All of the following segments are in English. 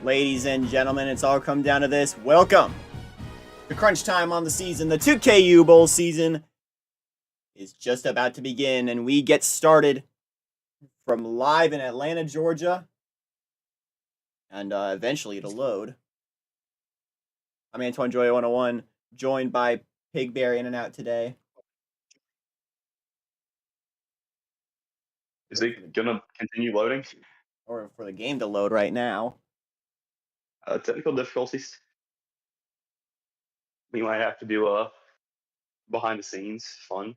Ladies and gentlemen, it's all come down to this. Welcome to crunch time on the season. The 2KU Bowl season is just about to begin, and we get started from live in Atlanta, Georgia, and eventually it'll load. I'm Antoine Joy 101, joined by Pigberry in and out today. Is it gonna continue loading? Or for the game to load right now. Technical difficulties. We might have to do behind the scenes fun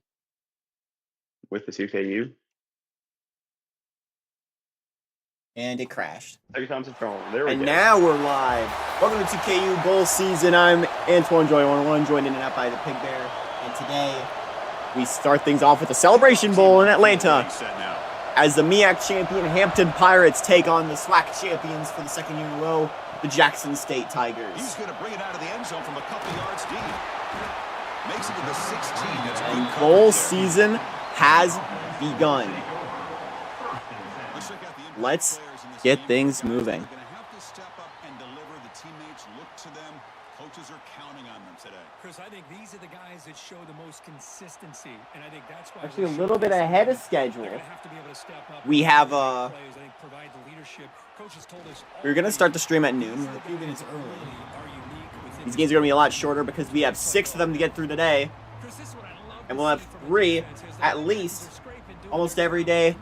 with the 2KU. And it crashed. Every time's a charm. There we go. And now we're live. Welcome to 2KU Bowl season. I'm Antoine Joy 101, joined in and out by the Pig Bear. And today we start things off with the Celebration Bowl in Atlanta, as the MEAC champion Hampton Pirates take on the SWAC champions for the second year in a row, the Jackson State Tigers. He's going to bring it out of the end zone from a couple yards deep. Makes it to the 16. That's and bowl season has begun. Let's get things moving. They're going to have to step up and deliver. The teammates look to them. Coaches are counting on them today. Chris, I think these are the guys that show the most consistency, and I think that's why actually a little bit ahead of schedule. have to be able to step up. We have we're gonna start the stream at noon. We're a few minutes early. These games are gonna be a lot shorter because we have 6 of them to get through today, and we'll have 3 at least almost every day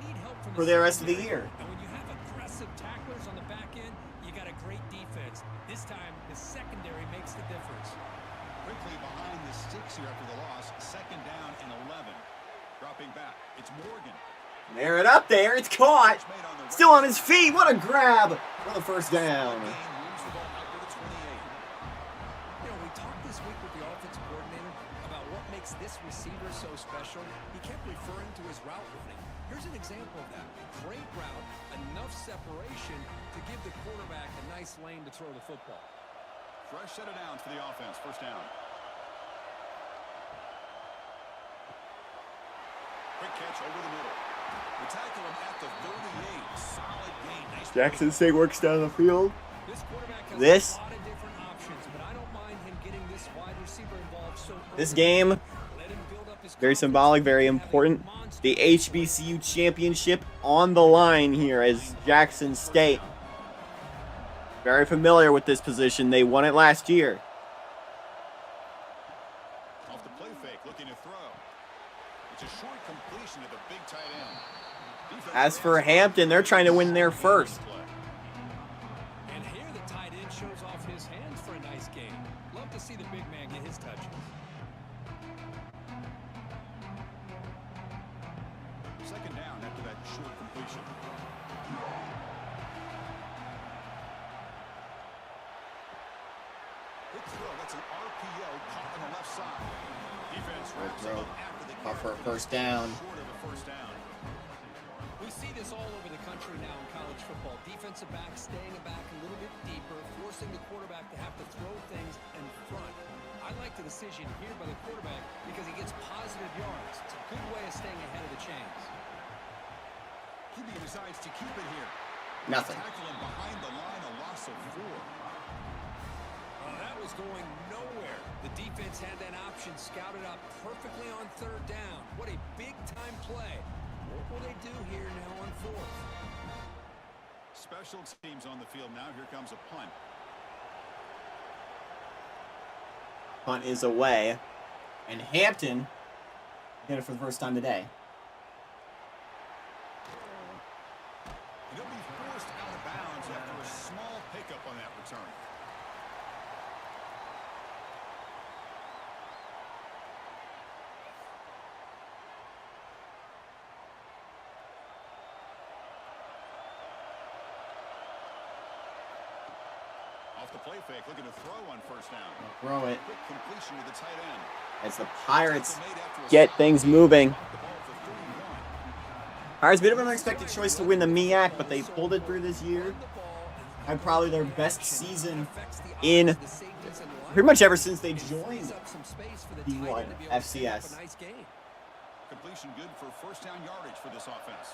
for the rest of the year. And when you have aggressive tacklers on the back end, you got a great defense. This time, the secondary makes the difference. Quickly behind the sticks here after the loss. Second down and 11. Dropping back. It's Morgan. There it up there. It's caught. Still on his feet. What a grab for the first down. We talked this week with the offensive coordinator about what makes this receiver so special. He kept referring to his route running. Here's an example of that. Great route, enough separation to give the quarterback a nice lane to throw the football. Fresh set of downs for the offense. First down. Quick catch over the middle. We tackle him at the 38. Solid gain. Nice Jackson State works down the field. This quarterback has This a lot of different options, but I don't mind him getting this wide receiver involved so This game, let him build up his very confidence. symbolic, very important. The HBCU championship on the line here as Jackson State. Very familiar with this position. They won it last year. Off the play fake, looking to throw. It's a short completion to the big tight end. Defense As for Hampton, they're trying to win there first. And here the tight end shows off his hands for a nice game. Love to see the big man get his touches. Second down after that short completion. Quick throw. That's an RPO caught on the left side. Defense wraps him up after the Off for a carry. first down. Short of a first down. We see this all over the country now in college football. Defensive backs staying back a little bit deeper, forcing the quarterback to have to throw things in front. I like the decision here by the quarterback because he gets positive yards. It's a good way of staying ahead of the chains. QB decides to keep it here. Nothing. Tackle him behind the line, a loss of 4. That was going nowhere. The defense had that option scouted out perfectly on third down. What a big-time play. What will they do here now on fourth? Special teams on the field now. Here comes a punt. Punt is away. And Hampton did it for the first time today. He'll be forced out of bounds after a small pickup on that return. Off the play fake, looking to throw on first down. Throw it Quick completion to the tight end. as the Pirates Tackle made after a get stop. things moving. Off the ball for 31. Pirates, a bit of an unexpected choice to win the MEAC, but they pulled it through this year. Had probably their best season in pretty much ever since they joined D1 FCS. Completion good for first down yardage for this offense.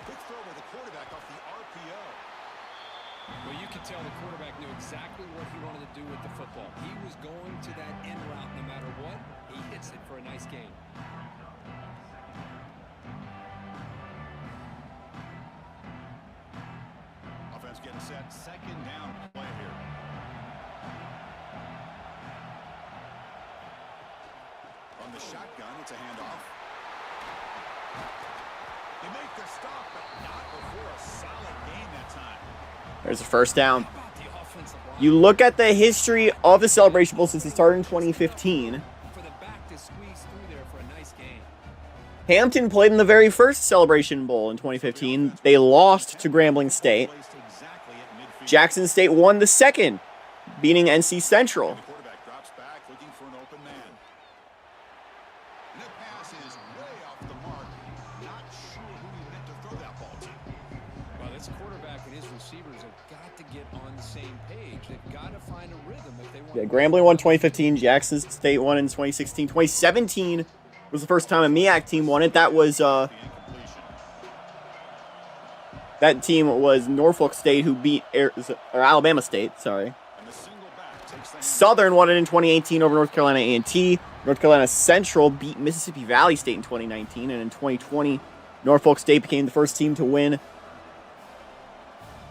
Quick throw by the quarterback off the RPO. Well, you could tell the quarterback knew exactly what he wanted to do with the football. He was going to that end route no matter what. He hits it for a nice gain. Offense getting set. Second down play here. On the shotgun, it's a handoff. They make the stop, but not before a solid gain that time. There's a first down. How about the offensive line? You look at the history of the Celebration Bowl since it started in 2015. For the back to squeeze through there for a nice gain. Hampton played in the very first Celebration Bowl in 2015. They lost to Grambling State. Placed exactly at midfield. Jackson State won the second, beating NC Central. The quarterback drops back, looking for an open man. And that pass is way off the mark. Not sure who he meant to throw that ball to. Well, this quarterback and his receivers have got to get on the same page. They've got to find a rhythm if they want. Yeah, Grambling won 2015. Jackson State won in 2016. 2017 was the first time a MEAC team won it. That was The incompletion. that team was Norfolk State, who beat Alabama State. Sorry. And the single back takes the Southern won it in 2018 over North Carolina A&T. North Carolina Central beat Mississippi Valley State in 2019, and in 2020, Norfolk State became the first team to win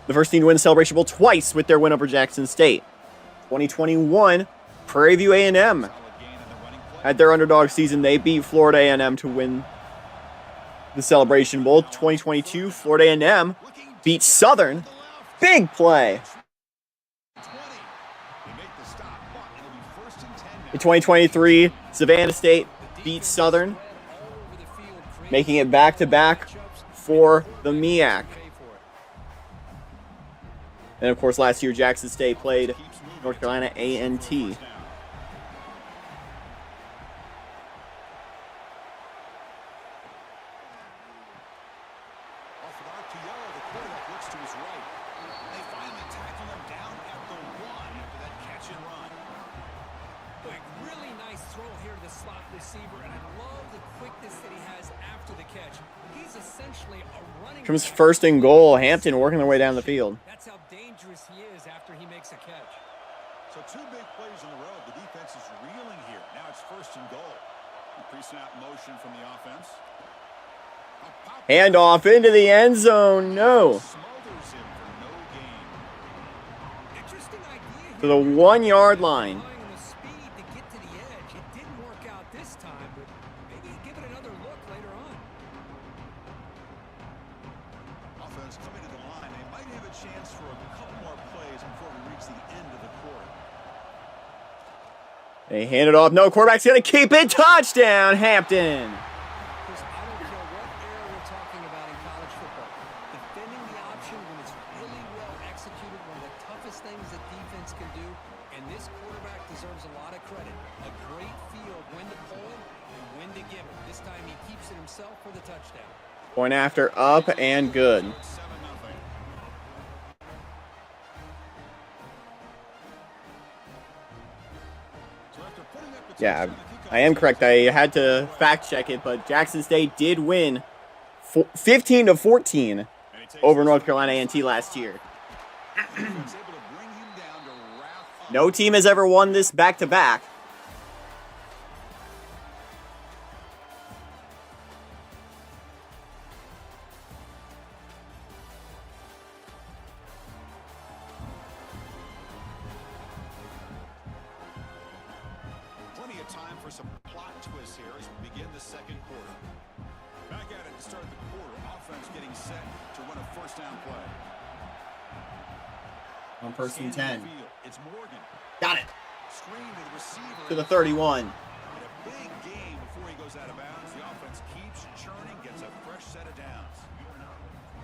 the Celebration Bowl twice with their win over Jackson State. 2021, Prairie View A&M solid gain in the running play. had their underdog season. They beat Florida A&M to win the Celebration Bowl. 2022, Florida A&M beat Southern. Big play. 20. They make the stop, but it'll be first and 10 now. In 2023, Savannah State beat Southern, making it back-to-back for the MEAC. And of course, last year Jackson State played North Carolina A&T. Off an RPO, the quarterback looks to his right. They finally tackle him down at the 1 after that catch and run. Like, really nice throw here to the slot receiver, and I love the quickness that he has after the catch. He's essentially a running Comes back. first and goal. Hampton working their way down the field. That's how dangerous he is after he makes a catch. So two big plays in a row. The defense is reeling here. Now it's first and goal. Pre-snap motion from the offense. A pop- Hand off into the end zone. No. Smothers him for no gain. Interesting idea To the here. 1 yard line. Relying on the speed to get to the edge. It didn't work out this time, but maybe give it another look later on. Offense coming to the line. They might have a chance for a couple more plays before we reach the end of the quarter. They hand it off. No, quarterback's going to keep it. Touchdown, Hampton. Chris, I don't care what era we're talking about in college football. Defending the option when it's really well executed, one of the toughest things that defense can do, and this quarterback deserves a lot of credit. A great feel of when to pull him and when to give him. This time he keeps it himself for the touchdown. Point after, up and good. So it's 7-0. So after putting up the Yeah, touchdown, the kickoff I am correct. I had to fact check it, but Jackson State did win 15-14 and he takes over this North one. Carolina A&T last year. Defense able to bring him down to wrap up. No team has ever won this back-to-back. Plenty of time for some plot twists here as we begin the second quarter. Back at it to start the quarter. Offense getting set to run a first down play. On first and Scanning 10. the field. It's Morgan. Got it. Screen to the receiver. To the 31. And a big game before he goes out of bounds. The offense keeps churning, gets a fresh set of downs.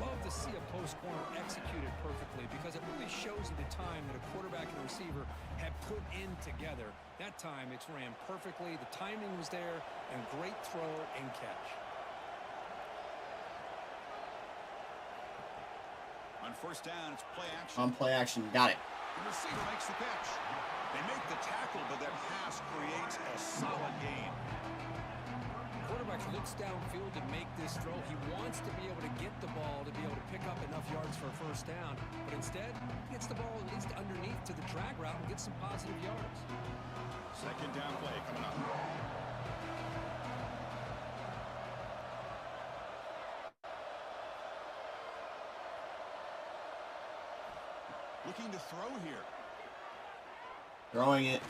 Love to see a post corner executed perfectly because it really shows you the time that a quarterback and a receiver have put in together. That time it's ran perfectly, the timing was there, and great throw and catch. On first down, it's play action. On play action. Got it. The receiver makes the catch. They make the tackle, but that pass creates a solid gain. Quarterback's looks downfield to make this throw. He wants to be able to get the ball to be able to pick up enough yards for a first down. But instead, he gets the ball at least underneath to the drag route and gets some positive yards. Second down play coming up. Looking to throw here. Throwing it.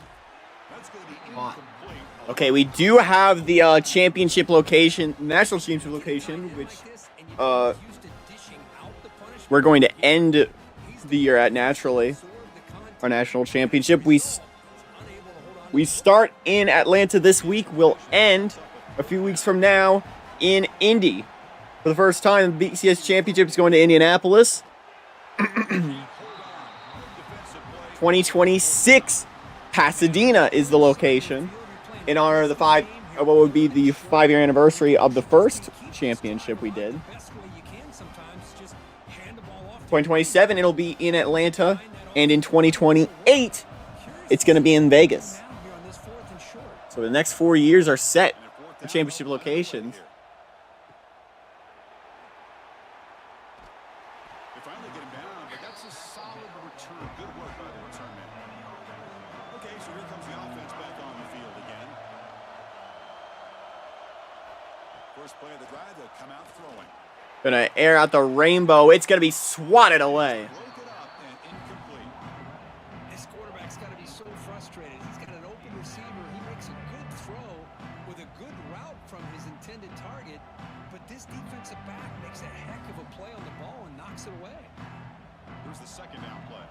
That's going to be On. incomplete. Okay, we do have the championship location, national championship location, which we're going to end the year at naturally. Our national championship. We start in Atlanta this week. We'll end a few weeks from now in Indy. For the first time, the BCS championship is going to Indianapolis. 2026, Pasadena is the location in honor of the what would be the 5-year anniversary of the first championship we did. 2027, it'll be in Atlanta, and in 2028, it's going to be in Vegas. So the next 4 years are set for championship locations. They finally get him down, but that's a solid return. Good work by the return man. Okay, so here comes the offense back on the field again. First play of the drive, they'll come out throwing. Gonna air out the rainbow. It's gonna be swatted away. Broke it up and incomplete. This quarterback's got to be so frustrated. He's got an open receiver. He makes a good throw with a good route from his intended target, but this defensive back makes a heck of a play on the ball and knocks it away. Here's the second down play.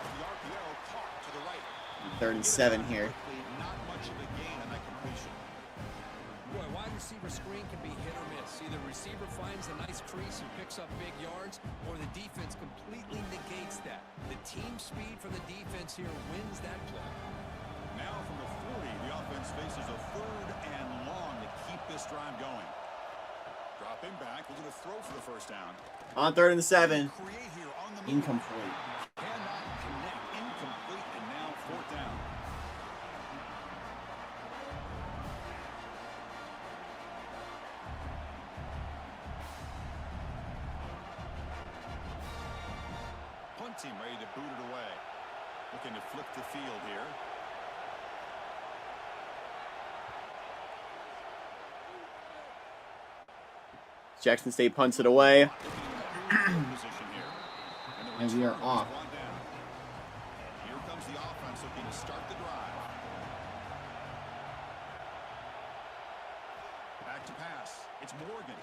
Off the RPO, caught to the right. 37 here. Not much of a gain on that completion. Boy, wide receiver screen can be hit or miss. Either receiver finds a nice crease and picks up big yards, or the defense completely negates that. The team speed from the defense here wins that play. Now from the 40, the offense faces a 3rd and long to keep this drive going. Dropping back, we're going to throw for the first down. On 3rd and 7. Create here on the move. Incomplete. Cannot connect, incomplete, and now 4th down. Punt team ready to boot it away. Looking to flip the field here. Jackson State punts it away. Position here. And we are off. One down. Here comes the offense looking to start the drive. Back to pass. It's Morgan.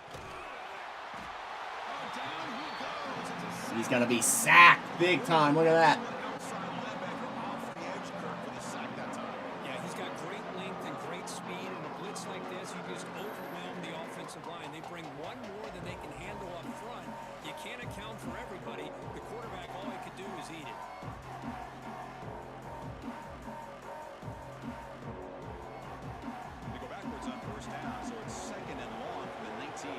Oh, down he goes. It's a He's gonna be sacked big time. Look at that. outside linebacker off the edge, Kirk, for the sack that time. Yeah, he's got great length and great speed. In a blitz like this, you just overwhelm the offensive line. They bring one more than they can handle up front. You can't account for everybody. The quarterback, all he could do is eat it. They go backwards on first down, so it's 2nd and long from the 19.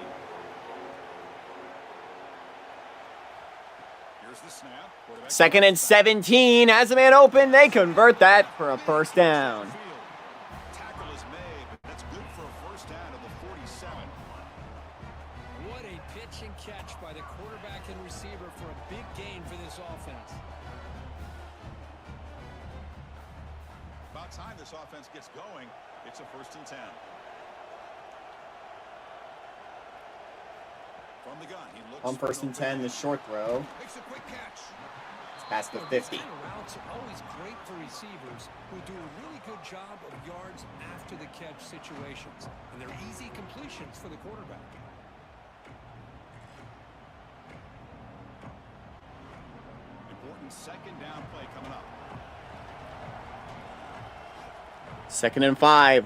Here's the snap. Quarterback 2nd and 17. Has a man open. They convert that for a first down. Tackle is made, but that's good for a first down at the 47. What a pitch and catch by the quarterback and receiver for a big gain for this offense. About time this offense gets going. It's a 1st and 10. From the gun, he looks On 1st and 10, the short throw. Makes a quick catch. It's past the These 50. kind of routes are always great for receivers who do a really good job of yards after the catch situations. And they're easy completions for the quarterback. Important 2nd down play coming up. 2nd and 5.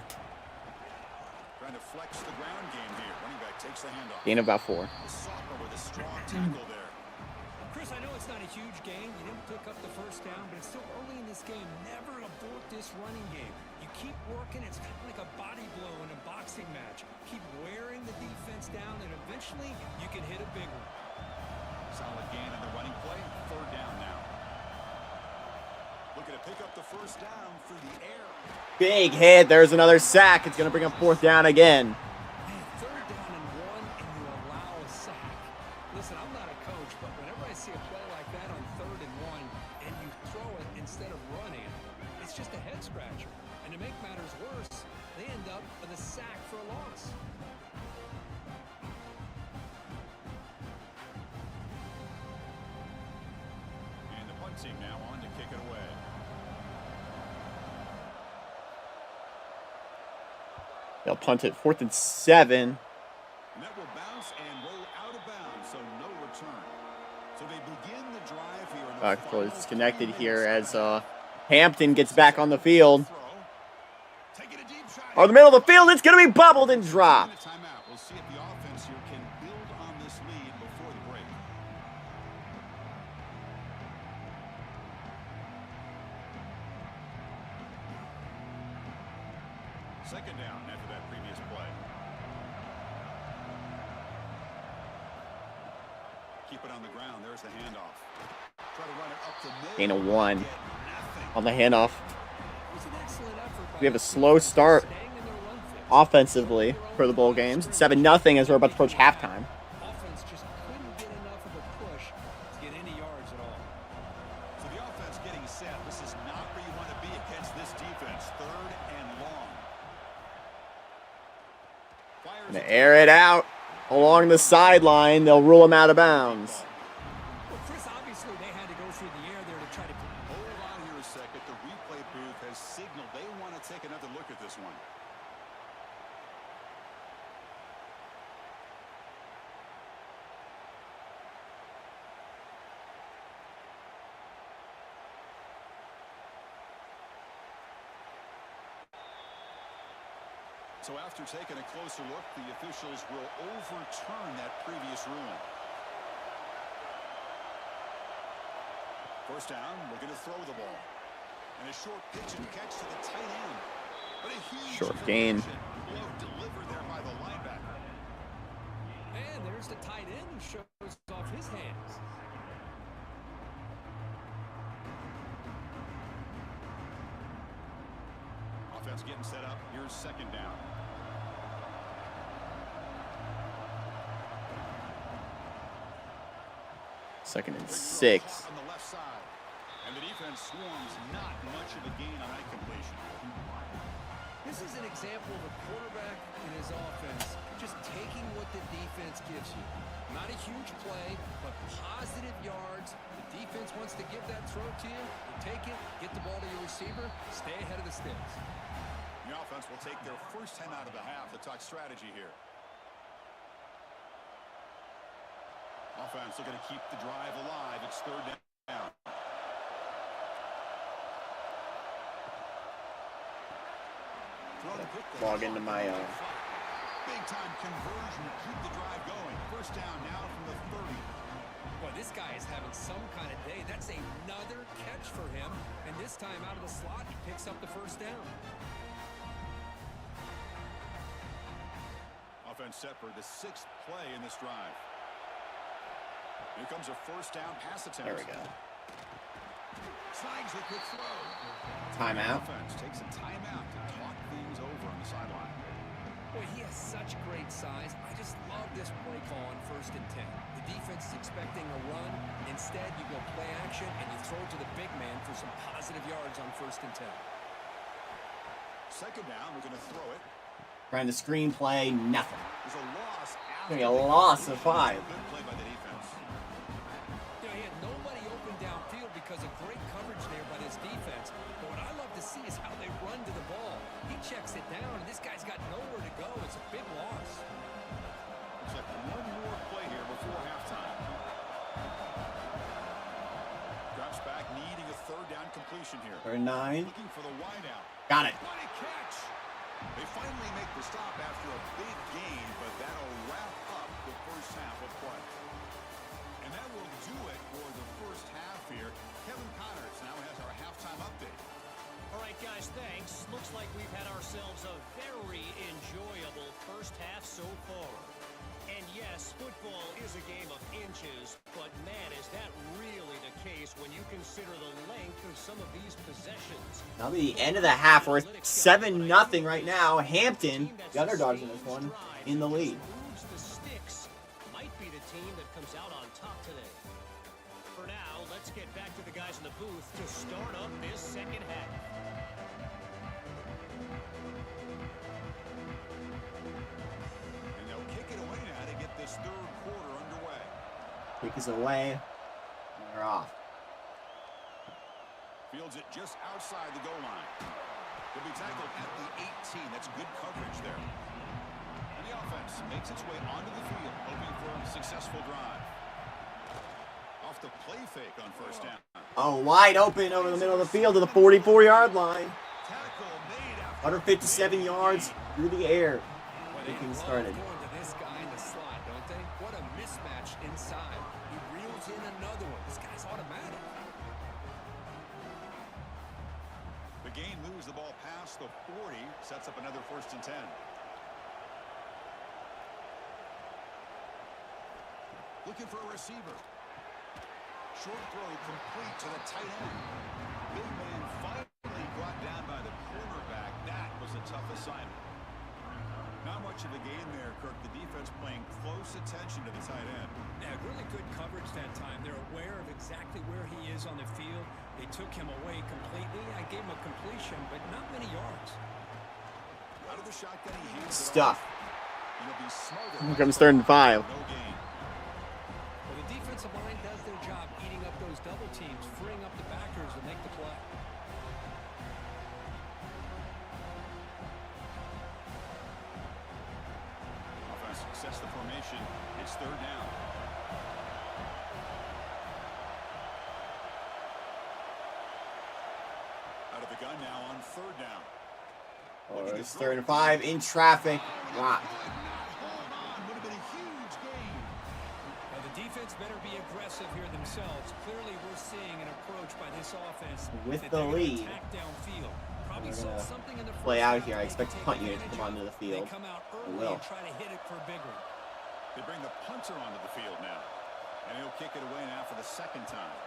Trying to flex the ground game here. Running back takes the handoff. Gain of about 4. The sophomore with a strong tackle there. Chris, I know it's not a huge game. You didn't pick up the first down, but it's still early in this game. Never abort this running game. You keep working. It's kind of like a body blow in a boxing match. Keep wearing the defense down, and eventually you can hit a big one. Solid gain on the running play. 3rd down now. Looking to pick up the first down through the air. Big hit. There's another sack. It's going to bring up 4th down again. Man, 3rd down and 1, and you allow a sack. Listen, I'm not a coach, but whenever I see a play like that on 3rd and 1, and you throw it instead of running, it's just a head scratcher. And to make matters worse, they end up with a sack for a loss. And the punt team now on to kick it away. They'll punt it 4th and 7. And that will bounce and roll out of bounds, so no return. So they begin the drive here. In the Actually, final disconnected 3 here minutes. as Hampton gets back on the field. Throw. Taking a deep shot. Or the middle of the field, it's going to be bubbled and dropped. Timeout. We'll see if the offense here can build on this lead before the break. Second down after that previous play. Keep it on the ground. There's the handoff. Try to run it up the middle. Gain of 1 Get nothing. on the handoff. It was an excellent effort by We have a the slow defense, start staying in their run fix. offensively for the bowl games. It's 7-0 as we're about to approach halftime. Offense just couldn't get enough of a push to get any yards at all. So the offense getting set. This is not where you want to be against this defense. 3rd and long. Fires Gonna air it out along the sideline. They'll rule him out of bounds. Well, Chris, obviously they had to go through the air there to try to. Hold on here a second. The replay booth has signaled they want to take another look at this one. So after taking a closer look, the officials will overturn that previous ruling. First down, looking to throw the ball. And a short pitch and catch to the tight end. But a huge Short gain. conversion. Blow delivered there by the linebacker. And there's the tight end who shows off his hands. Offense getting set up. Here's second down. Second and Quick throw 6. caught on the left side. And the defense swarms not much of a gain on that completion. This is an example of a quarterback in his offense just taking what the defense gives you. Not a huge play, but positive yards. The defense wants to give that throw to you. You take it, get the ball to your receiver, stay ahead of the sticks. The offense will take their first 10 out of the half to talk strategy here. Offense looking to keep the drive alive. It's 3rd down. Log into my Big time conversion to keep the drive going. First down now from the 30. Boy, this guy is having some kind of day. That's another catch for him. And this time out of the slot, he picks up the first down. Offense set for the 6th play in this drive. Here comes a first down pass attempt. There we go. Slides the quick throw. Timeout. Offense takes a timeout to talk things over on the sideline. Boy, he has such great size. I just love this play call on 1st and 10. The defense is expecting a run. Instead, you go play action and you throw to the big man for some positive yards on 1st and 10. Second down, we're going to throw it. Trying to screen play, nothing. There's a loss. Gonna be a loss of 5. Good play by the defense. You know, he had nobody open downfield because of great coverage there by this defense. But what I love to see is how they run to the ball. He checks it down, and this guy's got nowhere to go. It's a big loss. Looks like one more play here before halftime. Drops back, needing a 3rd down completion here. 3rd and 9. Looking for the wideout. Got it. What a catch! They finally make the stop after a big gain, but that'll wrap up the first half of play. And that will do it for the first half here. Kevin Connors now has our halftime update. All right, guys, thanks. Looks like we've had ourselves a very enjoyable first half so far. And yes, football is a game of inches, but man, is that really the case when you consider the length of some of these possessions. That'll be the end of the half. We're 7-0 right now. Hampton, the underdogs in this one, in the lead. Moves the sticks might be the team that comes out on top today. For now, let's get back to the guys in the booth to start up this second half. And they'll kick it away now to get this third quarter underway. Kick is away. And they're off. Fields it just outside the goal line. He'll be tackled at the 18. That's good coverage there. And the offense makes its way onto the field, hoping for a successful drive. Off the play fake on first down. Oh, wide open over the middle of the field to the 44-yard line. Tackle made after 157 yards through the air. Well, they Kicking love started. going to this guy in the slot, don't they? What a mismatch inside. He reels in another one. This guy's automatic. the gain moves the ball past the 40, sets up another 1st and 10. Looking for a receiver. Short throw complete to the tight end. Big man finally brought down by the cornerback. That was a tough assignment. Not much of a gain there, Kirk. The defense paying close attention to the tight end. Yeah, really good coverage that time. They're aware of exactly where he is on the field. They took him away completely. I gave him a completion, but not many yards. Out of the shotgun, he hands it Stuff. off. He'll be smarter. Here comes 3rd and 5. No gain. Well, the defensive line does their job eating up those double teams, freeing up the backers to make the play. Offense sets the formation. It's 3rd down. Out of the gun now on 3rd down. Or it's 3rd and 5 in traffic. Wow. Hold on. Would have been a huge gain. Now, the defense better be aggressive here themselves. Clearly, we're seeing an approach by this offense With that the they're gonna lead, attack downfield. Probably we're saw gonna something in the play first out half here. I that expect they the can punt unit to take come onto the advantage of. field. They come out They early will. and try to hit it for a big one. They bring the punter onto the field now. And he'll kick it away now for the 2nd time.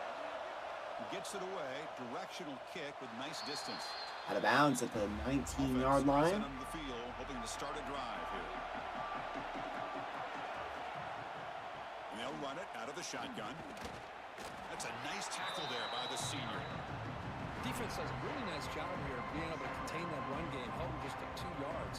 He gets it away. Directional kick with nice distance. Out of bounds at the 19-yard line. Sent onto the field, hoping to start a drive here. And they'll run it out of the shotgun. That's a nice tackle there by the senior. Defense does a really nice job here of being able to contain that run game, held him just at 2 yards.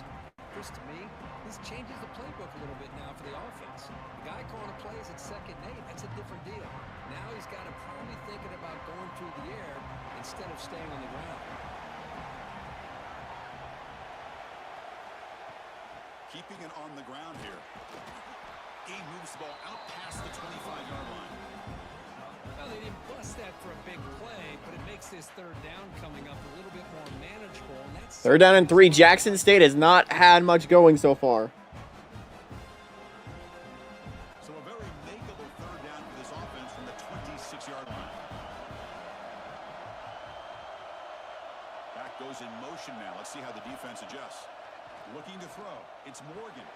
Chris, to me, this changes the playbook a little bit now for the offense. The guy calling the plays at 2nd and 8, that's a different deal. Now he's got to probably thinking about going through the air instead of staying on the ground. Keeping it on the ground here. He moves the ball out past the 25-yard line. Well, they didn't bust that for a big play, but it makes this 3rd down coming up a little bit more manageable. And that's 3rd down and 3. Jackson State has not had much going so far. So a very makeable 3rd down for this offense from the 26-yard line. Back goes in motion now. Let's see how the defense adjusts. Looking to throw. It's Morgan.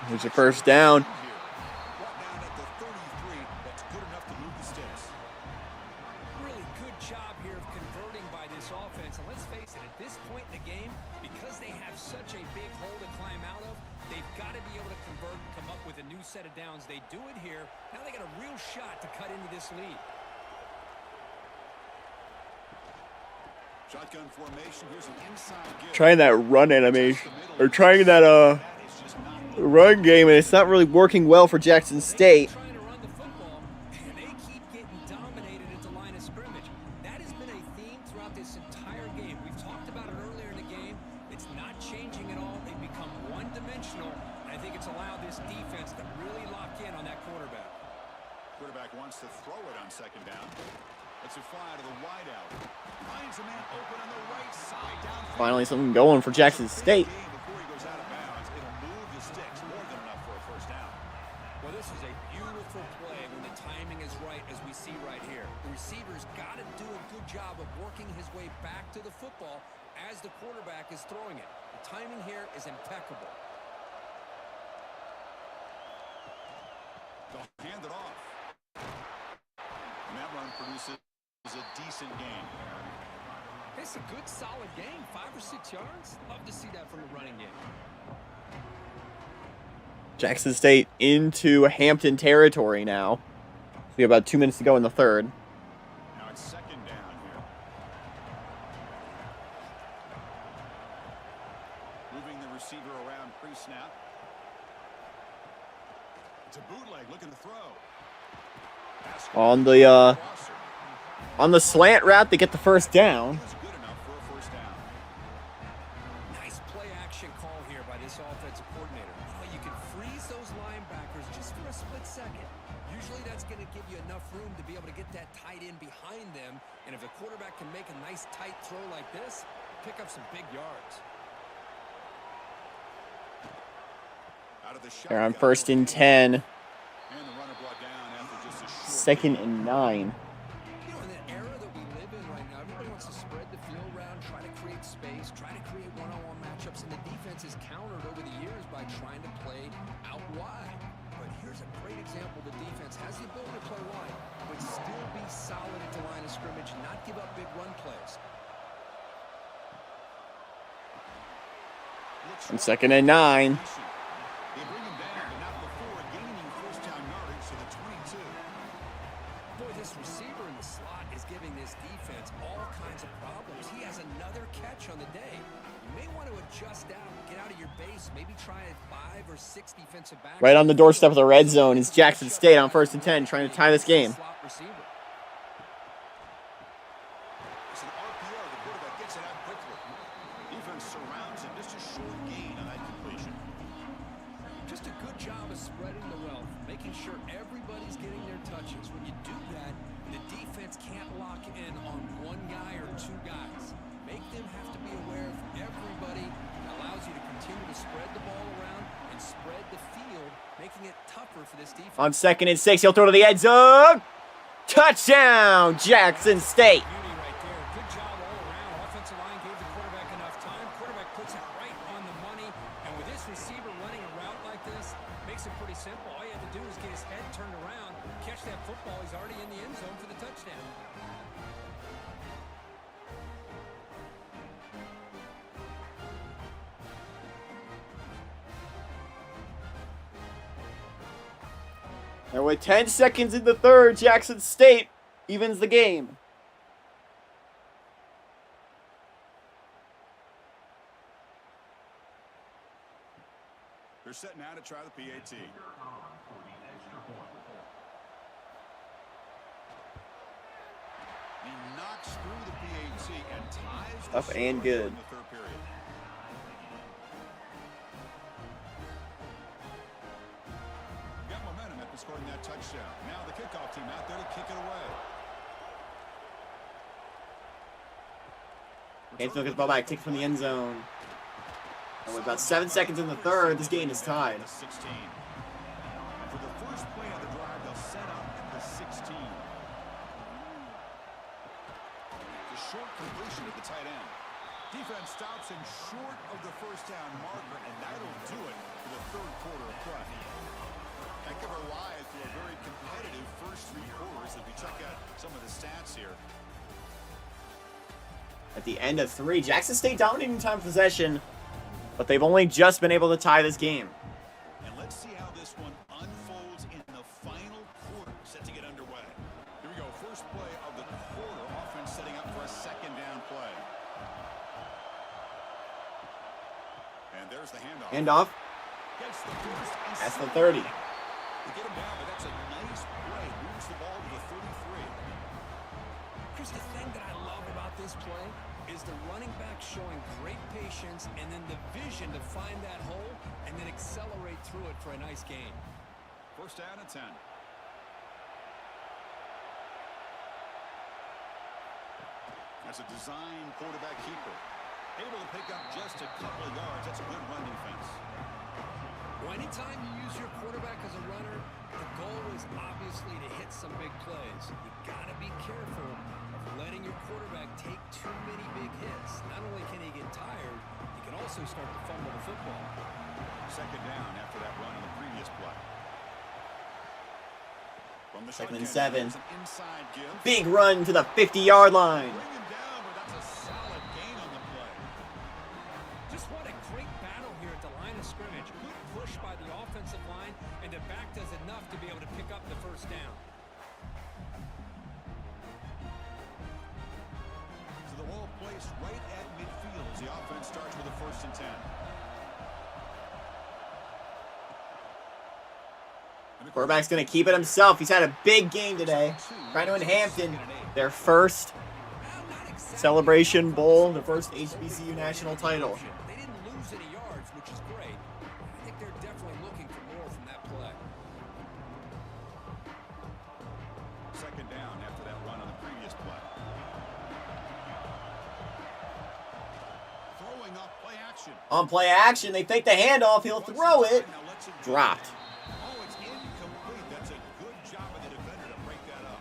Here's your 1st down. Brought down at the 33. That's good enough to move the sticks. really good job here of converting by this offense. And let's face it, at this point in the game, because they have such a big hole to climb out of, they've got to be able to convert and come up with a new set of downs. They do it here. Now they got a real shot to cut into this lead. Shotgun formation. Here's an inside give. Trying that run animation, or trying that run game, and it's not really working well for Jackson State. Trying to run the football, and they keep getting dominated at the line of scrimmage. That has been a theme throughout this entire game. We've talked about it earlier in the game. It's not changing at all. They've become one-dimensional. I think it's allowed this defense to really lock in on that quarterback. Quarterback wants to throw it on 2nd down. Let's it fly to the wideout. Finds a man open on the right side down. Finally something going for Jackson State. Before he goes out of bounds, it'll move the sticks more than enough for a 1st down. Well, this is a beautiful play when the timing is right, as we see right here. The receiver's got to do a good job of working his way back to the football as the quarterback is throwing it. The timing here is impeccable. They'll hand it off. And decent gain. It's a good, solid game. 5 or 6 yards. Love to see that from a running game. Jackson State into Hampton territory now. We have about 2 minutes to go in the third. Now it's second down here. Moving the receiver around pre-snap. It's a bootleg looking to throw. On the slant route to get the first down. Good enough for a first down. Nice play action call here by this offensive coordinator. You can freeze those linebackers just for a split second. Usually that's going to give you enough room to be able to get that tight end behind them. And if the quarterback can make a nice tight throw like this, pick up some big yards. Out of the They're on 1st and 10. And the runner brought down after just a short 2nd and 9. In the era that we live in right now, everybody wants to spread the field around, try to create space, try to create one-on-one matchups, and the defense is countered over the years by trying to play out wide. But here's a great example. The defense has the ability to play wide, but still be solid at the line of scrimmage, not give up big run plays. On 2nd and 9. They bring him down, but not before gaining first down yardage to the 22. Boy, this receiver in the slot is giving this defense all kinds of problems. He has another catch on the day. You may want to adjust out, get out of your base, maybe try 5 or 6 defensive backs. Right on the doorstep of the red zone is Jackson State on 1st and 10, trying to tie this game. Slot receiver. It's an RPO. The quarterback gets it out quickly. Defense surrounds him. Just a short gain on that completion. Just a good job of spreading the wealth, making sure everybody's getting their touches. When you do that, the defense can't lock in on one guy or 2 guys. Make them have to be aware of everybody. It allows you to continue to spread the ball around and spread the field, making it tougher for this defense. On 2nd and 6, he'll throw to the end zone. Touchdown, Jackson State. Beauty right there. Good job all around. Offensive line gave the quarterback enough time. Quarterback puts it right on the money. And with this receiver running a route like this, makes it pretty simple. All you have to do is get his head turned around, catch that football. He's already in the end zone for the touchdown. And with 10 seconds in the third, Jackson State evens the game. They're setting out to try the PAT. He knocks through the PAT and ties the Up and score good. in the third period. Got momentum after scoring that touchdown. Now the kickoff team out there to kick it away. Haynes gets the ball back, takes from the end zone. And with about 7 seconds in the third, this game is tied. 16. And for the first play of the drive, they'll set up at the 16. The short completion at the tight end. Defense stops him short of the first down marker, and that'll do it for the third quarter of play. That could rise to a very competitive first 3 quarters if we check out some of the stats here. At the end of 3, Jackson State dominating time of possession, but they've only just been able to tie this game. And let's see how this one unfolds in the final quarter set to get underway. Here we go, first play of the quarter. Offense setting up for a second down play. And there's the handoff. Handoff. Gets the first and That's the 30. 30. They get him down, but that's a nice play. Moves the ball to the 33. Here's the thing that I love about this play is the running back showing great patience and then the vision to find that hole and then accelerate through it for a nice gain. First down and 10. That's a design quarterback keeper. Able to pick up just a couple of yards. That's a good run defense. Well, anytime you use your quarterback as a runner, the goal is obviously to hit some big plays. You got to be careful of letting your quarterback take too many big hits. Not only can he get tired, he can also start to fumble the football. Second down after that run in the previous play. From the Second and shotgun, 7. it's an inside give. Big run to the 50-yard line. Bring him down, but that's a solid gain on the play. Just what a great battle here at the line of scrimmage. Good push by the offensive line, and the back does enough to be able to pick up the first down. So the ball placed right at midfield as the offense starts with a 1st and 10. Quarterback's going to keep it himself. He's had a big game today. Trying to win Hampton, their first Celebration Bowl, the first HBCU national title. They didn't lose any yards, which is great. I think they're definitely looking for more from that play. 2nd down after that run on the previous play. Throwing up play action. On play action, they fake the handoff. He'll throw it. Now lets it Dropped. Oh, it's incomplete. That's a good job of the defender to break that up.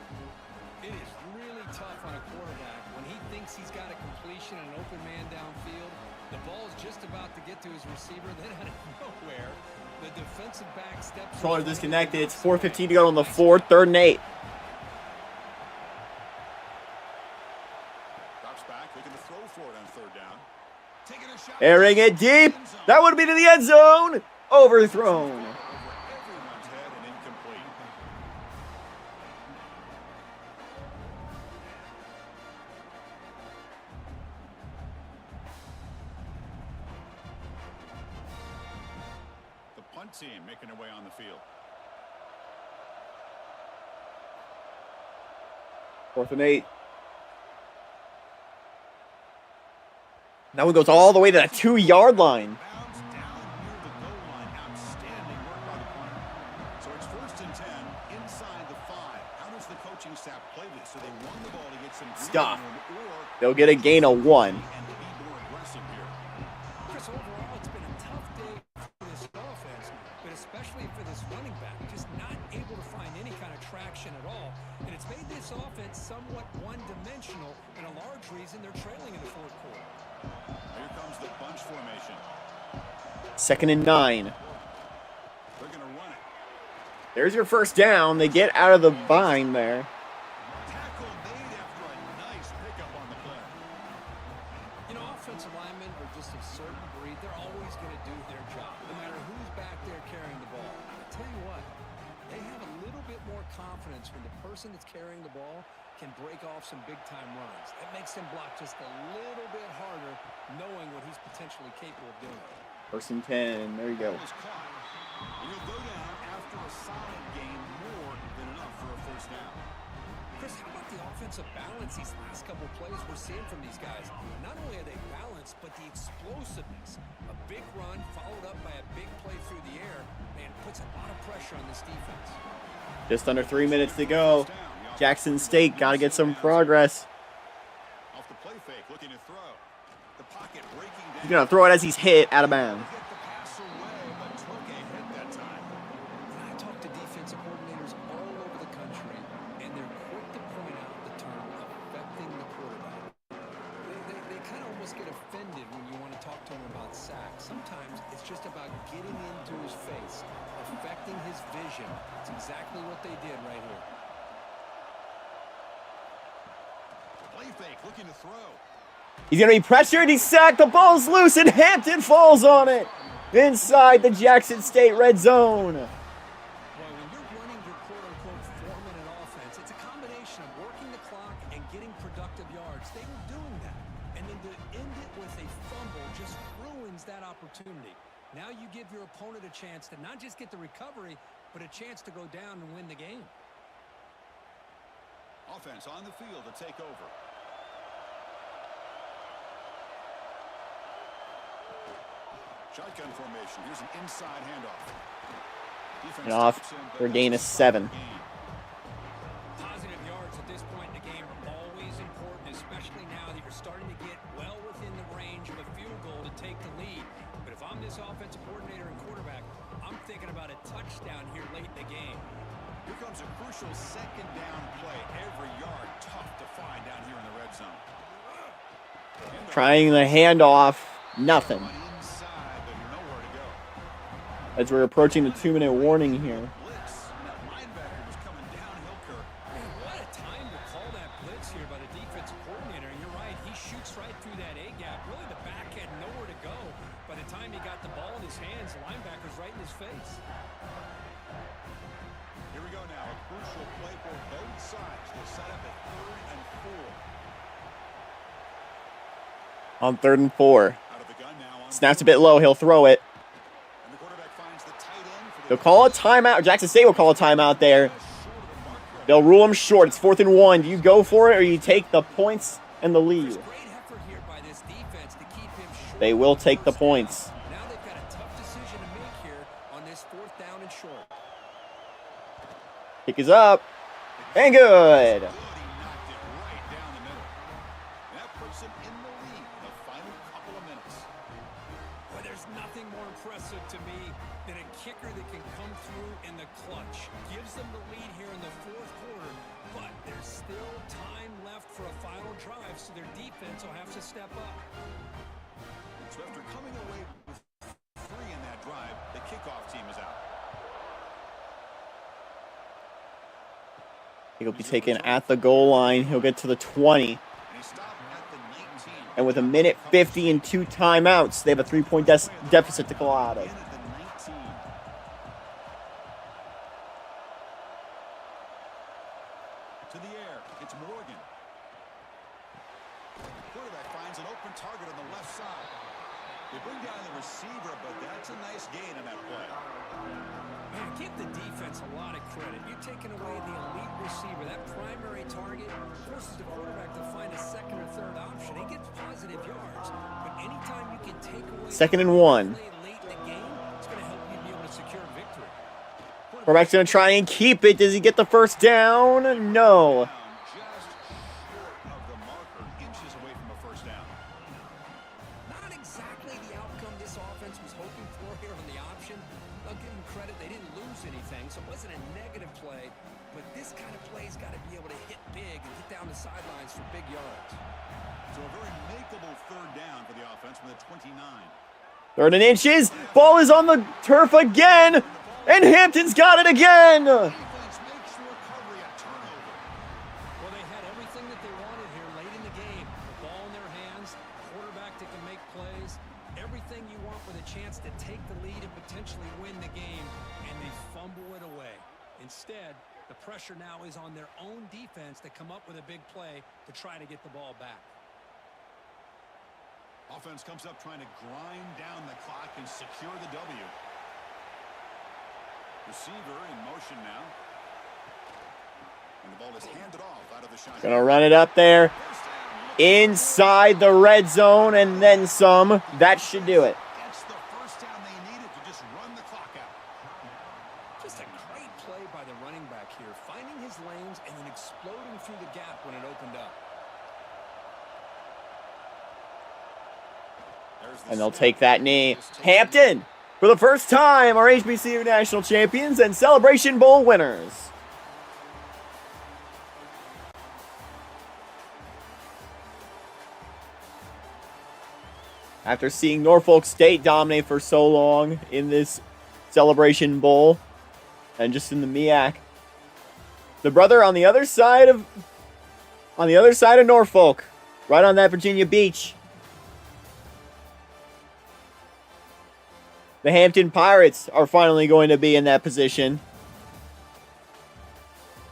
It is really tough on a quarterback when he thinks he's got a completion and an open man downfield. The ball is just about to get to his receiver. Then out of nowhere, the defensive back steps. Controller disconnected. It's 4:15 to go on the 4th, 3rd and 8. Drops back, looking to throw for it on 3rd down. Taking a shot. Airing it deep. That would be to the end zone. Overthrown. Over everyone's head and incomplete. The punt team making their way on the field. 4th and 8. That one goes all the way to the 2-yard line. Bounds down near the goal line. Outstanding work by the punter. So it's 1st and 10 inside the 5. How does the coaching staff play this? So they want the ball to get some Stuff. breathing room, or They'll get a gain of 1. and to be more aggressive here. Chris, overall, it's been a tough day for this offense, but especially for this running back. Just not able to find any kind of traction at all. And it's made this offense somewhat one-dimensional, and a large reason they're trailing in the 4th quarter. Here comes the bunch formation. 2nd and 9. They're going to run it. There's your first down. They get out of the bind there. Tackle made after a nice pickup on the play. You know, offensive linemen are just a certain breed. They're always going to do their job, no matter who's back there carrying the ball. I tell you what, they have a little bit more confidence when the person that's carrying the ball can break off some big-time runs. That makes him block just a little bit harder, knowing what he's potentially capable of doing. 1st and 10. There you go. Was caught. And he'll go down after a solid gain, more than enough for a 1st down. Chris, how about the offensive balance these last couple plays we're seeing from these guys? Not only are they balanced, but the explosiveness. A big run followed up by a big play through the air, man, puts a lot of pressure on this defense. Just under 3 minutes to go. Jackson State got to get some progress. Off the play fake, looking to throw. The pocket breaking down. He's going to throw it as he's hit out of bounds. Get the pass away, but took a hit that time. I talk to defensive coordinators all over the country, and they're quick to point out the term affecting the quarterback. They kind of almost get offended when you want to talk to them about sacks. Sometimes it's just about getting into his face, affecting his vision. It's exactly what they did right here. Play fake, looking to throw. He's going to be pressured. He's sacked. The ball's loose, and Hampton falls on it inside the Jackson State red zone. Boy, when you're running your quote-unquote 4-minute offense, it's a combination of working the clock and getting productive yards. They were doing that. And then to end it with a fumble just ruins that opportunity. Now you give your opponent a chance to not just get the recovery, but a chance to go down and win the game. Offense on the field to take over. Shotgun formation. Here's an inside handoff. Defense And off stops him, but for a that's gain a of solid 7. gain. Positive yards at this point in the game are always important, especially now that you're starting to get well within the range of a field goal to take the lead. But if I'm this offensive coordinator and quarterback, I'm thinking about a touchdown here late in the game. Here comes a crucial 2nd down play. Every yard tough to find down here in the red zone. Trying the handoff. Nothing. Run inside, but nowhere to go. As we're approaching the 2-minute warning here. Blitz, and that linebacker was coming downhill got the ball in his hands. The linebacker's right in his face. Here we go now. A crucial play for both sides to set up at 3rd and 4. On 3rd and 4. Out of the gun now on Snaps a bit low. He'll throw it. And the quarterback finds the tight end for the They'll call a timeout. Jackson State will call a timeout there. They'll rule him short. It's 4th and 1. Do you go for it or you take the points and the lead? Great effort here by this defense to keep him short. They will take the points. Now they've got a tough decision to make here on this 4th down and short. Kick is up. And good. He knocked it right down the middle. That puts him in the lead in the final couple of minutes. Boy, there's nothing more impressive to me than a kicker that can come through in the clutch. Gives them the lead here in the 4th quarter, but there's still time left for a final drive, so their defense will have to step up. So after coming away with 3 in that drive, the kickoff team is out. He'll be taken at the goal line. He'll get to the 20. And he stopped at the 19. And with 1:50 and 2 timeouts, they have a 3-point deficit to claw out of. In at the 19. To the air, it's Morgan. Quarterback finds an open target on the left side. They bring down the receiver, but that's a nice gain on that play. Man, give the defense a lot of credit. You're taking away the elite receiver, that primary target, forces the quarterback to find a 2nd or 3rd option. He gets positive yards, but anytime you can take away 2nd and 1. late in the game, it's going to help you be able to secure victory. Quarterback's going to try and keep it. Does he get the first down? No. Down just short of the marker, inches away from a first down. Not exactly the outcome this offense was hoping for here on the option. I'll give them credit, they didn't lose anything, so it wasn't a negative play, but this kind of play's got to be able to hit big and get down the sidelines for big yards. So a very makeable 3rd down for the offense from the 29. 3rd and inches. Ball is on the turf again. And Hampton's got it again. Defense makes the recovery a turnover. Well, they had everything that they wanted here late in the game. The ball in their hands, quarterback that can make plays, everything you want with a chance to take the lead and potentially win the game, and they fumble it away. Instead, the pressure now is on their own defense to come up with a big play to try to get the ball back. Offense comes up trying to grind down the clock and secure the W. Receiver in motion now. And the ball is handed off out of the shotgun. Gonna run it up there. Inside the red zone and then some. That should do it. That's the first down they needed to just run the clock out. Just a great play by the running back here, finding his lanes and then exploding through the gap when it opened up. There's the And they'll snap. take that knee. Hampton, for the first time, are HBCU national champions and Celebration Bowl winners. After seeing Norfolk State dominate for so long in this Celebration Bowl and just in the MEAC, the brother on the other side of Norfolk, right on that Virginia beach, the Hampton Pirates are finally going to be in that position.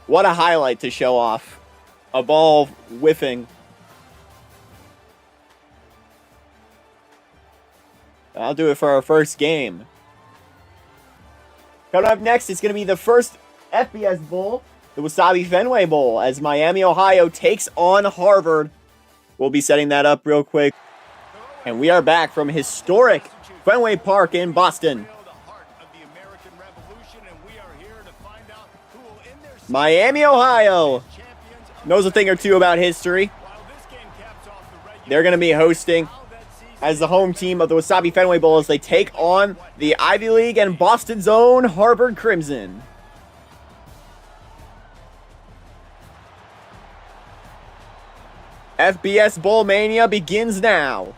What a highlight to show off. A ball whiffing. I'll do it for our first game. Coming up next, it's going to be the first FBS Bowl, the Wasabi Fenway Bowl, as Miami, Ohio takes on Harvard. We'll be setting that up real quick. And we are back from historic Fenway Park in Boston. Miami, Ohio knows a thing or two about history. They're going to be hosting as the home team of the Wasabi Fenway Bowl as they take on the Ivy League and Boston's own Harvard Crimson. FBS Bowl Mania begins now.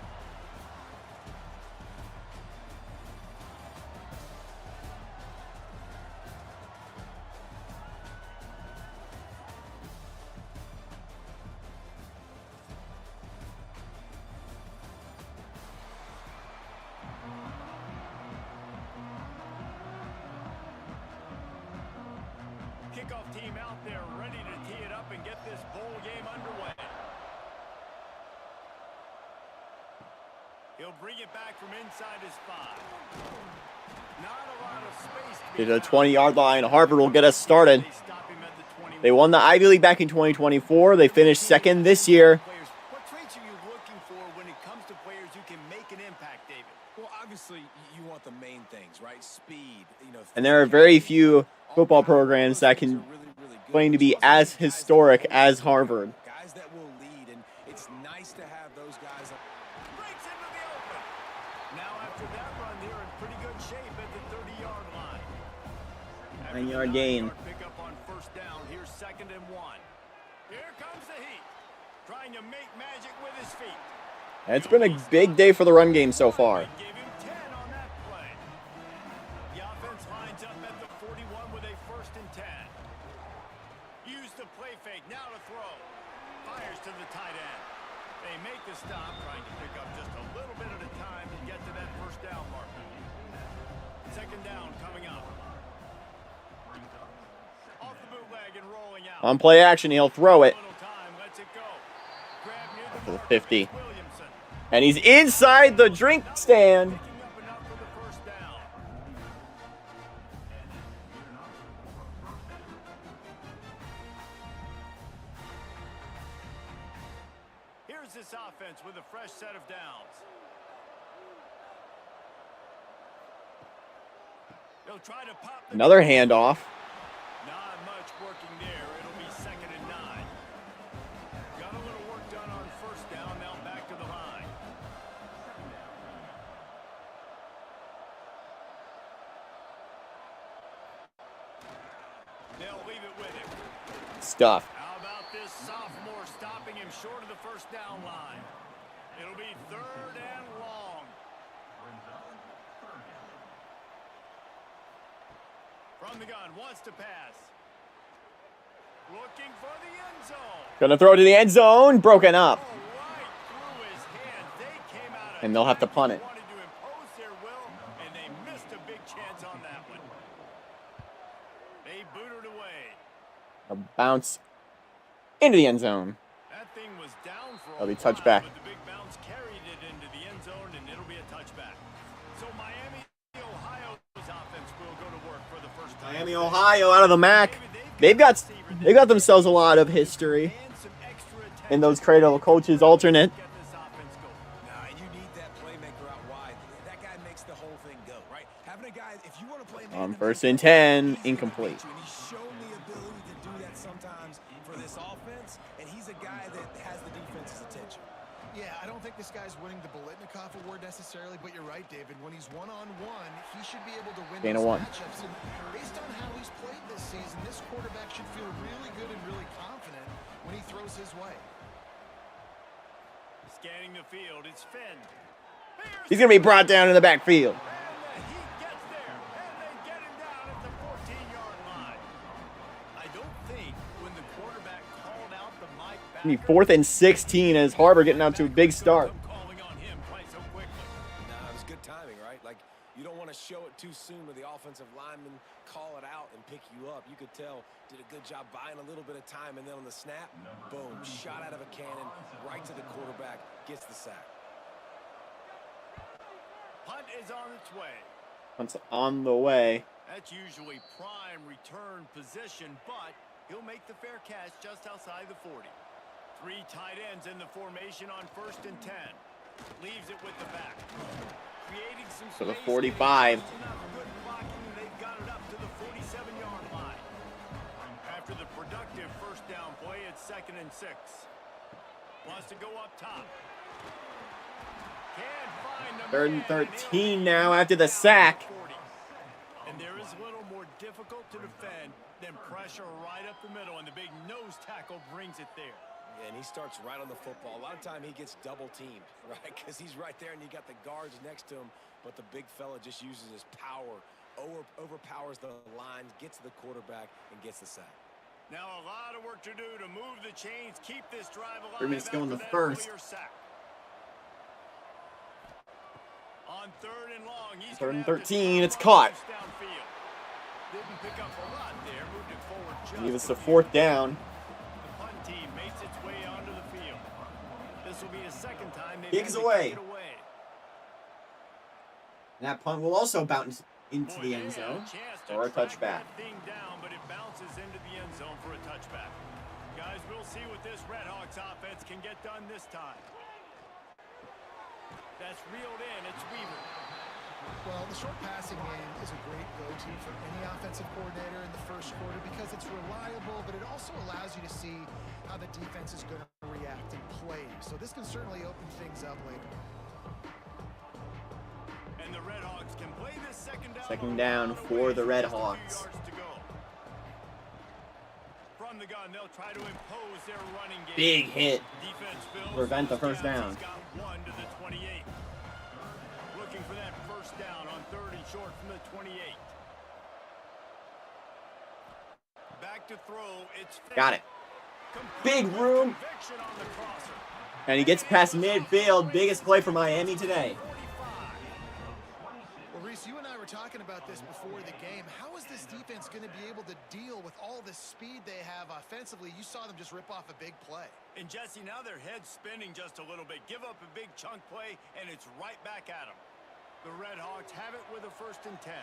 kickoff team out there ready to tee it up and get this bowl game underway. He'll bring it back from inside his 5. Not a lot of space To the 20-yard line. Harvard will get us started. They won the Ivy League back in 2024. They finished second this year. What traits are you looking for when it comes to players who can make an impact, David? Well, obviously, you want the main things, right? Speed, And there are very few football programs that can claim to be as historic as Harvard. Guys that will lead, and it's nice to have those guys. Breaks into the open. Now after that run, they're in pretty good shape at the 30-yard line. 9-yard gain. Pick up on first down. Here's 2nd and 1. Here comes the heat. Trying to make magic with his feet. It's been a big day for the run game so far. Gave him 10 on that play. The offense lines up at the 41 with a 1st and 10. Use the play fake. Now to throw. Fires to the tight end. They make the stop, trying to pick up just a little bit at a time to get to that first down marker. 2nd down coming up. Off the bootleg and rolling out. On play action, he'll throw it Little time, lets it go. Grab near the to the marker, 50. Williamson. And he's inside the drink stand. Picking up enough for the first down. Here's this offense with a fresh set of downs. They'll try to pop the Another handoff. Not much working there. It'll be 2nd and 9. Got a little work done on first down. Now back to the line. They'll leave it with him. Stuff. How about this sophomore stopping him short of the first down line? It'll be 3rd and long. From the gun, wants to pass. Looking for the end zone. Gonna throw it to the end zone. Broken up. Oh, right through his hand. They came out of And they'll have to punt it. wanted to impose their will, and they missed a big chance on that one. They booted away. A bounce into the end zone. That thing was down for That'll be a while, touchback. but the big bounce carried it into the end zone, and it'll be a touchback. So Miami, Ohio's offense will go to work for the first time. Miami, Ohio, out of the MAC. They've got themselves a lot of history And some extra in those Cradle Coaches alternate. Get this offense going. Nah, you need that playmaker out wide. That guy makes the whole thing go, right? Having a guy, if you want to play On 1st and 10, incomplete. And he's shown the ability to do that sometimes for this offense, and he's a guy that has the defense's attention. Yeah, I don't think this guy's winning the Bolitnikoff Award necessarily, but you're right, David. When he's one-on-one, he should be able to win Gain those of 1. matchups. And based on how he's played this season, this quarterback should feel really good and really confident when he throws his way. Scanning the field, it's Finn. He's gonna be brought down in the backfield. And the Heat gets there, and they get him down at the 14-yard line. I don't think when the quarterback called out the Mike back. Gonna be 4th and 16 as Harvard getting out to a big start. Calling on him quite so quickly. Nah, it was good timing, right? Like, you don't want to show it too soon with the offensive lineman call it out and pick you up. You could tell, did a good job buying a little bit of time, and then on the snap, boom, shot out of a cannon, right to the quarterback, gets the sack. Punt is on its way. Punt's on the way. That's usually prime return position, but he'll make the fair catch just outside the 40. 3 tight ends in the formation on 1st and 10. Leaves it with the back. Creating some To the space, 45. and enough good blocking, they've got it up to the 47-yard line. After the productive first down play, it's 2nd and 6. Wants to go up top. Can't find the 3rd and man, 13 now after the sack. and there is a little more difficult to defend than pressure right up the middle, and the big nose tackle brings it there. Yeah, and he starts right on the football. A lot of time he gets double teamed, right? Because he's right there and you got the guards next to him, but the big fella just uses his power, overpowers the line, gets to the quarterback, and gets the sack. Now a lot of work to do to move the chains, keep this drive alive. 3 minutes to go in the after that 1st. earlier sack. On 3rd and long, he's 3rd and gonna have to 13, it's throw caught. downfield. Didn't pick up a lot there. Moved it forward just Give us a a few. 4th down. The punt team makes its way onto the field. This will be a second time they've Kicks had to away. kick it away. And that punt will also bounce into Boy, the they end had zone chance to for a track touchback. that thing down, but it bounces into the end zone for a touchback. Guys, we'll see what this Redhawks offense can get done this time. That's reeled in. It's Weaver. Well, the short passing game is a great go-to for any offensive coordinator in the first quarter because it's reliable, but it also allows you to see how the defense is going to react and play. So this can certainly open things up later. And the Redhawks can play this second down. Second down for the Redhawks. From the gun, they'll try to impose their running game. Big hit. Defense fills Prevent the those first gaps. down. He's got 1 to the 28. Looking for that first down on 3rd and short from the 28. Back to throw. It's Got it. complete Big room. conviction on the crosser. And he gets past midfield. Biggest play for Miami today. 45. Well, Reese, you and I were talking about this before the game. How is this defense going to be able to deal with all the speed they have offensively? You saw them just rip off a big play. And Jesse, now their head's spinning just a little bit. Give up a big chunk play, and it's right back at them. The Redhawks have it with a 1st and 10.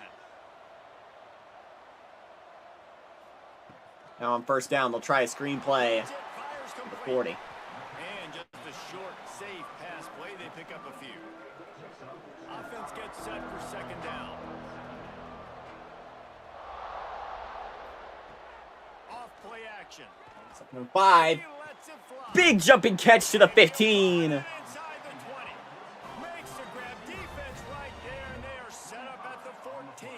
Now on 1st down, they'll try a screen play. Fires The complete. 40. And just a short, safe pass play. They pick up a few. Offense gets set for 2nd down. Off play action. 5. He lets it fly. Big jumping catch to the 15. Inside the 20. Makes the grab. Defense right there, and they are set up at the 14.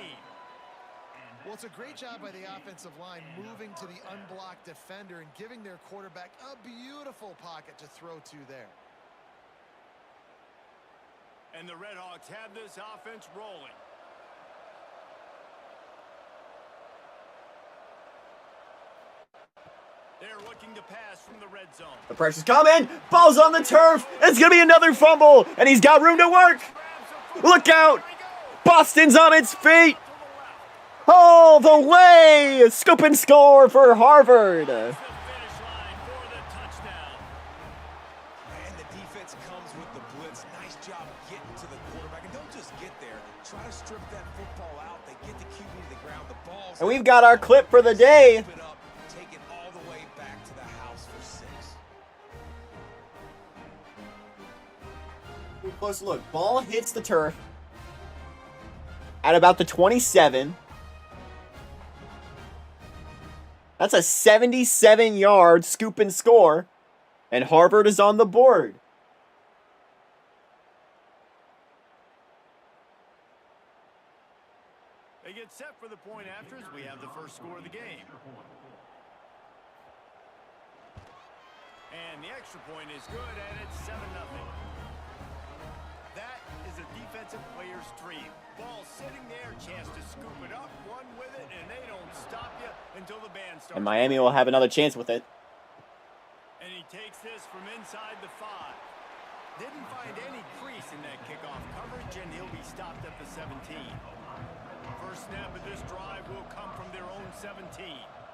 Well, it's a great job by the offensive line moving to the unblocked defender and giving their quarterback a beautiful pocket to throw to there. And the Redhawks have this offense rolling. They're looking to pass from the red zone. The pressure's coming. Ball's on the turf. It's going to be another fumble. And he's got room to work. Look out. Boston's on its feet. All the way. Scoop and score for Harvard. The finish line for the touchdown. And the defense comes with the blitz. Nice job getting to the quarterback. And don't just get there. Try to strip that football out. They get the QB to the ground. The ball's And we've got our clip for the day. Keep it up. Take it all the way back to the house for 6. Close look. Ball hits the turf at about the 27. That's a 77-yard scoop and score. And Harvard is on the board. They get set for the point after as we have the first score of the game. And the extra point is good, and it's 7-0. That is a defensive player's dream. Ball sitting there, chance to scoop it up, run with it, and they don't stop you until the band starts. And Miami will have another chance with it. And he takes this from inside the 5. Didn't find any crease in that kickoff coverage, and he'll be stopped at the 17. First snap of this drive will come from their own 17.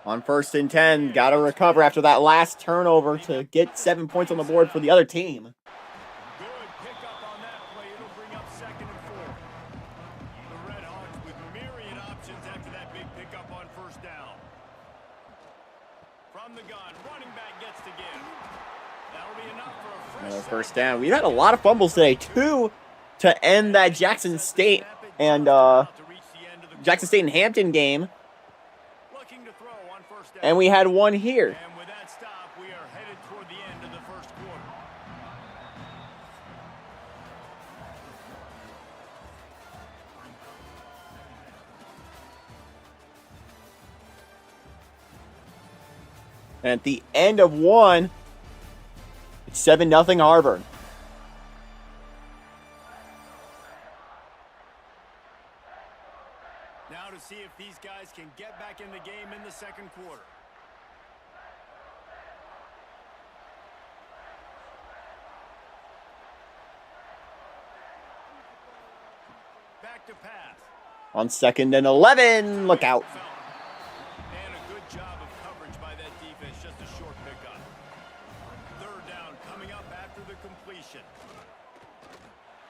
On 1st and 10, got to recover after that last turnover to get 7 points on the board for the other team. Good pickup on that play. It'll bring up 2nd and 4. The Redhawks with myriad options after that big pickup on 1st down. From the gun, running back gets to give. That'll be enough for a fresh Another 1st down. We had a lot of fumbles today. 2 to end that Jackson State and Hampton game. Looking to throw on 1st down. And we had one here. And with that stop, we are headed toward the end of the first quarter. And at the end of one, it's 7-0 Harvard. Now to see if these guys can get back in the game in the second quarter. Back to pass. On 2nd and 11. Look out. And a good job of coverage by that defense, just a short pickup. Third down coming up after the completion.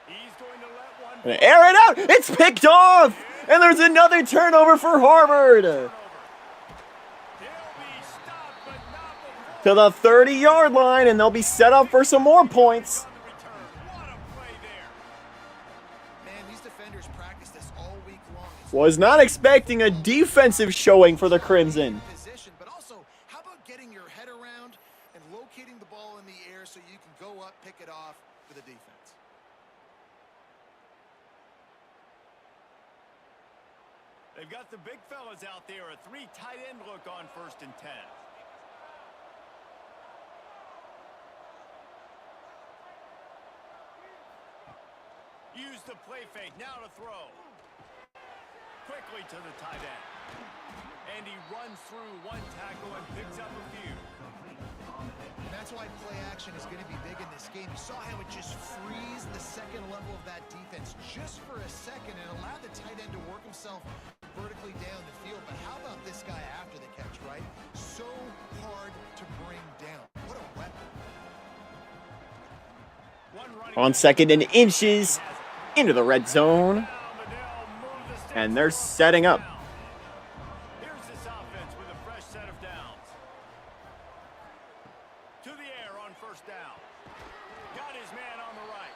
He's going to let one Air it out. It's picked off. And there's another turnover for Harvard. He'll be stopped, but not To before the 30-yard line, and they'll be set up for some more points. the return. What a play there. Man, these defenders practice this all week long. It's Was not expecting a defensive showing for the Crimson. position, but also, how about getting your head around and locating the ball in the air so you can go up, pick it off for the defense? They've got the big fellas out there. A 3 tight end look on 1st and 10. Use the play fake. Now to throw. Quickly to the tight end. And he runs through one tackle and picks up a few. And that's why play action is going to be big in this game. You saw how it just frees the second level of that defense just for a second and allowed the tight end to work himself vertically down the field. But how about this guy after the catch, right? So hard to bring down. What a weapon. One running On back 2nd and inches. Into the red zone. down, but they'll move the sticks And they're on first setting up. down. Here's this offense with a fresh set of downs. To the air on 1st down. Got his man on the right.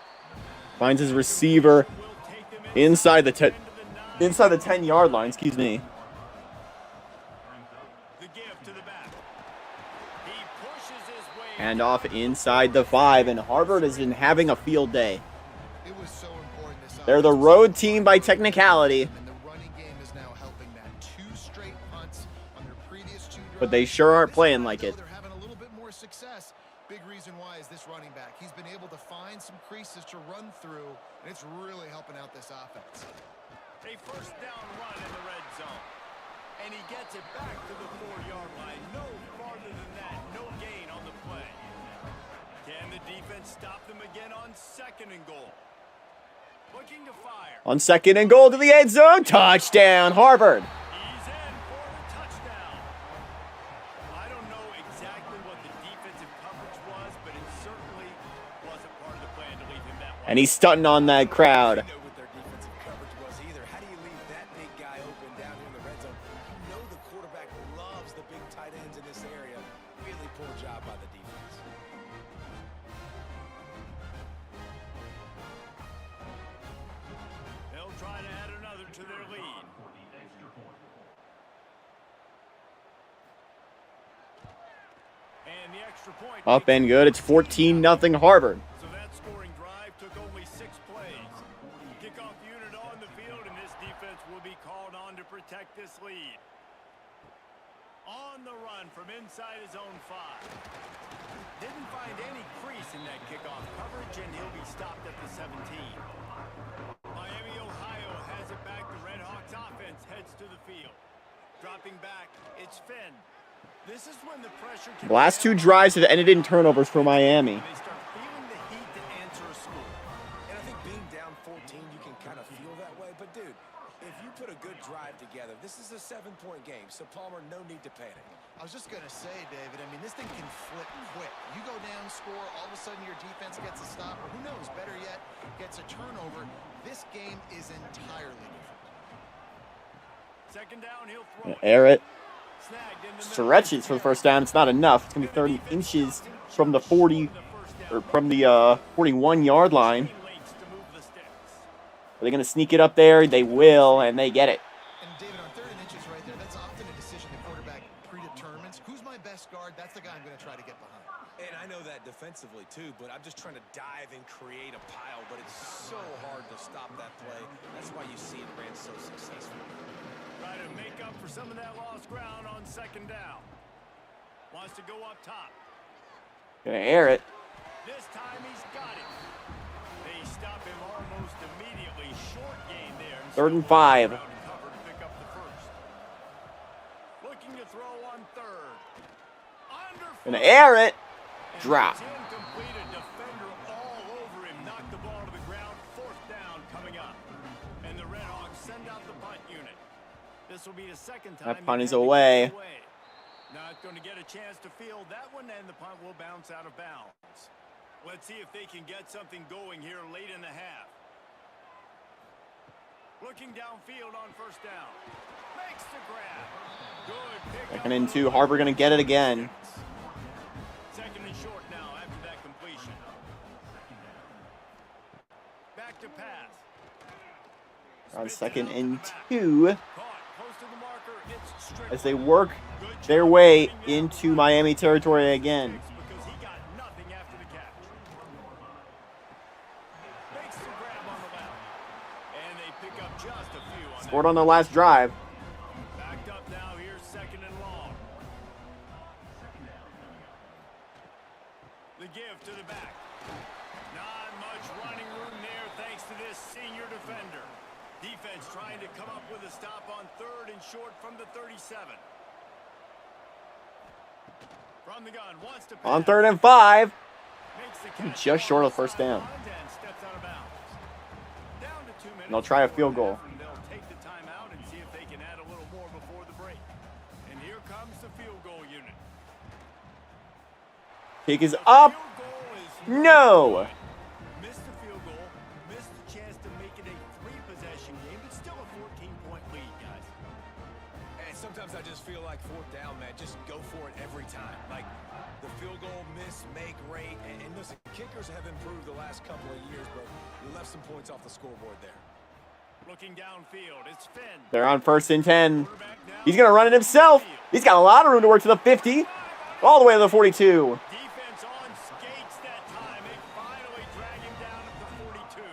Finds his receiver Will take them inside the into the 9. inside the 10-yard line. Excuse me. The give to the back. He pushes his way. And off inside the 5. And Harvard has been having a field day. It was so important this They're the offense. road team by technicality, And the running game is now helping that. 2 straight punts on their previous 2 drives. but they sure aren't This playing time, like though, it. They're having a little bit more success. Big reason why is this running back. He's been able to find some creases to run through, and it's really helping out this offense. A 1st down run in the red zone. And he gets it back to the 4-yard line. No farther than that. No gain on the play. Can the defense stop them again on 2nd and goal? Looking to fire. On 2nd and goal to the end zone. Touchdown, Harvard. He's in for the touchdown. I don't know exactly what the defensive coverage was, but it certainly wasn't part of the plan to leave him that way. And he's stunting on that crowd. know what their defensive coverage was either. How do you leave that big guy open down here in the red zone? You know the quarterback loves the big tight ends in this area. Really poor job by the defense. They'll try to add another to their lead. And the extra point. Up and good. It's 14-0 Harvard. So that scoring drive took only 6 plays. Kickoff unit on the field, and this defense will be called on to protect this lead. On the run from inside his own 5. Didn't find any crease in that kickoff coverage, and he'll be stopped at the 17. Miami, Ohio has it back. The Red Hawks offense heads to the field. Dropping back, it's Finn. This is when the pressure can The last 2 drives have ended in turnovers for Miami. They start feeling the heat to answer a score. And I think being down 14, you can kind of feel that way. But, dude, if you put a good drive together, this is a 7-point game. So, Palmer, no need to panic. I was just going to say, David, I mean, this thing can flip quick. You go down, score, all of a sudden your defense gets a stop, or who knows, better yet, gets a turnover. This game is entirely different. 2nd down, he'll throw it. Air it. Snagged in the middle. Stretches for the 1st down. It's not enough. It's going to be 30 inches from the 40 or from the 41-yard line. Lengths to move the sticks. Are they going to sneak it up there? They will, and they get it. And David, on 3rd and inches right there, that's often a decision the quarterback predetermines. Who's my best guard? That's the guy I'm going to try to get behind. And I know that defensively, too, but I'm just trying to dive and create a pile. But it's so hard to stop that play. That's why you see it ran so successful. Try to make up for some of that lost ground on 2nd down. Wants to go up top. Going to air it. This time he's got it. They stop him almost immediately. Short gain there. 3rd and 5. Cover to pick up the 1st. Looking to throw on 3rd. Going to air it. Drop. It's incomplete. A defender all over him. Knocked the ball to the ground. 4th down coming up. And the Red Hawks send out the punt unit. This will be the second time. That punt they've is had to away. kick it away. Not going to get a chance to field that one, and the punt will bounce out of bounds. Let's see if they can get something going here late in the half. Looking downfield on first down. Makes the grab. Good pick. 2nd and 2. Harper going to get it again. 2nd and short now after that completion. Back to pass. On 2nd and 2. Caught close to the marker. It's strict. As they work their way into Miami territory again. Because he got nothing after the catch. Makes the grab on the left. And they pick up just a few on Scored on the last drive. Backed up now. Here's 2nd and long. The give to the back. Not much running room there thanks to this senior defender. Defense trying to come up with a stop on 3rd and short from the 37. From the gun, wants to pass. On 3rd and 5. Makes the catch. Just short of first down. And steps out of bounds. Down to 2 minutes. And they'll try a field goal. And they'll take the timeout and see if they can add a little more before the break. And here comes the field goal unit. Kick is up. Field goal is No. missed the field goal, missed the chance to make it a 3-possession game, but still a 14-point lead, guys. And sometimes I just feel like 4th down, man. Just go for it every time. Like the field goal miss, make rate. And listen, kickers have improved the last couple of years, but you left some points off the scoreboard there. Looking downfield, it's Finn. They're on 1st and 10. Quarterback now. He's going to run it himself. He's got a lot of room to work to the 50. All the way to the 42. Defense on skates that time. They finally drag him down at the 42.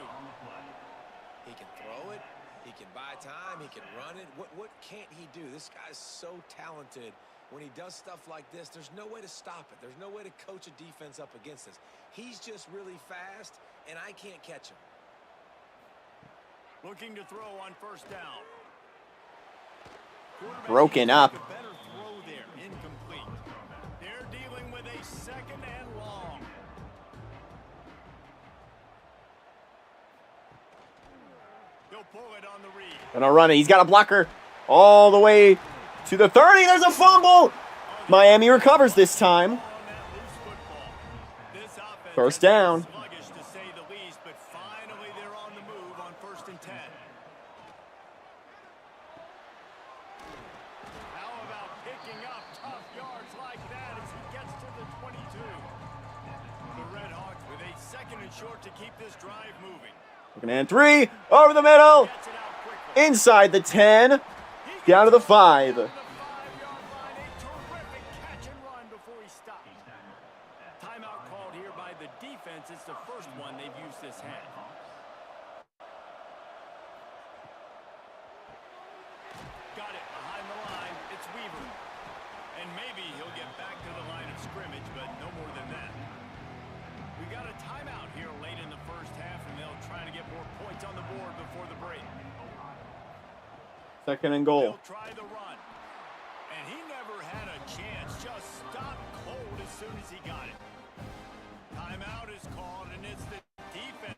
He can throw it. He can buy time. He can run it. What can't he do? This guy's so talented. When he does stuff like this, there's no way to stop it. There's no way to coach a defense up against this. He's just really fast, and I can't catch him. Looking to throw on first down. Quarterback Broken up. a better throw there. Incomplete. They're dealing with a 2nd and long. He'll pull it on the read. Gonna run it. He's got a blocker all the way to the 30. There's a fumble. Miami recovers this time. On that loose football. This offense First has been down. sluggish to say the least, but finally they're on the move on 1st and 10. How about picking up tough yards like that as he gets to the 22? The Red Hawks with a 2nd and short to keep this drive moving. Looking at 3. Over the middle. Gets it out quickly. Inside the 10. He Down to the gets 5. down to the 5-yard line. A terrific catch and run before he stops. Timeout called here by the defense. It's the first one they've used this half. Got it behind the line. It's Weaver. And maybe he'll get back to the line of scrimmage, but no more than that. We got a timeout here late in the first half, and they'll try to get more points on the board before the break. 2nd and goal. He'll try the run. And he never had a chance. Just stopped cold as soon as he got it. Timeout is called, and it's the defense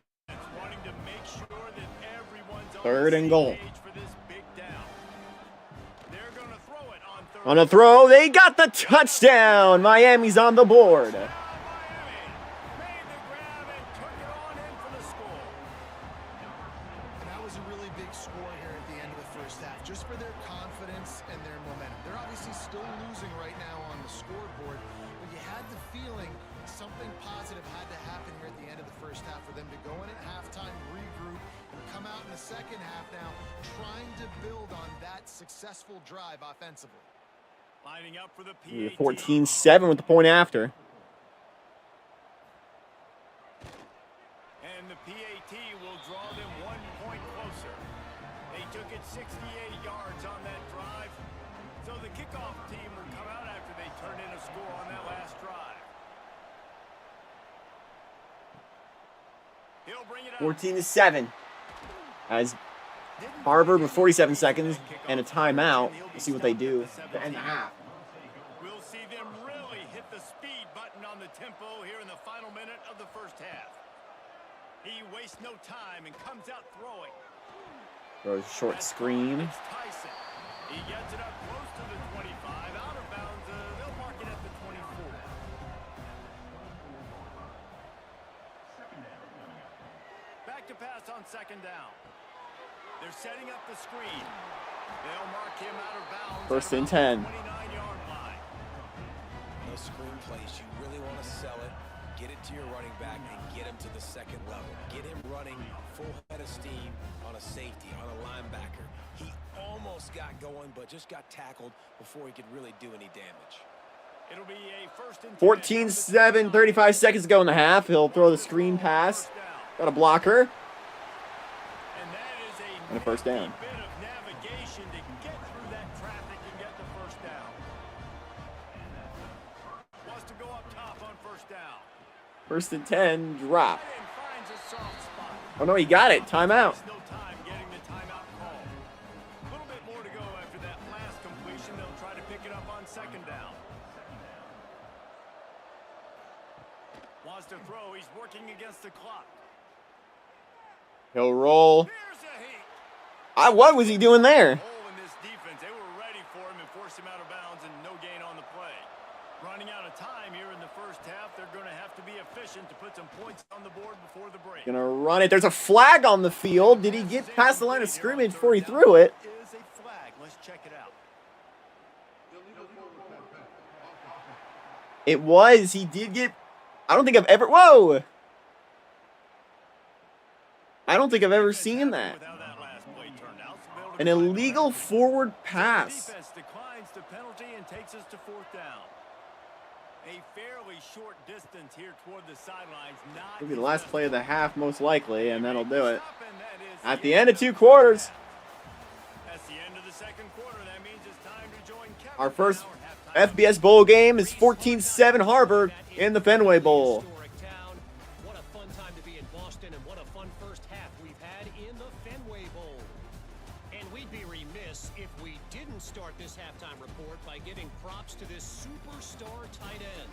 wanting to make sure that everyone's on 3rd the and same goal. page for this big down. They're going to throw it on 3rd. On the throw, they got the touchdown. Miami's on the board. Miami made the grab and took it on in for the score. And that was a really big score here at the end of the first half, just for their confidence and their momentum. They're obviously still losing right now on the scoreboard, but you had the feeling something positive had to happen here at the end of the first half for them to go in at halftime, regroup, and come out in the second half now trying to build on that successful drive offensively. Lining up for the PAT. 14-7 with the point after. And the PAT will draw them 1 point closer. They took it 68 yards on that drive. So the kickoff team will come out after they turn in a score on that last drive. He'll bring it out. 14-7. As Harvard with 47 seconds and a timeout. We'll see what they do to end the half. We'll see them really hit the speed button on the tempo here in the final minute of the first half. He wastes no time and comes out throwing. Throws a short screen. It's Tyson. He gets it up close to the 25. Out of bounds. They'll mark it at the 24. Back to pass on second down. They're setting up the screen. They'll mark him out of bounds. First at and about 10. the 29-yard line. Those screen plays, you really want to sell it, get it to your running back, and get him to the second level. Get him running full head of steam on a safety, on a linebacker. He almost got going, but just got tackled before he could really do any damage. It'll be a first and 10. 14-7, 35 seconds to go in the half. He'll throw the screen pass. Got a blocker. And that is And a first down. nifty bit of navigation to get through that traffic and get the first down. Wants to go up top on first down. First and 10, drop. And finds a soft spot. Oh no, he got it. Timeout. There's no time getting the timeout call. A little bit more to go after that last completion. They'll try to pick it up on second down. Wants to throw. He's working against the clock. He'll roll. Here's a heat. What was he doing there? Hole in this defense. They were ready for him and forced him out of bounds and no gain on the play. Running out of time here in the first half. They're going to have to be efficient to put some points on the board before the break. Gonna run it. There's a flag on the field. Did he get past the line of scrimmage before he threw it? Is a flag. Let's check it out. It was. He did get... I don't think I've ever... Whoa! I don't think I've ever seen that. With how that last play turned out, so they'll An decline illegal the forward The pass. defense declines the penalty and takes us to fourth down. A fairly short distance here toward the sidelines. Not It'll be the his last best play of the half, most likely, and that'll do it. stop, and that is At the end of 2 quarters. That's the end of the second quarter. That means it's time to join Kevin Our for first our halftime. FBS Bowl game is 14-7 Harvard in the Fenway Bowl. Historic town. What a fun time to be in Boston, and what a fun first half we've had in the Fenway Bowl. And we'd be remiss if we didn't start this halftime report by giving props to this superstar tight end.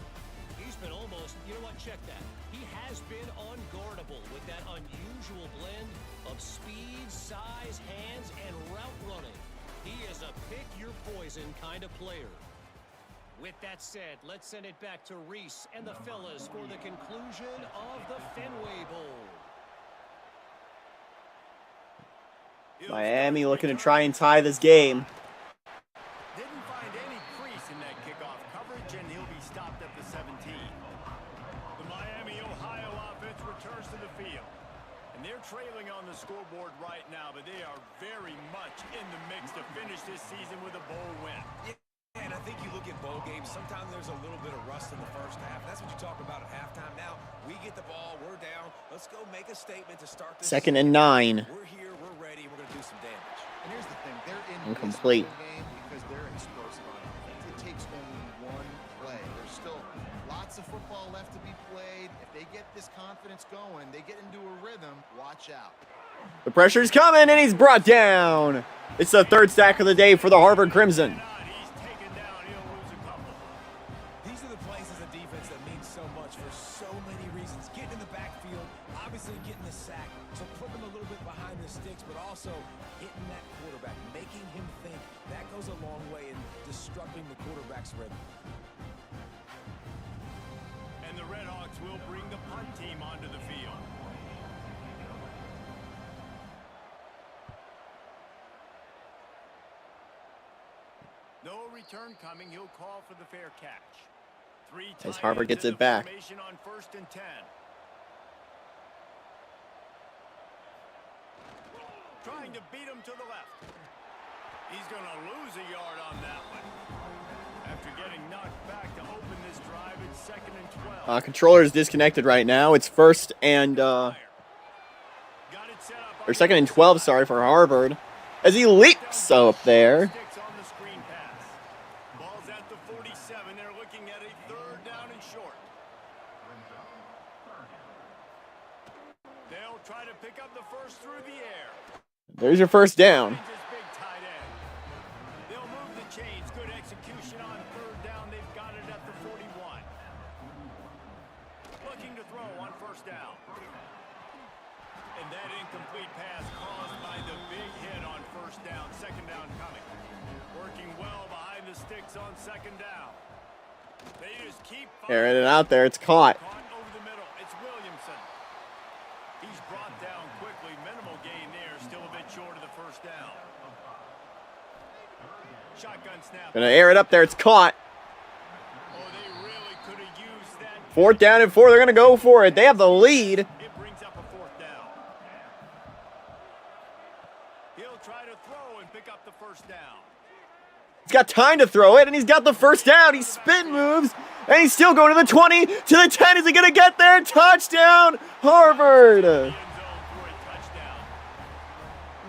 He's been almost, you know what, check that. He has been unguardable with that unusual blend of speed, size, hands, and route running. He is a pick-your-poison kind of player. With that said, let's send it back to Reese and the fellas for the conclusion of the Fenway Bowl. Miami looking to try and tie this game. Didn't find any crease in that kickoff coverage, and he'll be stopped at the 17. The Miami, Ohio offense returns to the field. And they're trailing on the scoreboard right now, but they are very much in the mix to finish this season with a bowl win. And I think you look at bowl games, sometimes there's a little bit of rust in the first half. That's what you talk about at halftime. Now, we get the ball, we're down. Let's go make a statement to start this. Second and 9. We're here, we're ready, we're going to do some damage. And here's the thing, they're in Incomplete. this game because they're explosive on offense. It takes only one play. There's still lots of football left to be played. If they get this confidence going, they get into a rhythm, watch out. The pressure's coming, and he's brought down. It's the third sack of the day for the Harvard Crimson. He's taken down. He'll lose a couple. These are the plays as a defense that mean so much for so many reasons. Getting in the backfield, obviously getting the sack, so putting them a little bit behind the sticks, but also hitting that quarterback, making him think. That goes a long way in disrupting the quarterback's rhythm. And the Redhawks will bring the punt team onto the field. No return coming. He'll call for the fair catch. As Harvard gets it back. On first and 10. Trying to beat him to the left. He's going to lose a yard on that one. After getting knocked back to open this drive, it's second and 12. Controller is disconnected right now. It's first and Got it set up or second and 12, sorry, for Harvard. As he leaps up there. Sticks on the screen pass. Ball's at the 47. They're looking at a third down and short. They'll try to pick up the first through the air. There's your first down. Finds his big tight end. They'll move the chains. Good execution on third down. They've got it at the 41. Looking to throw on first down. And that incomplete pass caused by the big hit sticks on second down. They just keep Airing it out there. It's caught. Caught over the middle. It's Williamson. He's brought down quickly. Minimal gain there. Still a bit short of the first down. Shotgun snap. Gonna air it up there. It's caught. Oh, they really could have used that. 4th down and 4. They're gonna go for it. They have the lead. It brings up a 4th down. He'll try to throw and pick up the first down. He's got time to throw it, and he's got the first down. He spin moves, and he's still going to the 20, to the 10. Is he going to get there? Touchdown, Harvard. End zone for a touchdown.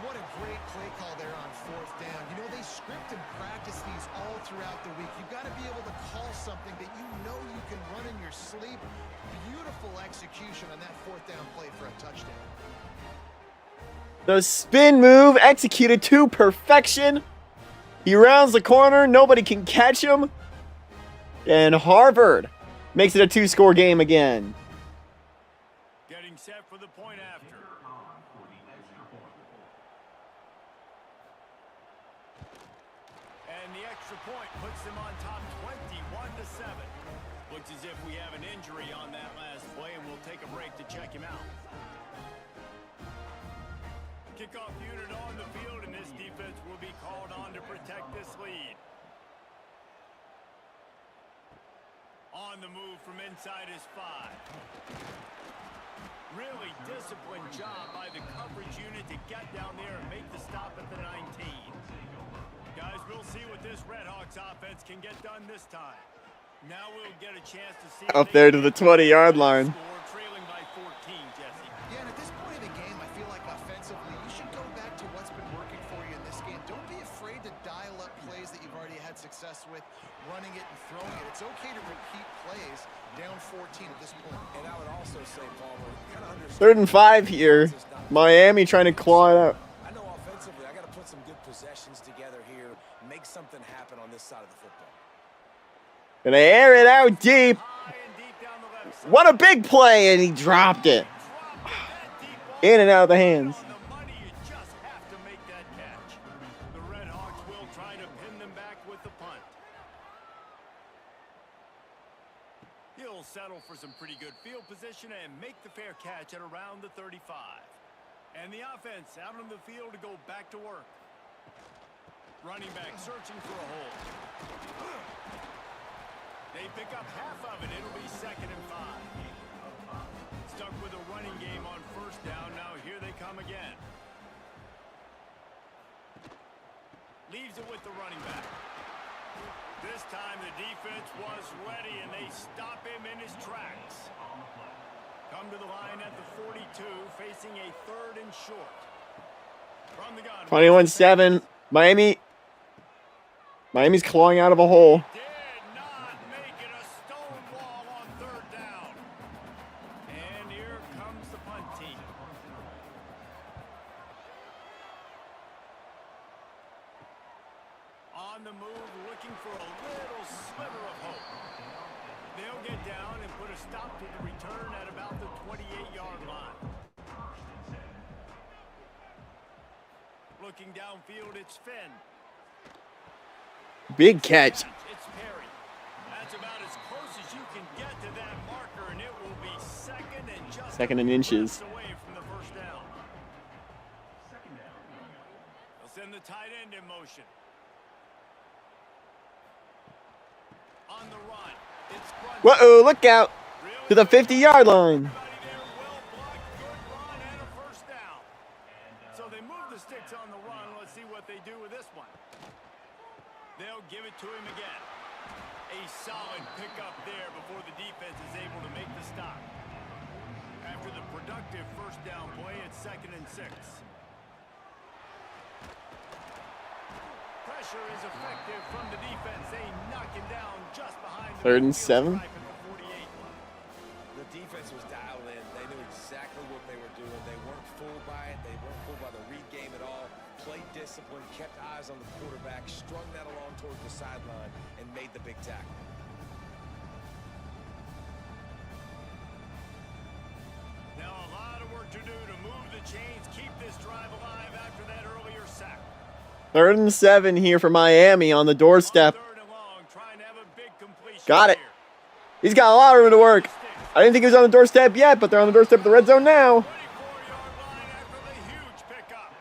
What a great play call there on 4th down. You know, they script and practice these all throughout the week. You've got to be able to call something that you know you can run in your sleep. Beautiful execution on that 4th down play for a touchdown. The spin move executed to perfection. He rounds the corner. Nobody can catch him. And Harvard makes it a 2-score game again. Getting set for the point after. And the extra point puts them on top 21-7. Looks as if we have an injury on that last play, and we'll take a break to check him out. Kickoff unit on the field, and this defense will be called on to protect this lead. On the move from inside his 5. Really disciplined job by the coverage unit to get down there and make the stop at the 19. Guys, we'll see what this Redhawks offense can get done this time. Now we'll get a chance to see Up there to the 20-yard line. Score, trailing by 14, Jesse. Yeah, and at this point in the game, I feel like offensively, you should go back to what's been working for you in this game. Don't be afraid to dial up plays that you've already had success with, running it and throwing it. It's okay to repeat plays down 14 at this point. And I would also say, Palmer, kind of understand. 3rd and 5 here. Miami trying to claw it out. I know offensively, I got to put some good possessions together here, make something happen on this side of the football. Gonna air it out deep. High and deep down the left side. What a big play, and he dropped it. In and out of the hands. On the money, you just have to make that catch. The Redhawks will try to pin them back with the punt. He'll settle for some pretty good field position and make the fair catch at around the 35. And the offense out on the field to go back to work. Running back searching for a hole. They pick up half of it. It'll be 2nd and 5. Stuck with a running game on 1st down. Now here they come again. Leaves it with the running back. This time the defense was ready, and they stop him in his tracks. Come to the line at the 42, facing a 3rd and short. From the gun. 21-7. Miami's clawing out of a hole. Did not make it a stone wall on 3rd down. And here comes the punt team. On the move, looking for a little sliver of hope. They'll get down and put a stop to the return at about the 28-yard line. Looking downfield, it's Finn. Big catch. It's Perry. That's about as close as you can get to that marker, and it will be 2nd and just 2nd and inches. away from the 1st down. They'll send the tight end in motion. On the run, it's Brunson. Whoa, look out. To the 50-yard line. Everybody there, well blocked, good run, and a 1st down. So they move the sticks on the run. Let's see what they do with this one. They'll give it to him again. A solid pickup there before the defense is able to make the stop. After the productive 1st down play, it's 2nd and 6. Pressure is effective from the defense. They knock him down just behind the 3rd and midfield 7. stripe at the 48. The defense was dialed in. They knew exactly what they were doing. They weren't fooled by it. They weren't fooled by the read game at all. Played discipline, kept eyes on the quarterback, strung that along towards the sideline, and made the big tackle. Now a lot of work to do to move the chains, keep this drive alive after that earlier sack. 3rd and 7 here for Miami on the doorstep. 3rd and long, Got it. He's got a lot of room to work. I didn't think he was on the doorstep yet, but they're on the doorstep of the red zone now. 24-yard line after the huge pickup.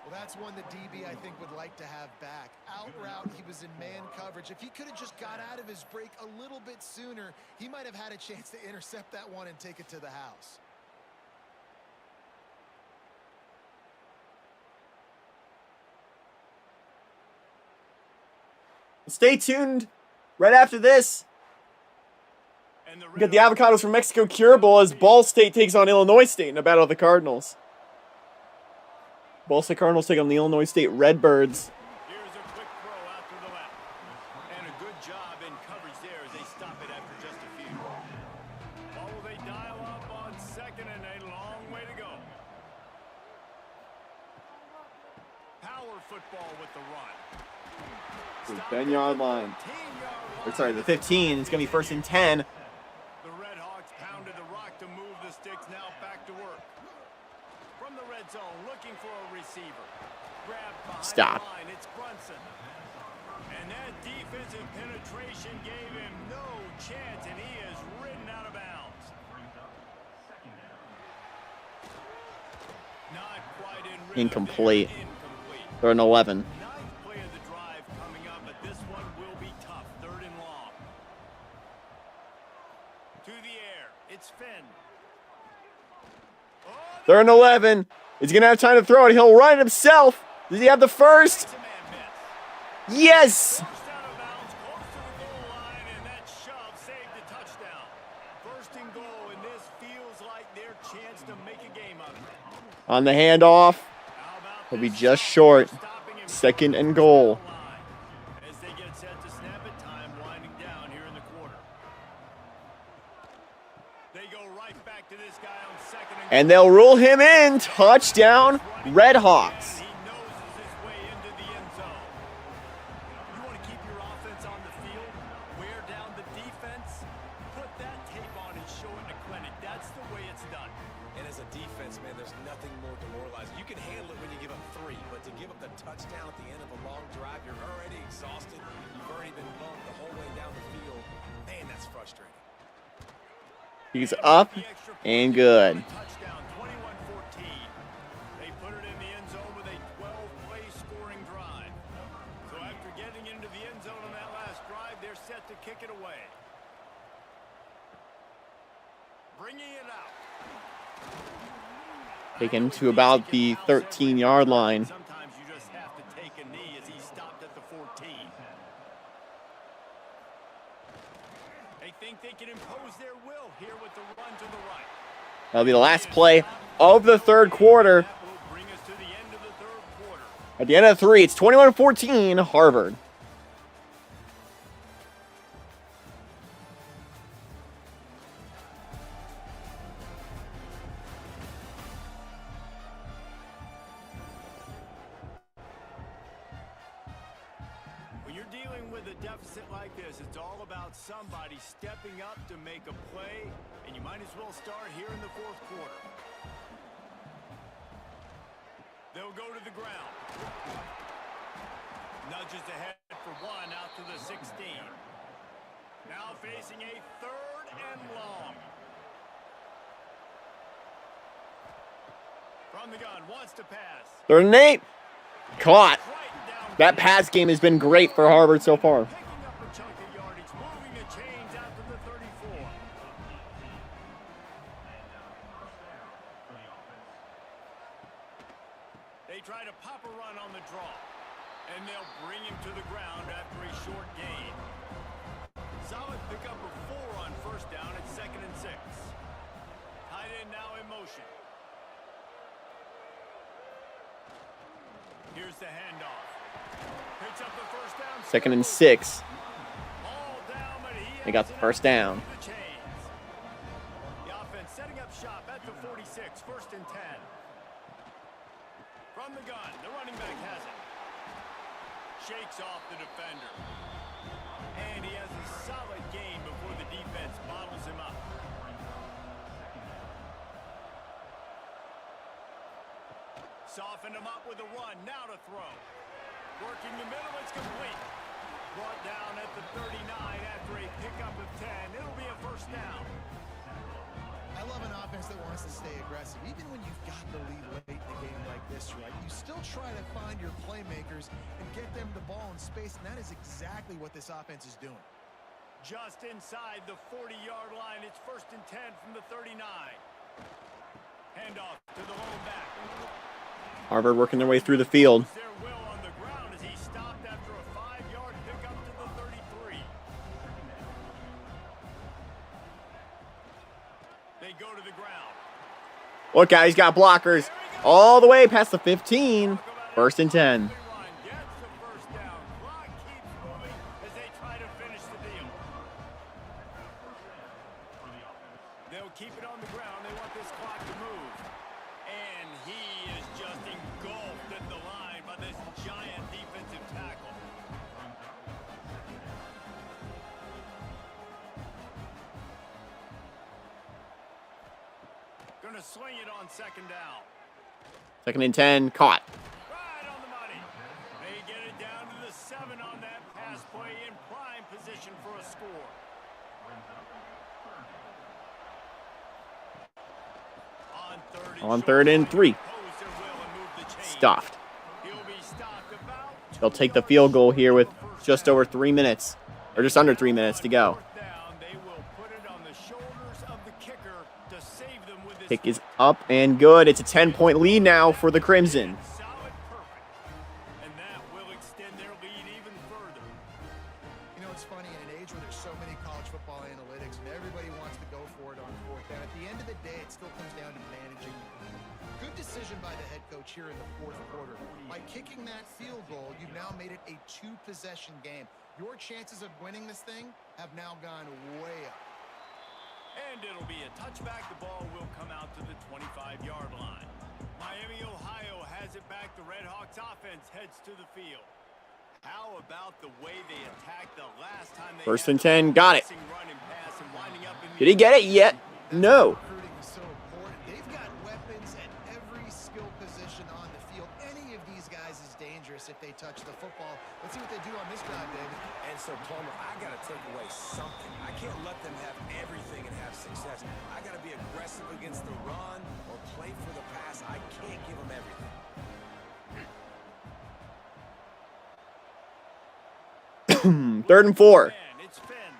Well, that's one the DB, I think, would like to have back. Out route, he was in man coverage. If he could have just got out of his break a little bit sooner, he might have had a chance to intercept that one and take it to the house. Stay tuned. Right after this, we got the Avocados from Mexico curable as Ball State takes on Illinois State in a battle of the Cardinals. Ball State Cardinals take on the Illinois State Redbirds. Here's a quick throw out to the left. And a good job in coverage there as they stop it after just a few. What will they dial up on second and a long way to go? Power football with the run. The 10-yard line. Or sorry, the 15. It's going to be 1st and 10. The Red Hawks pounded the rock to move the sticks. Now back to work. From the red zone, looking for a receiver. Grab behind Stop. the line. It's Brunson. And that defensive penetration gave him no chance, and he is ridden out of bounds. Not quite in rhythm. Incomplete. Incomplete. They're an 11. Ninth play of the drive coming up, but this one will be tough. 3rd and long. To the air. It's Finn. Oh, They're an 11. He's going to have time to throw it. He'll run it himself. Does he have the first? it's a man miss. Yes! First out of bounds, close to the goal line, and that shove saved the touchdown. 1st and goal, and this feels like their chance to make a game of it. On the handoff. How about He'll be this just stop? short. Stopping him 2nd and first goal. down line. As they get set to snap it, time winding down here in the quarter. They go right back to this guy on 2nd And they'll rule him in. Touchdown, Red Hawks. He noses his way into the end zone. You want to keep your offense on the field, wear down the defense, put that tape on and show it in a clinic. That's the way it's done. And as a defense, man, there's nothing more demoralizing. You can handle it when you give up 3, but to give up the touchdown at the end of a long drive, you're already exhausted. You've already been bumped the whole way down the field. Man, that's frustrating. He's up and good. Touchdown, 21-14. They put it in the end zone with a 12-play scoring drive. So after getting into the end zone on that last drive, they're set to kick it away. Bringing it out. Taken to about the 13-yard line. Sometimes you just have to take a knee as he stopped at the 14. They think they can impose their will here with the run to the right. That'll be the last play of the 3rd quarter. That will bring us to the end of the 3rd quarter. At the end of 3, it's 21-14, Harvard. When you're dealing with a deficit like this, it's all about somebody stepping up to make a play, and you might as well start here in the 4th quarter. They'll go to the ground. Nudges ahead for 1 out to the 16. Now facing a 3rd and long. From the gun, wants to pass. 3rd and 8. Caught. Right down. That pass game has been great for Harvard so far. Picking up a chunk of yardage, moving the chains out to the 34. They try to pop a run on the draw, and they'll bring him to the ground after a short gain. Solid pickup of 4 on 1st down at 2nd and 6. Tight end now in motion. Here's the handoff. Picks up the 1st down. 2nd and 6. All down, but he They got the ends it 1st up down. through the chains. The offense setting up shop at the 46, 1st and 10. From the gun, the running back has it. Shakes off the defender. And he has a solid gain before the defense bottles him up. Softened him up with a run. Now to throw. Working the middle, it's complete. Brought down at the 39 after a pickup of 10. It'll be a first down. I love an offense that wants to stay aggressive. Even when you've got the lead late in a game like this, right, you still try to find your playmakers and get them the ball in space, and that is exactly what this offense is doing. Just inside the 40-yard line. It's 1st and 10 from the 39. Handoff to the lone back. Harvard working their way through the field. Their will on the ground as he stopped after a 5-yard pickup to the 33. They go to the ground. Look out, he's got blockers all the way past the 15. 1st and 10. Gets the first down. Clock keeps moving as they try to finish the deal. They'll keep it on the ground. They want this clock to move. And he is just engulfed at the line by this giant defensive tackle. Going to swing it on 2nd down. 2nd and 10, caught. Right on the money. They get it down to the 7 on that pass play in prime position for a score. On 3rd and 3. Stuffed. They'll take the field goal here with just over 3 minutes, or just under 3 minutes to go. Kick is up and good. It's a 10-point lead now for the Crimson. And that will extend their lead even further. You know, it's funny, in an age where there's so many college football analytics and everybody wants to go for it on 4th down, at the end of the day, it still comes down to managing. Good decision by the head coach here in the 4th quarter. By kicking that field goal, you've now made it a 2-possession game. Your chances of winning this thing have now gone way up. And it'll be a touchback. The ball will come out to the 25-yard line. Miami, Ohio has it back. The Red Hawks offense heads to the field. How about the way they attacked the last time they 1st and 10, got it. Did he get it yet? No. Recruiting is so important. They've got weapons at every skill position on the field. Any of these guys is dangerous if they touch the football. Let's see what they do on this drive, David. And so, Plummer, I got to take away something. I can't let them have everything and have success. I got to be aggressive against the run or play for the pass. I can't give them everything. 3rd and 4. It's Finn.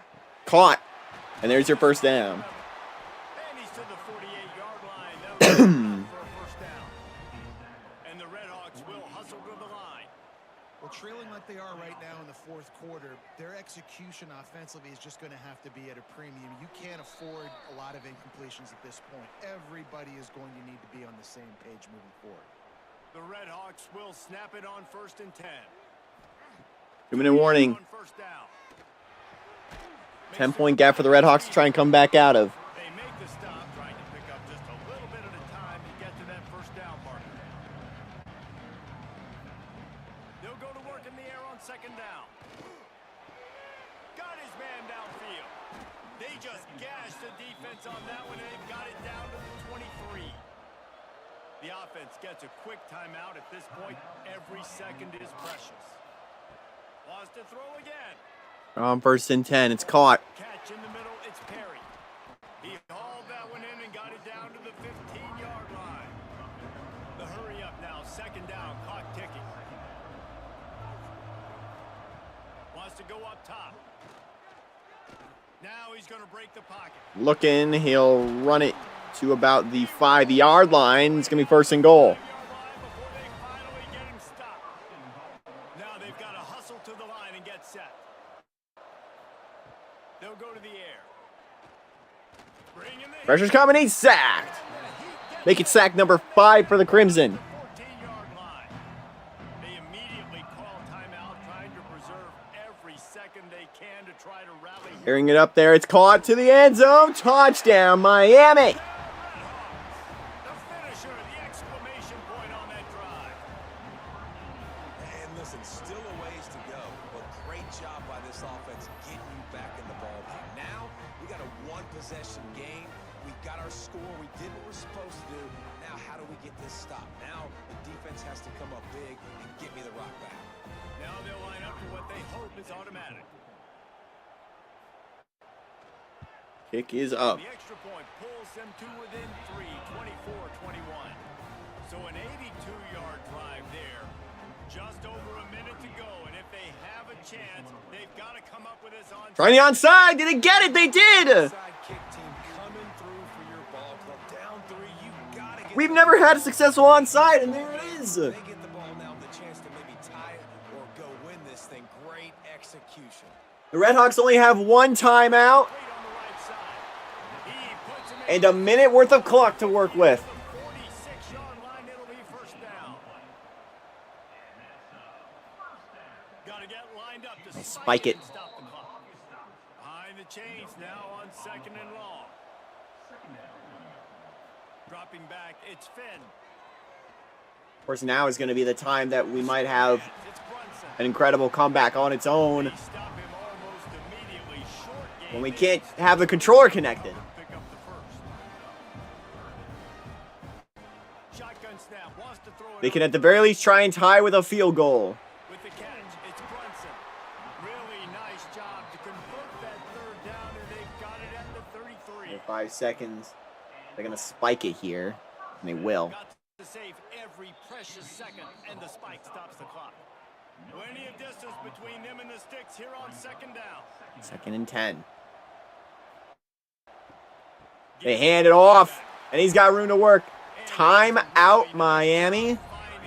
Caught. And there's your 1st down. And he's to the 48-yard line. That'll be for a first down. And the Red Hawks will hustle to the line. Well, trailing like they are right now in the 4th quarter, their execution offensively is just going to have to be at a premium. You can't afford a lot of incompletions at this point. Everybody is going to need to be on the same page moving forward. The Red Hawks will snap it on 1st and 10. 2-minute warning. On first down. 10-point gap for the Red Hawks to try and come back out of. They make the stop, trying to pick up just a little bit at a time to get to that first down marker. They'll go to work in the air on 2nd down. Got his man downfield. They just gashed the defense on that one, and they've got it down to the 23. The offense gets a quick timeout at this point. Every second is precious. Wants to throw again. On 1st and 10, it's caught. Catch in the middle, it's Perry. He hauled that one in and got it down to the 15-yard line. The hurry up now, 2nd down, clock ticking. Wants to go up top. Now he's going to break the pocket. Looking, he'll run it to about the 5-yard line. It's going to be 1st and goal. Before they finally get him stopped. Now they've got to hustle to the line and get set. They'll go to the air. Bring in the Pressure's coming, he's sacked. Make it sack number 5 for the Crimson. 14-yard line. They immediately call timeout, trying to preserve every second they can to try to rally. Hearing it up there, it's caught to the end zone. Touchdown, Miami. The finisher, the exclamation point on that drive. And listen, still a ways to go, but great job by this offense getting you back in the ball game. Now, we got a 1-possession game. We got our score. We did what we're supposed to do. Now, how do we get this stopped? Now, the defense has to come up big and get me the rock back. Now they'll line up for what they hope is automatic. Kick is up. The extra point pulls them to within 3, 24-21. So an 82-yard drive there. Just over a minute to go, and if they have a chance, they've got to come up with this onside. Trying the onside. Didn't get it. They did. Side kick team coming through for your ball club. Down 3, you gotta get. We've never had a successful onside, and there it is. They get the ball now, the chance to maybe tie it or go win this thing. Great execution. The Redhawks only have one timeout Straight on the right side. He puts him in and a minute worth of clock to work with. the 46-yard line. It'll be first down. Got to get lined up to Spike it. and stop the clock. Behind the chains now on second and long. Dropping back, it's Finn. Of course, now is going to be the time that we might have It's Brunson. an incredible comeback on its own They stop him almost immediately. Short game. when we can't have the controller connected. Pick up the first. Shotgun snap. Wants to throw it They can up at the very least try and tie with a field goal. with the catch. It's Brunson. Really nice job to convert that third down, and they've got it at the 33. 5 seconds. They're going to spike it here, and they will. Got to save every precious second, and the spike stops the clock. Plenty of distance between them and the sticks here on second down. 2nd and 10. They hand it off, and he's got room to work. Time out, Miami.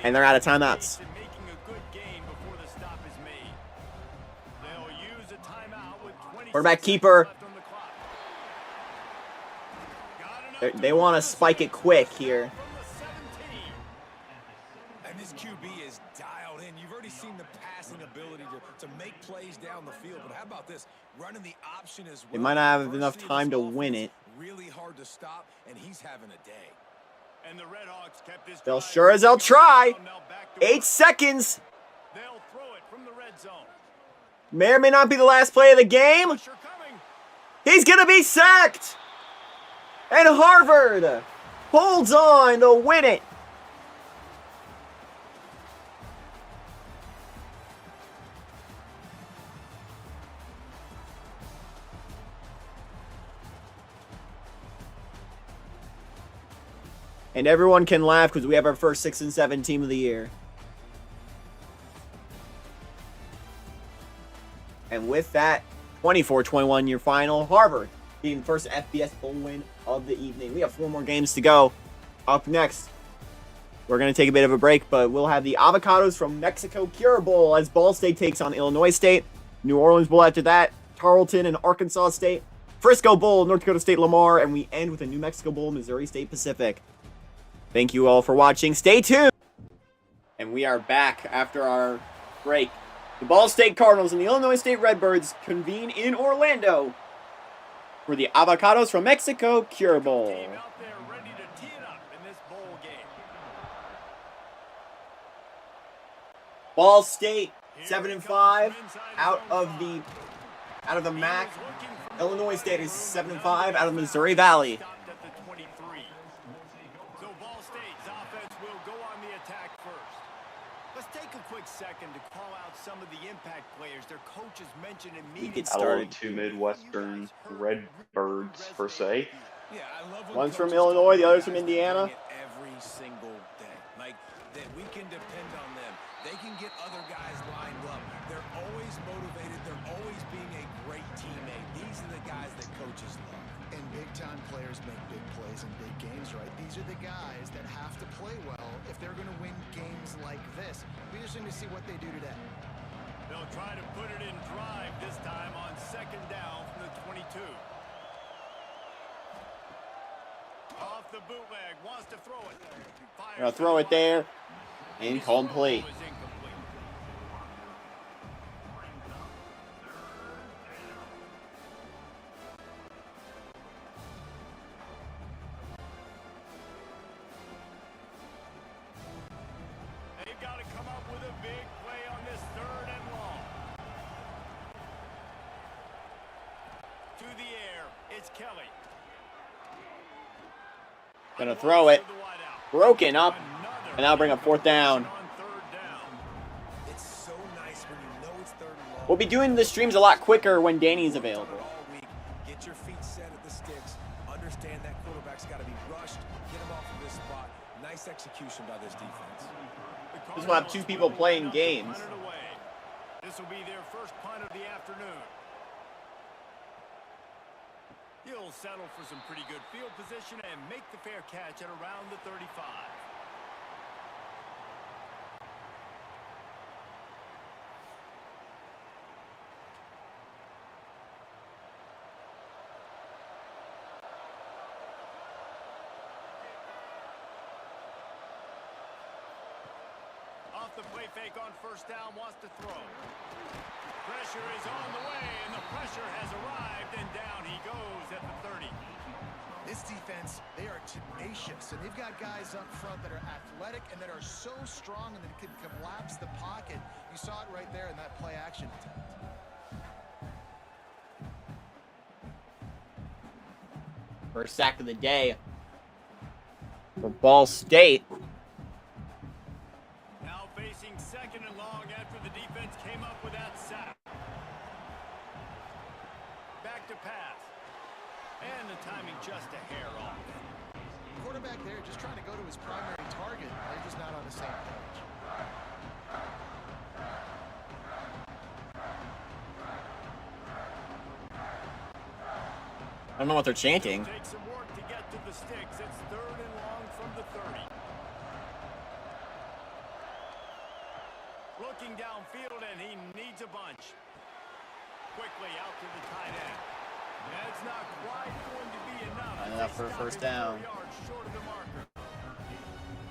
And they're out of timeouts. And making a good gain before the stop is made. They'll use a timeout with 20 Quarterback keeper. left on the clock. Got enough They want to spike it quick here. from the 17. And this QB is dialed in. You've already seen the passing ability to make plays down the field. But how about this? Running the option as well. They might not have Varsity enough of time this to win offense, it. Really hard to stop, and he's having a day. And the Redhawks kept this They'll drive sure as hell try. now back to 8 work. seconds. They'll throw it from the red zone. May or may not be the last play of the game. Pressure coming. He's going to be sacked. And Harvard holds on to win it. And everyone can laugh because we have our first 6 and 7 team of the year. And with that, 24-21 your final. Harvard being the first FBS bowl win of the evening. We have 4 more games to go. Up next, we're going to take a bit of a break, but we'll have the Avocados from Mexico Cure Bowl as Ball State takes on Illinois State. New Orleans Bowl after that. Tarleton and Arkansas State. Frisco Bowl, North Dakota State Lamar. And we end with a New Mexico Bowl, Missouri State Pacific. Thank you all for watching. Stay tuned. And we are back after our break. The Ball State Cardinals and the Illinois State Redbirds convene in Orlando for the Avocados from Mexico Cure Bowl. Team out there ready to tee it up in this bowl game. Ball State Here 7 it and comes 5 from inside his out own of five. the He MAC. was looking for Illinois State is the 7 and first 5 down. out of Missouri Valley. Stopped at the 23. So Ball State's offense will go on the attack first. Let's take a quick second to call out some of the impact players their coaches mentioned in He meetings. gets started. Two Midwestern Redbirds, per se. Yeah, I love when One's from coaches Illinois, tell the their other's from guys to bring Indiana. it every single day. Like, that we can depend on them. They can get other guys lined up. They're always motivated. They're always being a great teammate. These are the guys that coaches love. And big-time players make big plays in big games, right? These are the guys that have to play well if they're going to win games like this. Be interesting to see what they do today. They'll try to put it in drive this time on second down from the 22. Off the bootleg, wants to throw it. Fires Gonna throw it there. Incomplete. Throw was incomplete. They've got to come up with a big play on this third and long. To the air, it's Kelly. Gonna throw it. Broken up. And now bring up 4th down. It's so nice when you know it's 3rd and long. We'll be doing the streams a lot quicker when Danny's available. All week. Get your feet set at the sticks. Understand that quarterback's got to be rushed. Get him off of this spot. Nice execution by this defense. Just want to have 2 people playing games. This will be their first punt of the afternoon. He'll settle for some pretty good field position and make the fair catch at around the 35. Off the play fake on 1st down, wants to throw. Pressure is on the way, and the pressure has arrived, and down he goes at the 30. This defense, they are tenacious, and they've got guys up front that are athletic and that are so strong and that can collapse the pocket. You saw it right there in that play action attempt. First sack of the day for Ball State. Now facing 2nd and long after the defense came up with that sack. Back to pass. And the timing just a hair off. Quarterback there just trying to go to his primary target. They're just not on the same page. I don't know what they're chanting. Take some work to get to the sticks. It's 3rd and long from the 30. Looking downfield, and he needs a bunch. Quickly out to the tight end. That's not quite going to be enough. Enough for a 1st down. Short of the marker.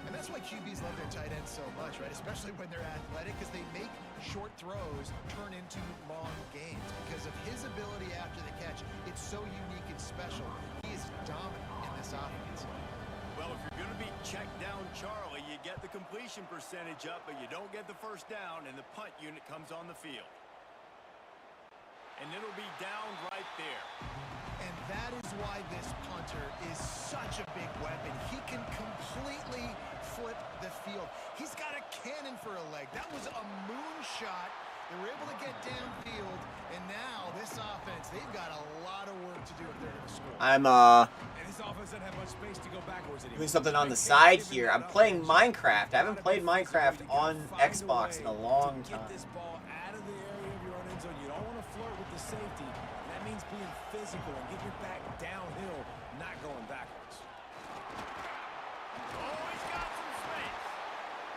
And that's why QBs love their tight ends so much, right? Especially when they're athletic, because they make short throws turn into long gains. Because of his ability after the catch, it's so unique and special. He is dominant in this offense. Well, if you're going to be checked down Charlie, you get the completion percentage up, but you don't get the 1st down, and the punt unit comes on the field. And it'll be down right there. And that is why this punter is such a big weapon. He can completely flip the field. He's got a cannon for a leg. That was a moonshot. They were able to get downfield, and now this offense, they've got a lot of work to do if they're going to score. I'm And this offense doesn't have much space to go backwards anymore. doing something on the side here. I'm playing Minecraft. I haven't played Minecraft on Xbox in a long time. Get this ball out of the area of your own end zone. You don't want to flirt with the safety. That means being physical and get your back downhill, not going backwards. Oh, he's got some space.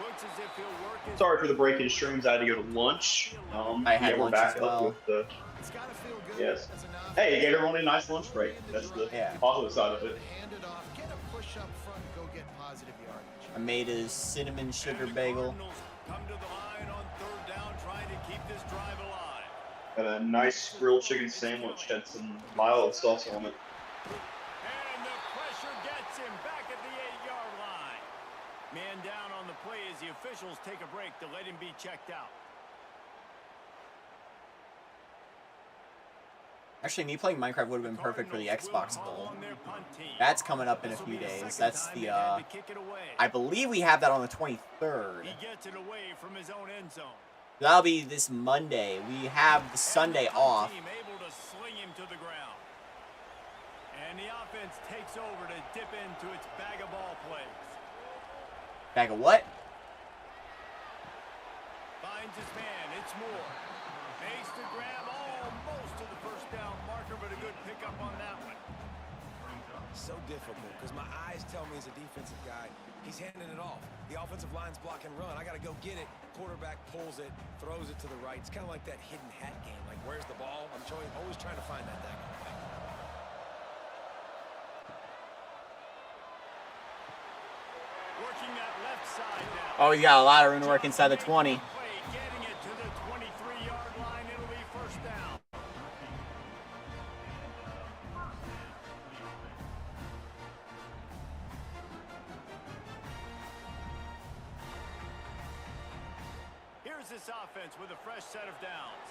Looks as if he'll work his Sorry for the break in streams. I had to go to lunch. I had we're lunch back as well. up with the. It's got to feel good. Yes. That's enough. Hey, you gave everyone a nice lunch break. That's the positive side of it. Hand it off, get a push up front, go get positive yardage. I made a cinnamon sugar And the bagel. Cardinals come to the line on 3rd down, trying to keep this drive alive. Got a nice grilled chicken sandwich. Had some mild sauce on it. And the pressure gets him back at the 8-yard line. Man down on the play as the officials take a break to let him be checked out. Actually, me playing Minecraft would have been perfect for the Xbox Bowl. That's coming up in a few days. That's the, I believe we have that on the 23rd. He gets it away from his own end zone. That'll be this Monday. We have the Sunday off. Team able to sling him to the ground. And the offense takes over to dip into its bag of ball plays. Bag of what? Finds his man. It's Moore. Makes the grab almost to the 1st down marker, but a good pickup on that one. So difficult because my eyes tell me as a defensive guy, he's handing it off. The offensive line's block and run. I got to go get it. Quarterback pulls it, throws it to the right. It's kind of like that hidden hat game. Like, where's the ball? I'm always trying to find that thing. Working that left side now. Oh, we got a lot of room to work inside the 20. Getting it to the 23-yard line. It'll be 1st down. Here's this offense with a fresh set of downs.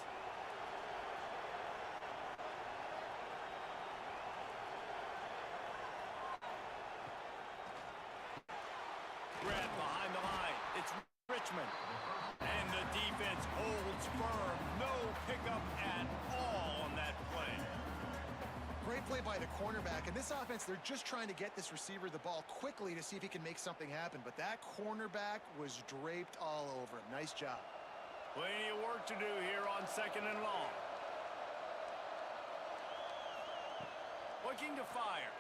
And the defense holds firm. No pickup at all on that play. Great play by the cornerback. And this offense, they're just trying to get this receiver the ball quickly to see if he can make something happen. But that cornerback was draped all over him. Nice job. Plenty of work to do here on 2nd and long. Looking to fire.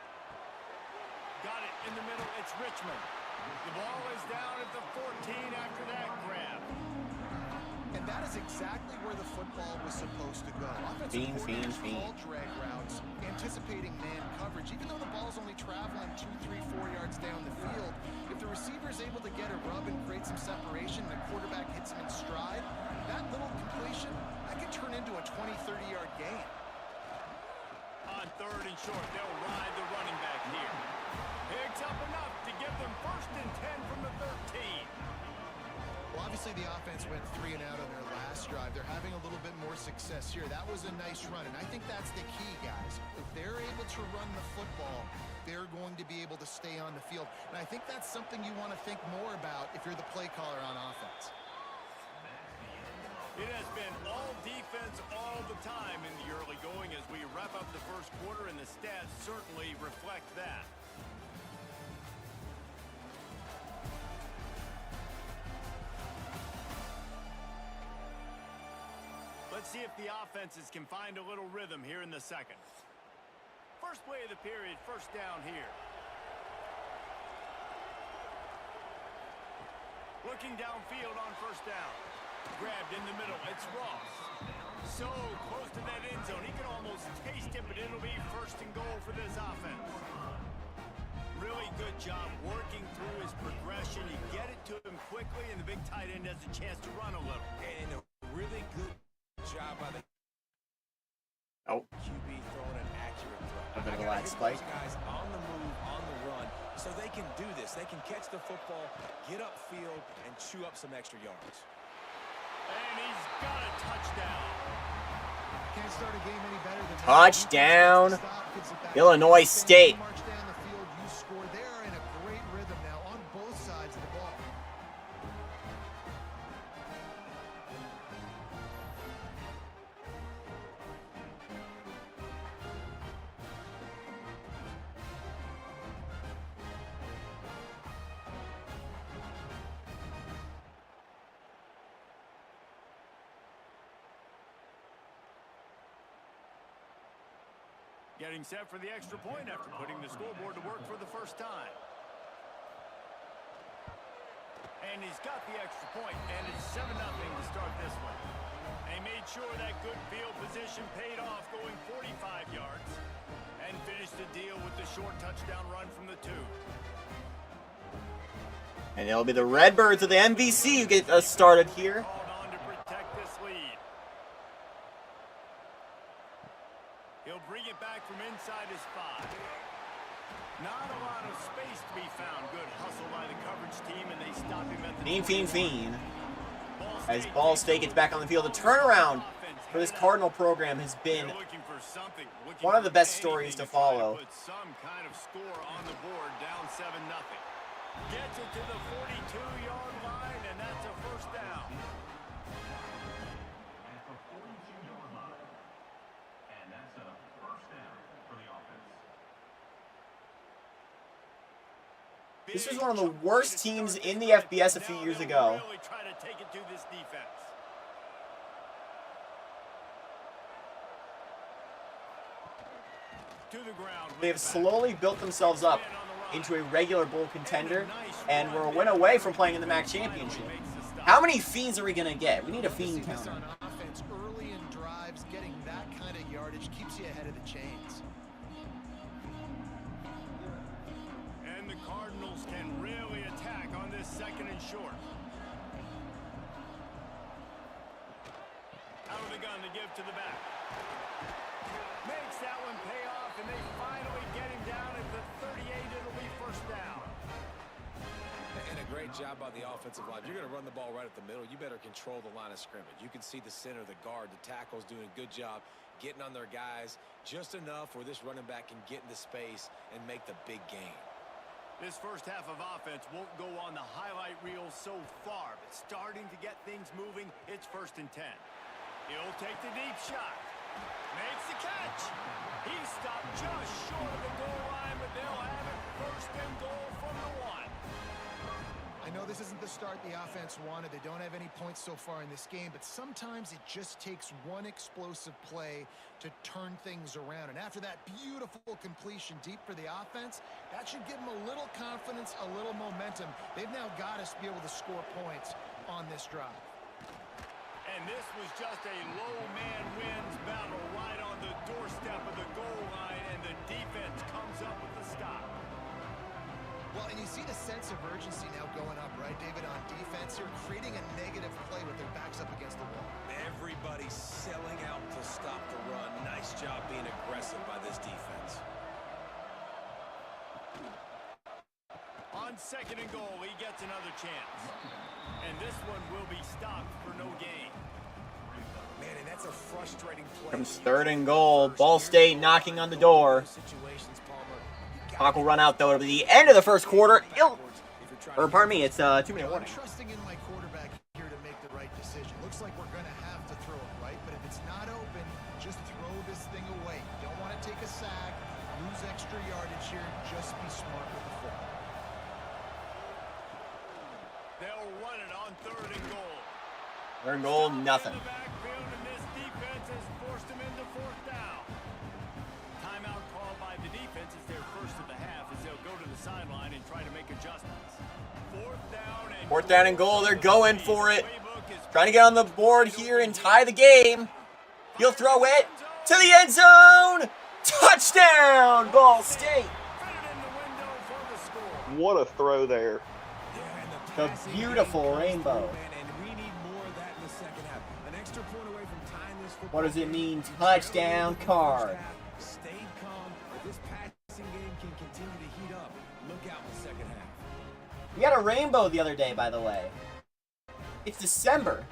Got it in the middle. It's Richmond. The ball is down at the 14 after that grab. And that is exactly where the football was supposed to go. Offensive coordinators called drag routes, anticipating man coverage. Even though the ball's only traveling 2, 3, 4 yards down the field, if the receiver is able to get a rub and create some separation and the quarterback hits him in stride, that little completion, that could turn into a 20, 30-yard gain. On 3rd and short, they'll ride the running back here. Picks up enough to give them 1st and 10 from the 13. Well, obviously the offense went 3 and out on their last drive. They're having a little bit more success here. That was a nice run, and I think that's the key, guys. If they're able to run the football, they're going to be able to stay on the field. And I think that's something you want to think more about if you're the play caller on offense. It has been all defense all the time in the early going as we wrap up the 1st quarter, and the stats certainly reflect that. Let's see if the offenses can find a little rhythm here in the 2nd. First play of the period, 1st down here. Looking downfield on 1st down. Grabbed in the middle. It's Ross. So close to that end zone. He can almost taste it, but it'll be 1st and goal for this offense. Really good job working through his progression. You get it to him quickly, and the big tight end has a chance to run a little. And a really good job by the QB throwing an accurate throw. A bit of a lag spike. Guys on the move, on the run, so they can do this. They can catch the football, get upfield, and chew up some extra yards. And he's got a touchdown. Can't start a game any better than Touchdown, Illinois State. March down the field, you score. They are in a great rhythm now on both sides of the ball. Getting set for the extra point after putting the scoreboard to work for the 1st time. And he's got the extra point, and it's 7-0 to start this one. They made sure that good field position paid off, going 45 yards, and finished the deal with the short touchdown run from the 2. And it'll be the Redbirds of the MVC who get us started here. Called on to protect this lead. He'll bring it back from inside his 5. Not a lot of space to be found. Good hustle by the coverage team, and they stop him at the Fiend. As Ball State gets back on the field, the turnaround for this Cardinal program has been one of the best stories to follow. Put some kind of score on the board, down 7-0. Gets it to the 42-yard line, and that's a 1st down. This was one of the worst teams in the FBS a few years ago. Really try to take it to this defense. To the ground. They have slowly built themselves up into a regular bowl contender, and we're a win away from playing in the MAC championship. How many fiends are we going to get? We need a fiend counter. On offense, early in drives, getting that kind of yardage keeps you ahead of the chains. And the Cardinals can really attack on this 2nd and short. Out of the gun to give to the back. Makes that one pay off, and they finally get him down at the 38. It'll be 1st down. And a great job by the offensive line. You're going to run the ball right at the middle. You better control the line of scrimmage. You can see the center, the guard, the tackles doing a good job getting on their guys just enough where this running back can get into space and make the big game. This first half of offense won't go on the highlight reel so far, but starting to get things moving, it's 1st and 10. He'll take the deep shot. Makes the catch. He stopped just short of the goal line, but they'll have it 1st and goal from the 1. I know this isn't the start the offense wanted. They don't have any points so far in this game, but sometimes it just takes one explosive play to turn things around. And after that beautiful completion deep for the offense, that should give them a little confidence, a little momentum. They've now got us to be able to score points on this drive. And this was just a low man wins battle right on the doorstep of the goal line, and the defense comes up with the stop. Well, and you see the sense of urgency now going up, right, David, on defense here, creating a negative play with their backs up against the wall. Everybody's selling out to stop the run. Nice job being aggressive by this defense. On 2nd and goal, he gets another chance. And this one will be stopped for no gain. Man, and that's a frustrating play. Comes 3rd and goal. Ball State knocking on the door. Clock will run out, though. It'll be the end of the 1st quarter. Or, pardon me, it's 2-minute warning. I'm trusting in my quarterback here to make the right decision. Looks like we're going to have to throw it, right? But if it's not open, just throw this thing away. You don't want to take a sack, lose extra yardage here. Just be smart with the football. They'll run it on 3rd and goal. 3rd and goal, nothing. In the backfield, and this defense has forced him into 4th down. Timeout called by the defense is their first of the half as they'll go to the sideline and try to make adjustments. 4th down and goal. They're going for it. Trying to get on the board here and tie the game. He'll throw it to the end zone. Touchdown, Ball State. What a throw there. The beautiful rainbow. What does it mean? Touchdown card. Stayed calm, but this passing game can continue to heat up. Look out in the second half. We got a rainbow the other day, by the way. It's December.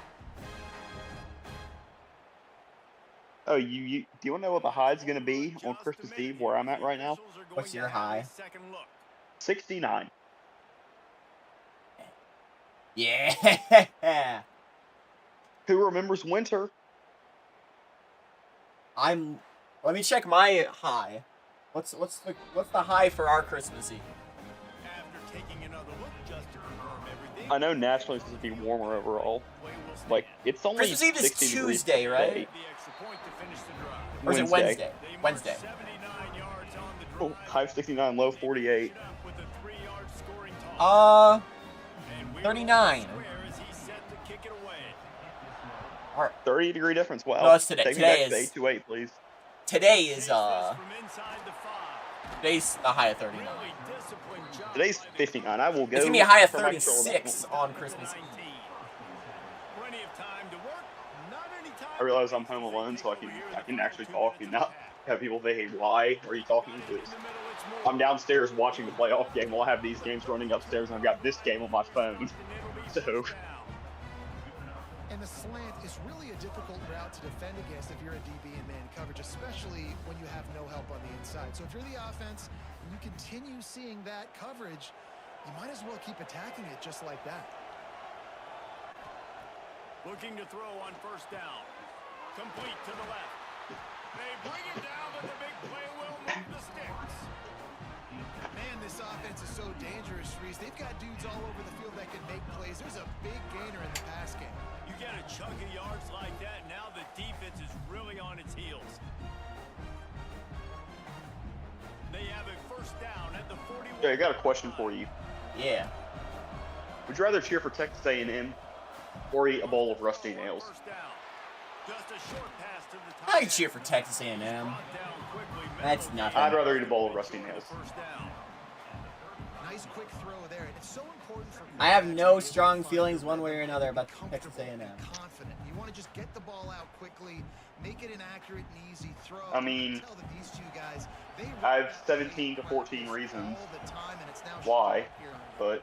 Oh, do you want to know what the high's going to be on Christmas Eve where I'm at right now? What's your high? 69. Yeah. Who remembers winter? Let me check my high. What's the high for our Christmas Eve? After taking another look just to confirm everything. I know nationally it's supposed to be warmer overall. Like, it's only Christmas Eve is 60 degrees Tuesday, right? today. The extra point to finish the drive. Or is it Wednesday? They marched Wednesday. 79 yards on the Oh, drive. high of 69, low 48. With a 3-yard scoring toss. And we 39. will square as he's set to kick it away. All right. 30-degree difference. Wow. No, it's today. Take me Today back to is- 828, please. Today is Takes this from inside the 5. today's the high of 39. Really disciplined job Today's by the 59. I will go. It's gonna be a high of for my control. 36 on Christmas Eve. 19. Plenty of time to work. Not any time. I realize I'm home alone, so I can actually talk and not have people say, "Hey, why are you talking?" Because I'm downstairs watching the playoff game while I have these games running upstairs, and I've got this game on my phone. So. And the slant is really a difficult route to defend against if you're a DB in man coverage, especially when you have no help on the inside. So if you're the offense and you continue seeing that coverage, you might as well keep attacking it just like that. Looking to throw on 1st down. Complete to the left. They bring it down, but the big play will move the sticks. Man, this offense is so dangerous, Reese. They've got dudes all over the field that can make plays. There's a big gainer in the pass game. You get a chunk of yards like that, now the defense is really on its heels. They have a 1st down at the 41. Okay, I got a question for you. Yeah. Would you rather cheer for Texas A&M or eat a bowl of rusty nails? 1st down. Just a short pass to the I tight cheer end. for Texas A&M. Brought down quickly. That's Mental nothing. I'd rather eat a bowl of rusty nails. 1st down. Nice quick throw there. It's so important for I have no quarterbacks to strong find feelings the one way or another about comfortable Texas A&M. and confident. You want to just get the ball out quickly, make it an accurate and easy throw. I mean, You can tell that these two guys, they I run have that 17 to deep 14 practice reasons all the time, and it's now why, showing here on but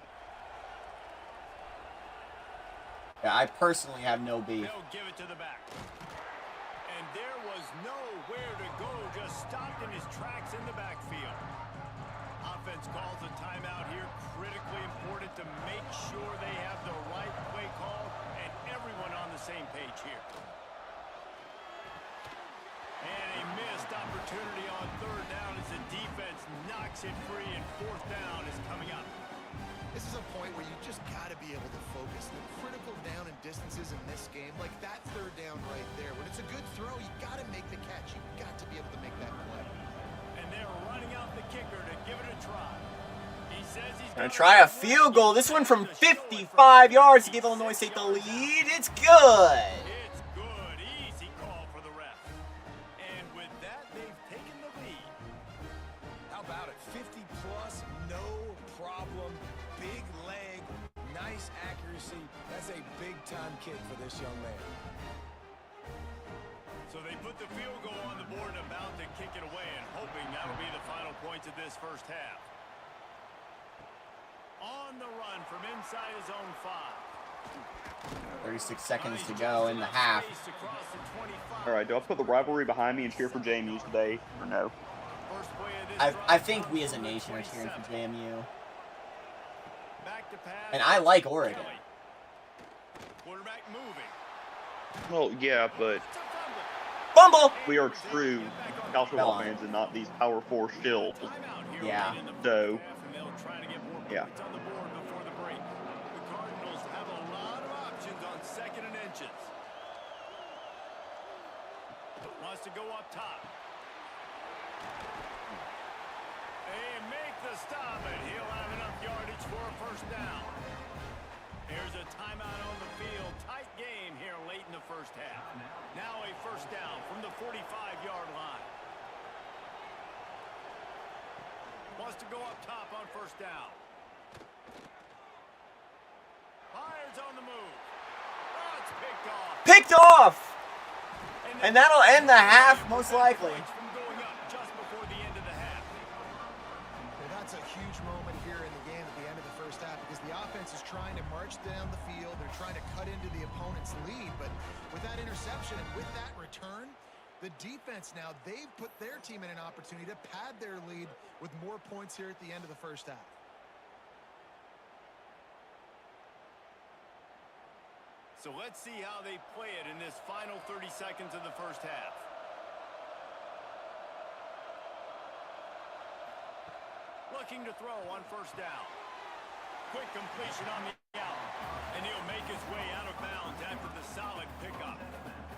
Yeah, I personally have no beef. They'll give it to the back. And there was nowhere to go, just stopped in his tracks in the backfield. offense calls a timeout here. Critically important to make sure they have the right play call and everyone on the same page here. And a missed opportunity on third down as the defense knocks it free, and fourth down is coming up. This is a point where you just got to be able to focus. The critical down and distances in this game, like that third down right there. When it's a good throw, you got to make the catch. You got to be able to make that play. And they're running out the kicker to give it a try. He says he's Gonna try a field goal. This one from 55 yards to give Illinois State the lead. It's good. It's good. Easy call for the ref. And with that, they've taken the lead. How about it? 50 plus, no problem. Big leg, nice accuracy. That's a big-time kick for this young man. So they put the field goal on the board and about to kick it away, and hoping that'll be the final points of this first half. On the run from inside his own 5. 36 seconds to go in the half. All right, do I put the rivalry behind me and cheer for JMU today, or no? I think we as a nation are cheering for JMU. And I like Oregon. Quarterback moving. Well, yeah, but Fumble! we are true college football fans and not these Power 4 shills. Yeah. So, yeah. On the board before the break. The Cardinals have a lot of options on 2nd and inches. Wants to go up top. They make the stop, and he'll have enough yardage for a first down. Here's a timeout on the field. Tight game here late in the first half. Now a first down from the 45-yard line. Wants to go up top on first down. Fires on the move. Oh, it's picked off. Picked off! And that'll end the half, most likely. From going up just before the end of the half. Well, that's a huge moment here in the game at the end of the first half, because the offense is trying to march down the field. They're trying to cut into the opponent's lead, but with that interception and with that return, the defense now, they've put their team in an opportunity to pad their lead with more points here at the end of the first half. So let's see how they play it in this final 30 seconds of the first half. Looking to throw on first down. Quick completion on the out. And he'll make his way out of bounds after the solid pickup.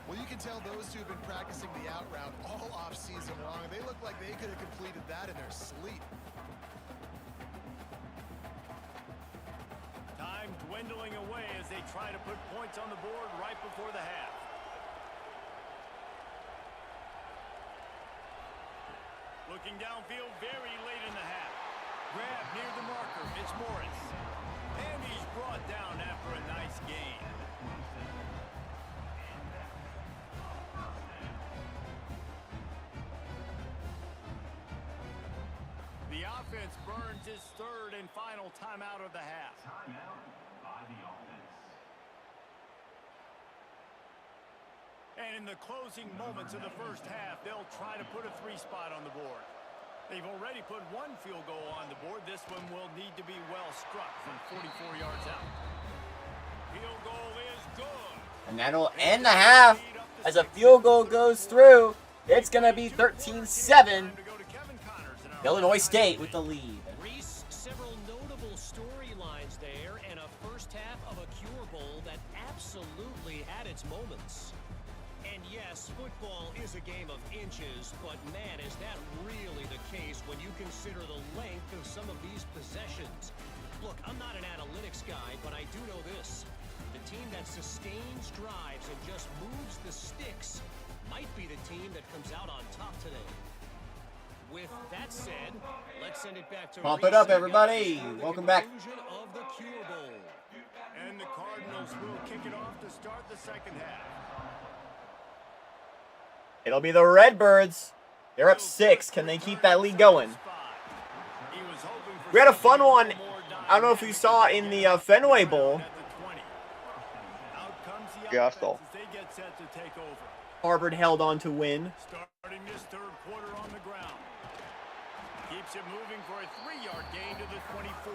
Well, you can tell those two have been practicing the out route all off-season long. They look like they could have completed that in their sleep. Time dwindling away as they try to put points on the board right before the half. Looking downfield very late in the half. Grab near the marker. It's Morris. And he's brought down after a nice gain. The offense burns his third and final timeout of the half. Timeout by the offense. And in the closing moments of the first half, they'll try to put a 3-spot on the board. They've already put one field goal on the board. This one will need to be well struck from 44 yards out. Field goal is good. And that'll end the half as a field goal goes through. It's going to be 13-7. Illinois State with the lead. Reese, several notable storylines there, and a first half of a Cure Bowl that absolutely had its moments. And yes, football is a game of inches, but man, is that really the case when you consider the length of some of these possessions. Look, I'm not an analytics guy, but I do know this. The team that sustains drives and just moves the sticks might be the team that comes out on top today. With that said, let's send it back to Pump it up, everybody. Welcome back. Of the Cure Bowl. And the Cardinals will kick it off to start the second half. It'll be the Redbirds. They're up 6. Can they keep that lead going? We had a fun one. I don't know if you saw in the Fenway Bowl. Yeah, I saw. Harvard held on to win. Starting this third quarter on the ground. Keeps it moving for a 3-yard gain to the 24.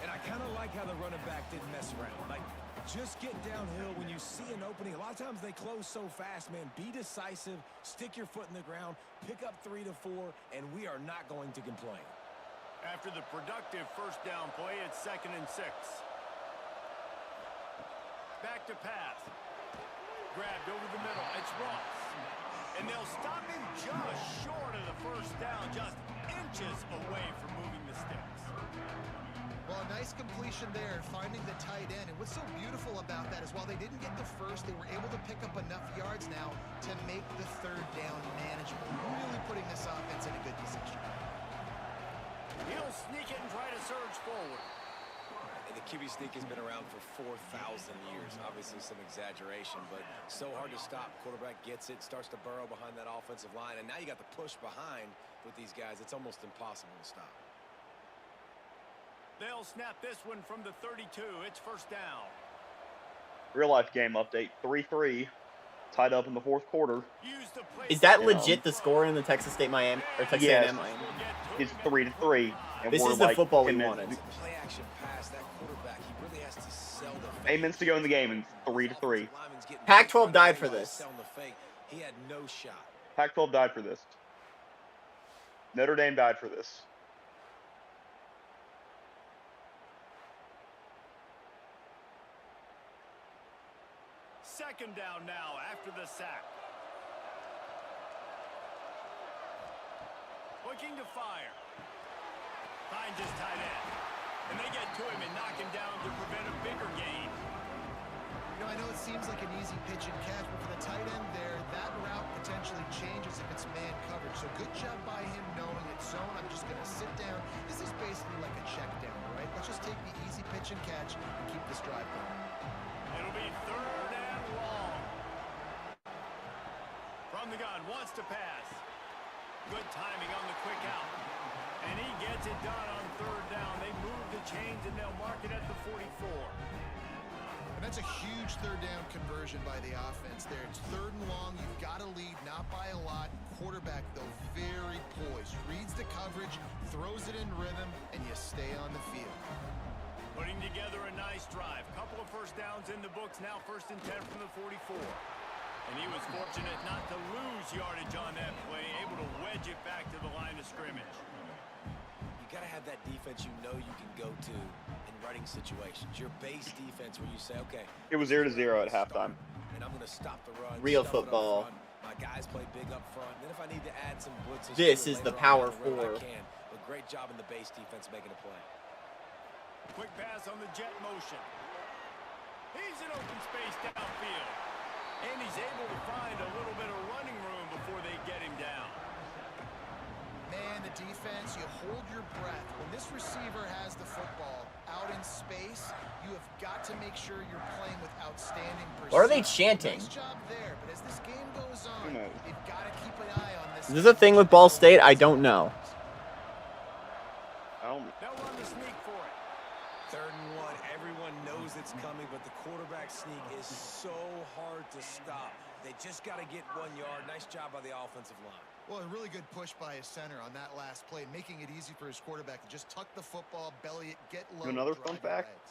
And I kind of like how the running back didn't mess around. Like, just get downhill when you see an opening. A lot of times they close so fast, man. Be decisive, stick your foot in the ground, pick up 3 to 4, and we are not going to complain. After the productive first down play, it's 2nd and 6. Back to pass. Grabbed over the middle. It's Ross. And they'll stop him just short of the first down, just inches away from moving the sticks. Well, a nice completion there, finding the tight end. And what's so beautiful about that is while they didn't get the first, they were able to pick up enough yards now to make the 3rd down manageable. Really putting this offense in a good position. He'll sneak it and try to surge forward. And the QB sneak has been around for 4,000 years. Obviously some exaggeration, but so hard to stop. Quarterback gets it, starts to burrow behind that offensive line, and now you got the push behind with these guys. It's almost impossible to stop. They'll snap this one from the 32. It's 1st down. Real life game update. 3-3. Tied up in the 4th quarter. Is that legit the score in the Texas State Miami or Texas Yes. A&M Miami? It's 3-3. And This we're is the like football 10 we minutes. wanted. Play action pass, that quarterback, he really has to sell the 8 minutes to go in the game, and 3-3. Pac-12 died for this. He had no shot. Pac-12 died for this. Notre Dame died for this. Second down now after the sack. Looking to fire. Finds his tight end. And they get to him and knock him down to prevent a bigger gain. You know, I know it seems like an easy pitch and catch, but for the tight end there, that route potentially changes if it's man coverage. So good job by him knowing it's zone. I'm just going to sit down. This is basically like a check down, right? Let's just take the easy pitch and catch and keep this drive going. It'll be 3rd and long. From the gun, wants to pass. Good timing on the quick out. And he gets it done on 3rd down. They move the chains and they'll mark it at the 44. And that's a huge 3rd down conversion by the offense there. It's 3rd and long. You've got to lead, not by a lot. Quarterback, though, very poised. Reads the coverage, throws it in rhythm, and you stay on the field. Putting together a nice drive. Couple of first downs in the books. Now 1st and 10 from the 44. And he was fortunate not to lose yardage on that play, able to wedge it back to the line of scrimmage. You got to have that defense you know you can go to in running situations. Your base defense where you say, okay. It was 0-0 at halftime. And I'm going to stop the run. Real shove it up football. front. My guys play big up front. Then if I need to add some blitzes. This to it is the later power on down the road, four. I can. But great job in the base defense making a play. Quick pass on the jet motion. He's in open space downfield. And he's able to find a little bit of running room before they get him down. Man, the defense, you hold your breath. When this receiver has the football out in space, you have got to make sure you're playing with outstanding precision. What are they chanting? Nice job there, but as this game goes on, Who knows? they've got to keep an eye on this. Is this a thing with Ball State? I don't know. They'll run the sneak for it. 3rd and 1. Everyone knows it's coming, but the quarterback sneak is so hard to stop. They just got to get 1 yard. Nice job by the offensive line. Well, a really good push by his center on that last play, making it easy for his quarterback to just tuck the football, belly it, get low. Another fun drive your fact? legs.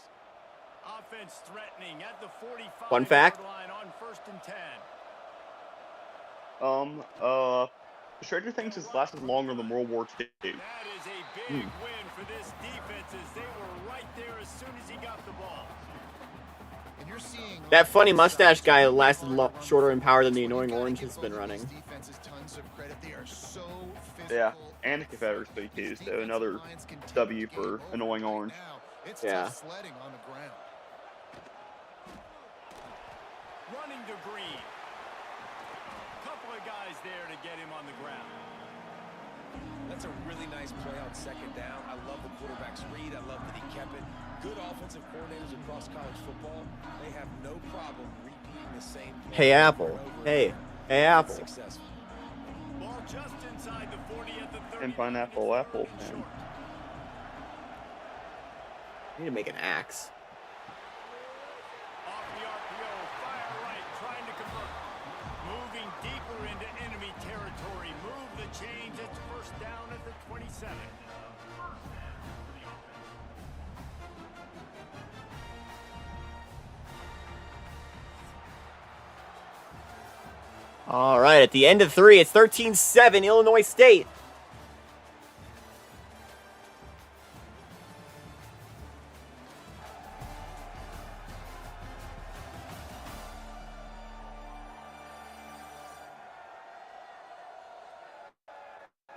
Offense threatening at the 45 Fun fact? line on 1st and 10. Stranger Things has lasted longer than World War II. That is a big win for this defense as they were right there as soon as he got the ball. And you're seeing That funny mustache guy lasted shorter in power than the annoying orange has been running. Defenses tons of credit. They are so Yeah, physical. and the Confederacy too, so another W for annoying orange. Now, it's Yeah. tough sledding on the ground. Running to Green. Couple of guys there to get him on the ground. That's a really nice play on 2nd down. I love the quarterback's read. I love that he kept it. Good offensive coordinators across college football. They have no problem repeating the same play. Hey, Apple. over and over Hey. again. Hey, It's Apple. successful. Ball just inside the 40 at the 30. And pineapple apple. Man. I need to make an axe. Off the RPO, fire right, trying to convert. Moving deeper into enemy territory. Move the chains. It's 1st down at the 7. All right, at the end of 3, it's 13-7, Illinois State.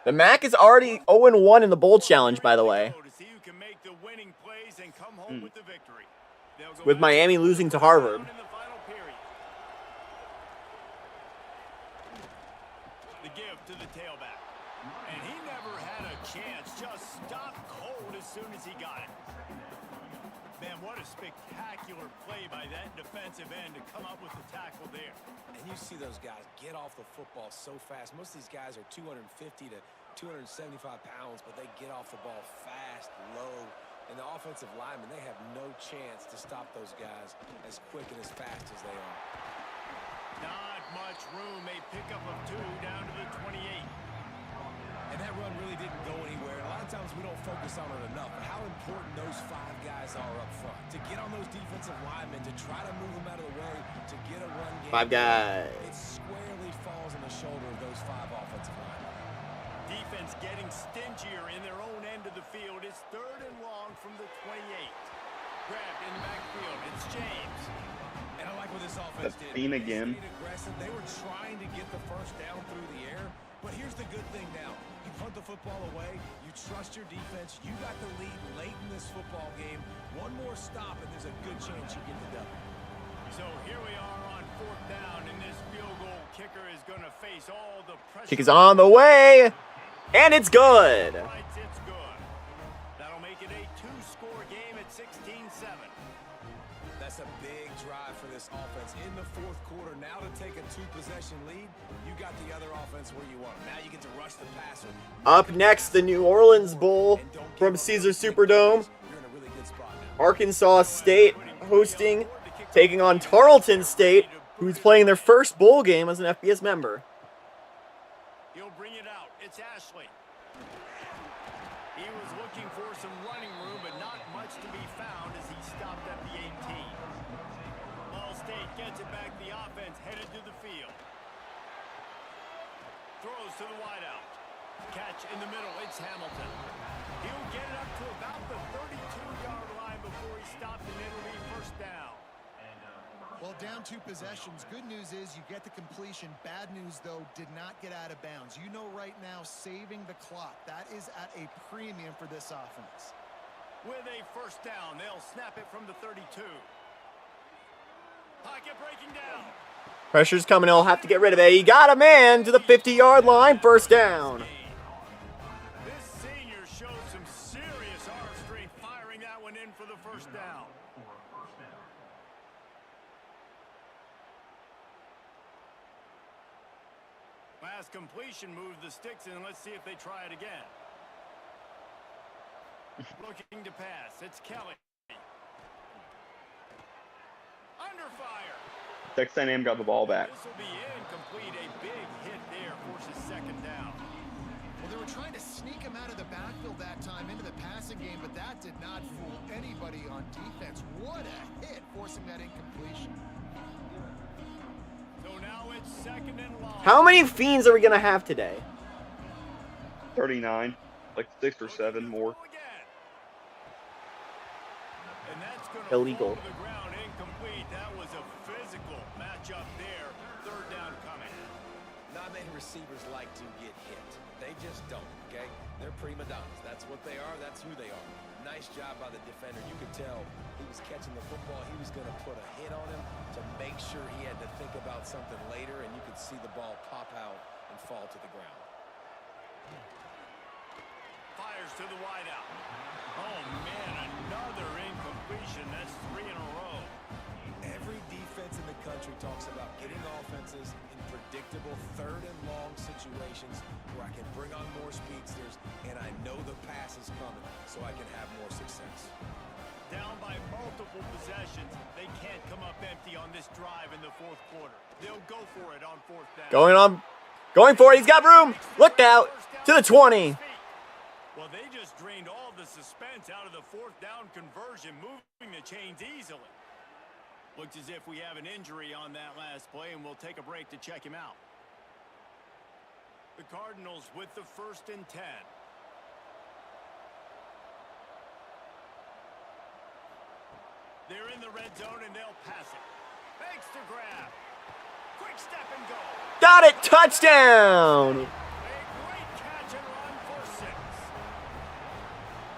The MAC is already 0-1 in the bowl challenge, by the way, To see who can make the winning plays and come home with the victory. They'll go with back Miami to losing to the Harvard. in the final period. The give to the tailback. And he never had a chance. Just stopped cold as soon as he got it. Man, what a spectacular play by that defensive end to come up with the tackle there. And you see those guys get off the football so fast. Most of these guys are 250 to 275 pounds, but they get off the ball fast, low. And the offensive linemen, they have no chance to stop those guys as quick and as fast as they are. Not much room. A pickup of 2 down to the 28. And that run really didn't go anywhere. A lot of times we don't focus on it enough, but how important those 5 guys are up front. To get on those defensive linemen, to try to move them out of the way, to get a run game. 5 guys. It squarely falls on the shoulder of those 5 offensive linemen. Defense getting stingier in their own end of the field. It's 3rd and long from the 28. Grabbed in the backfield. It's James. And I like what this offense did. Theme again. They stayed aggressive. They were trying to get the first down through the air. But here's the good thing now. You punt the football away. You trust your defense. You got the lead late in this football game. One more stop, and there's a good chance you get the W. So here we are on 4th down, and this field goal kicker is going to face all the pressure. Kick is on the way, and it's good. It's good. That'll make it a 2-score game at 16-7. That's a big drive for this offense in the 4th quarter. Now to take a 2-possession lead, you got the other offense where you want them. Now you get to rush the passer. Up next, the New Orleans Bowl from Caesars Superdome. You're in a really good spot now. Arkansas State hosting, taking on Tarleton State, who's playing their first bowl game as an FBS member. He'll bring it out. It's Ashley. He was looking for some running room, but not much to be found as he stopped at the 18. Ball State gets it back. The offense headed to the field. Throws to the wideout. Catch in the middle. It's Hamilton. He'll get it up to about the 32-yard line before he stopped, and it'll be first down. Well, down 2 possessions. Good news is you get the completion. Bad news, though, did not get out of bounds. You know right now, saving the clock. That is at a premium for this offense. With a first down, they'll snap it from the 32. Pocket breaking down. Pressure's coming, he'll have to get rid of it. He got a man to the 50-yard line, first down. This senior showed some serious arm strength firing that one in for the first down. Last completion moved the sticks in. Let's see if they try it again. Looking to pass. It's Kelly. Under fire. Texas A&M got the ball back. This will be incomplete. A big hit there forces second down. Well, they were trying to sneak him out of the backfield that time into the passing game, but that did not fool anybody on defense. What a hit, forcing that incompletion. So now it's second and long. How many fiends are we going to have today? 39, like 6 or 7 more. And that's gonna Illegal. fall to the ground, incomplete. That was a physical matchup there. Third down coming. Not many receivers like to get hit. They just don't, okay? They're prima donnas. That's what they are. That's who they are. Nice job by the defender. You could tell he was catching the football. He was going to put a hit on him to make sure he had to think about something later, and you could see the ball pop out and fall to the ground. Fires to the wideout. Oh, man, another incompletion. That's 3 in a row. Every defense in the country talks about getting offenses in predictable 3rd and long situations where I can bring on more speedsters and I know the pass is coming so I can have more success. Down by multiple possessions. They can't come up empty on this drive in the 4th quarter. They'll go for it on 4th down. Going for it, he's got room. Look out, to the 20. Well, they just drained all the suspense out of the fourth down conversion, moving the chains easily. Looks as if we have an injury on that last play, and we'll take a break to check him out. The Cardinals with the 1st and 10. They're in the red zone, and they'll pass it. Fakes to grab. Quick step and go. Got it! Touchdown! A great catch and run for 6.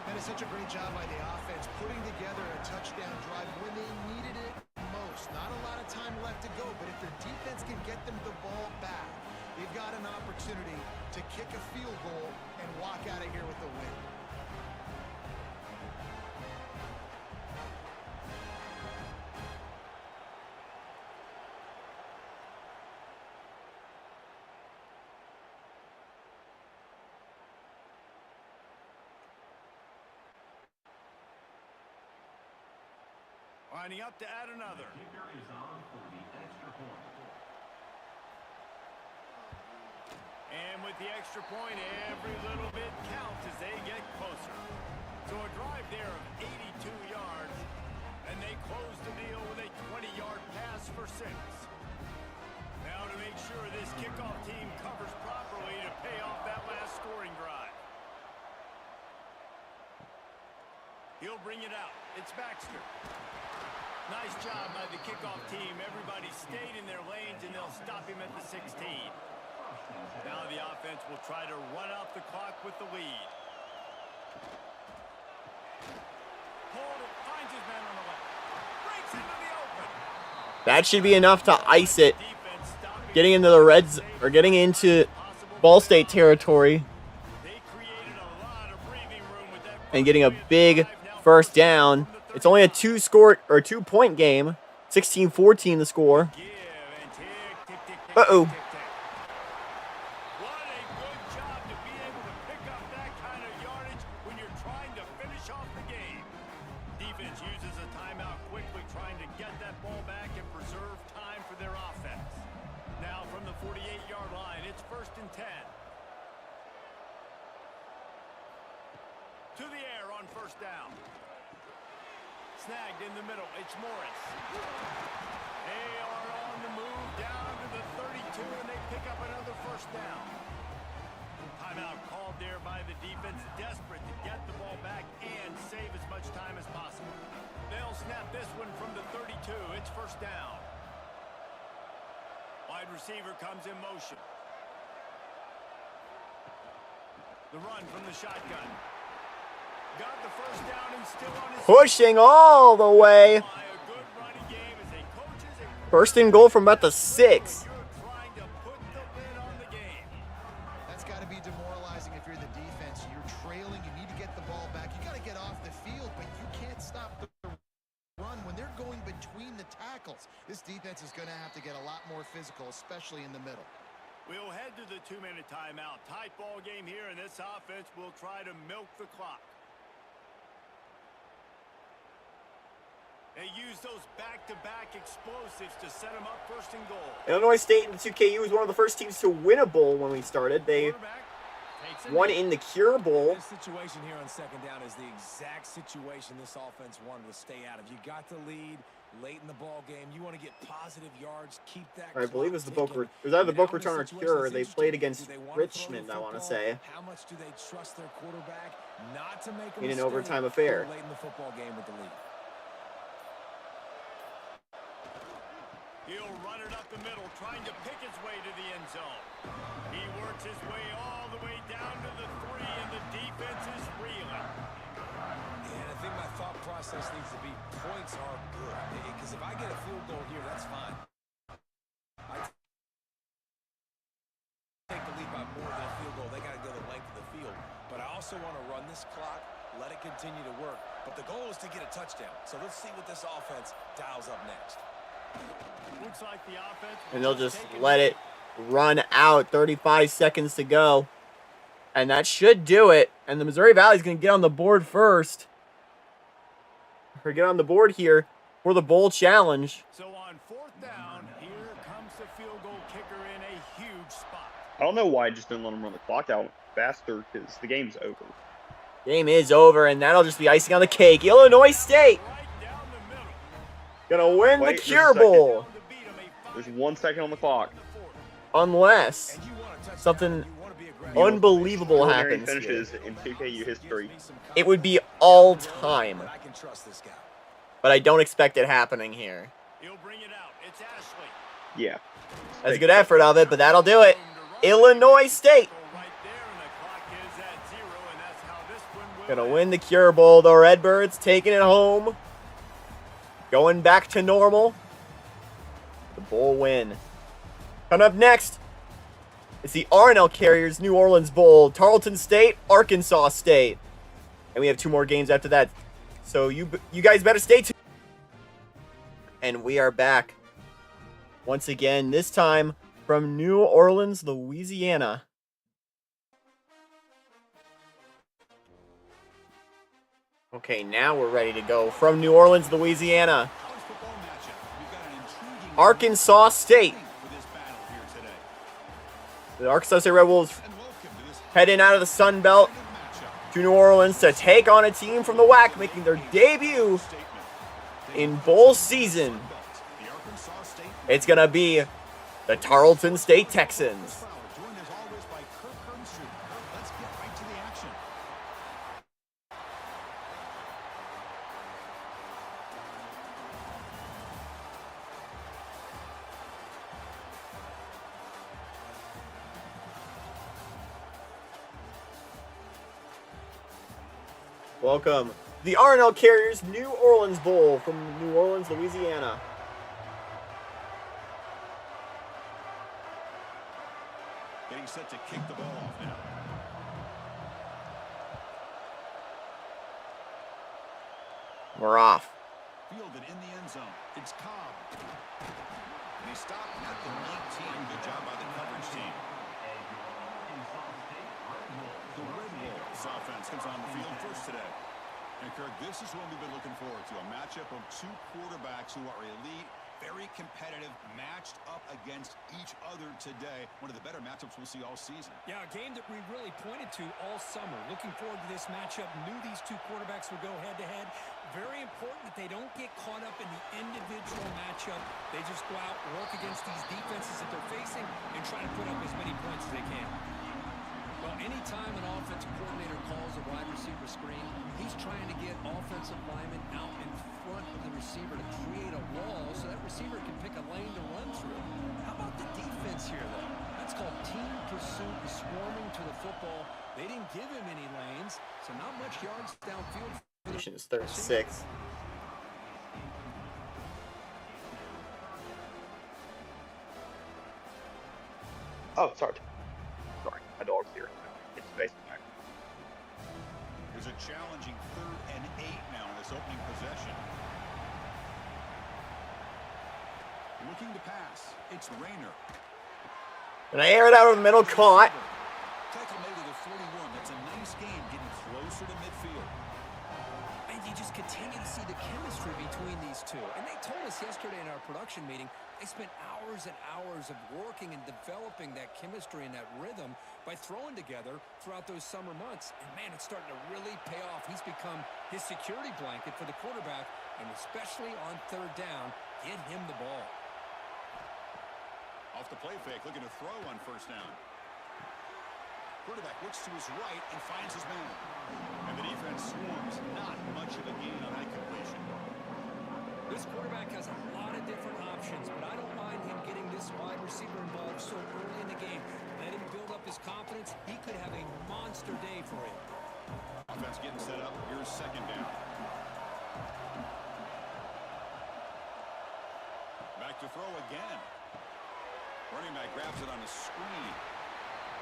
That is such a great job by the offense, putting together a touchdown drive when they needed it most. Not a lot of time left to go, but if their defense can get them the ball back, they've got an opportunity to kick a field goal and walk out of here with a win. Lining up to add another. And with the extra point, every little bit counts as they get closer. So a drive there of 82 yards, and they close the deal with a 20-yard pass for 6. Now to make sure this kickoff team covers properly to pay off that last scoring drive. He'll bring it out. It's Baxter. Nice job by the kickoff team. Everybody stayed in their lanes, and they'll stop him at the 16. Now the offense will try to run out the clock with the lead. Hold it, finds his man on the left. Breaks into the open. That should be enough to ice it. Getting into the Reds, or getting into Ball State territory. And getting a big first down. It's only a 2-point game. 16-14 the score. Uh-oh. What a good job to be able to pick up that kind of yardage when you're trying to finish off the game. Defense uses a timeout quickly, trying to get that ball back and preserve time for their offense. Now from the 48-yard line, it's 1st and 10. To the air on 1st down. Snagged in the middle. It's Morris. They are on the move down to the 32, and they pick up another 1st down. Timeout called there by the defense, desperate to get the ball back and save as much time as possible. They'll snap this one from the 32. It's 1st down. Wide receiver comes in motion. The run from the shotgun. Got the 1st down and still on his Pushing all the way. 1st and goal from about the 6. That's got to be demoralizing if you're the defense. You're trailing. You need to get the ball back. You got to get off the field, but you can't stop the run when they're going between the tackles. This defense is going to have to get a lot more physical, especially in the middle. We'll head to the 2-minute timeout. Tight ball game here, and this offense will try to milk the clock. They use those back-to-back explosives to set them up 1st and goal. Illinois State in the 2KU was one of the first teams to win a bowl when we started. They won in the Cure Bowl. This situation here on 2nd down is the exact situation this offense wanted to stay out of. You got the lead late in the ball game. You want to get positive yards, keep that. I believe it was the Boca. It was either the Boca Raton or Cure. They played against Richmond, I want to say. How much do they trust their quarterback not to make a in an mistake overtime affair. late in the football game with the lead? He'll run it up the middle, trying to pick his way to the end zone. He works his way all the way down to the 3, and the defense is reeling. And I think my thought process needs to be points are good. Because if I get a field goal here, that's fine. I take the lead by more than a field goal. They got to go the length of the field. But I also want to run this clock, let it continue to work. But the goal is to get a touchdown. So let's see what this offense dials up next. Looks like the offense, And they'll just let it run out. 35 seconds to go. And that should do it. And the Missouri Valley's going to get on the board first. Or get on the board here for the bowl challenge. So on 4th down, here comes the field goal kicker in a huge spot. I don't know why I just didn't let him run the clock out faster, because the game's over. Game is over, and that'll just be icing on the cake. Illinois State gonna win the Wait, Cure Bowl. There's 1 second on the clock. Unless something unbelievable Extraordinary happens here. finishes in 2KU history. It would be all time. But I don't expect it happening here. He'll bring it out. It's Ashley. Yeah. That's a good effort of it, but that'll do it. Illinois State Right there, and the clock is at 0, and that's how this one will gonna end. win the Cure Bowl. The Redbirds taking it home. Going back to normal. The bowl win. Coming up next, it's the R&L Carriers New Orleans Bowl. Tarleton State, Arkansas State. And we have 2 more games after that. So you guys better stay tuned. And we are back. Once again, this time from New Orleans, Louisiana. Okay, now we're ready to go from New Orleans, Louisiana. College football matchup. We've got an intriguing Arkansas State. for this battle here today. The Arkansas State Red Wolves And welcome to this heading out of the Sun Belt matchup. to New Orleans to take on a team from the WAC, making their debut Statement. in bowl season. The Arkansas State It's going to be the Tarleton State Texans. Flower, joined as always by Kirk Hermstreet. Kirk, let's get right to the action. Welcome, the R&L Carriers New Orleans Bowl from New Orleans, Louisiana. Getting set to kick the ball off now. We're off. Fielded in the end zone. It's Cobb. And he stopped at the 19. Good job by the coverage team. The Red Wolves offense comes on the field first today. And Kirk, this is what we've been looking forward to. A matchup of 2 quarterbacks who are elite, very competitive, matched up against each other today. One of the better matchups we'll see all season. Yeah, a game that we really pointed to all summer. Looking forward to this matchup. Knew these 2 quarterbacks would go head-to-head. Very important that they don't get caught up in the individual matchup. They just go out, work against these defenses that they're facing, and try to put up as many points as they can. Well, anytime an offensive coordinator calls a wide receiver screen, he's trying to get offensive linemen out in front of the receiver to create a wall so that receiver can pick a lane to run through. How about the defense here, though? That's called team pursuit, swarming to the football. They didn't give him any lanes, so not much yards downfield. Nation is 36. Oh, sorry. Sorry, my dog's here. It's facing back. There's a challenging 3rd and 8 now in this opening possession. Looking to pass. It's Rayner. And I air it out over the middle, caught. Tackle made at the 41. That's a nice game, getting closer to midfield. And you just continue to see the chemistry between these 2. And they told us yesterday in our production meeting, they spent hours and hours of working and developing that chemistry and that rhythm by throwing together throughout those summer months. And man, it's starting to really pay off. He's become his security blanket for the quarterback, and especially on 3rd down, get him the ball. Off the play fake, looking to throw on 1st down. Quarterback looks to his right and finds his man. And the defense swarms. Not much of a gain on that completion. This quarterback has a lot of different options, but I don't mind him getting this wide receiver involved so early in the game. Let him build up his confidence. He could have a monster day for him. Offense getting set up. Here's 2nd down. Back to throw again. Running back grabs it on the screen.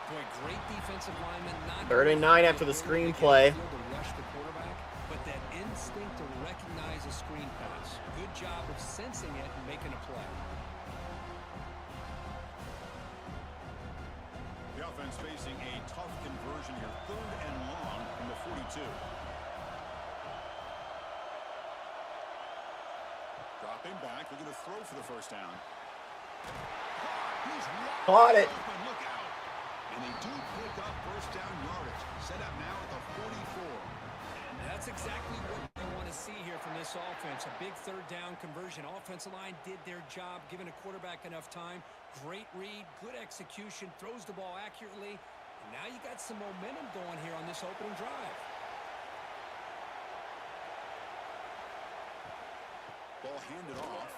Boy, great defensive lineman. Not 3rd and 9 after the screen play. To rush the quarterback, but that instinct to recognize a screen pass. Good job of sensing it and making a play. The offense facing a tough conversion here. 3rd and long from the 42. Dropping back, looking to throw for the 1st down. He's Caught it. Look out. And And they do pick up first down yardage. Set up now at the 44. That's exactly what you want to see here from this offense. A big third down conversion. Offensive line did their job, giving a quarterback enough time. Great read, good execution, throws the ball accurately. And now you got some momentum going here on this opening drive. Ball handed off.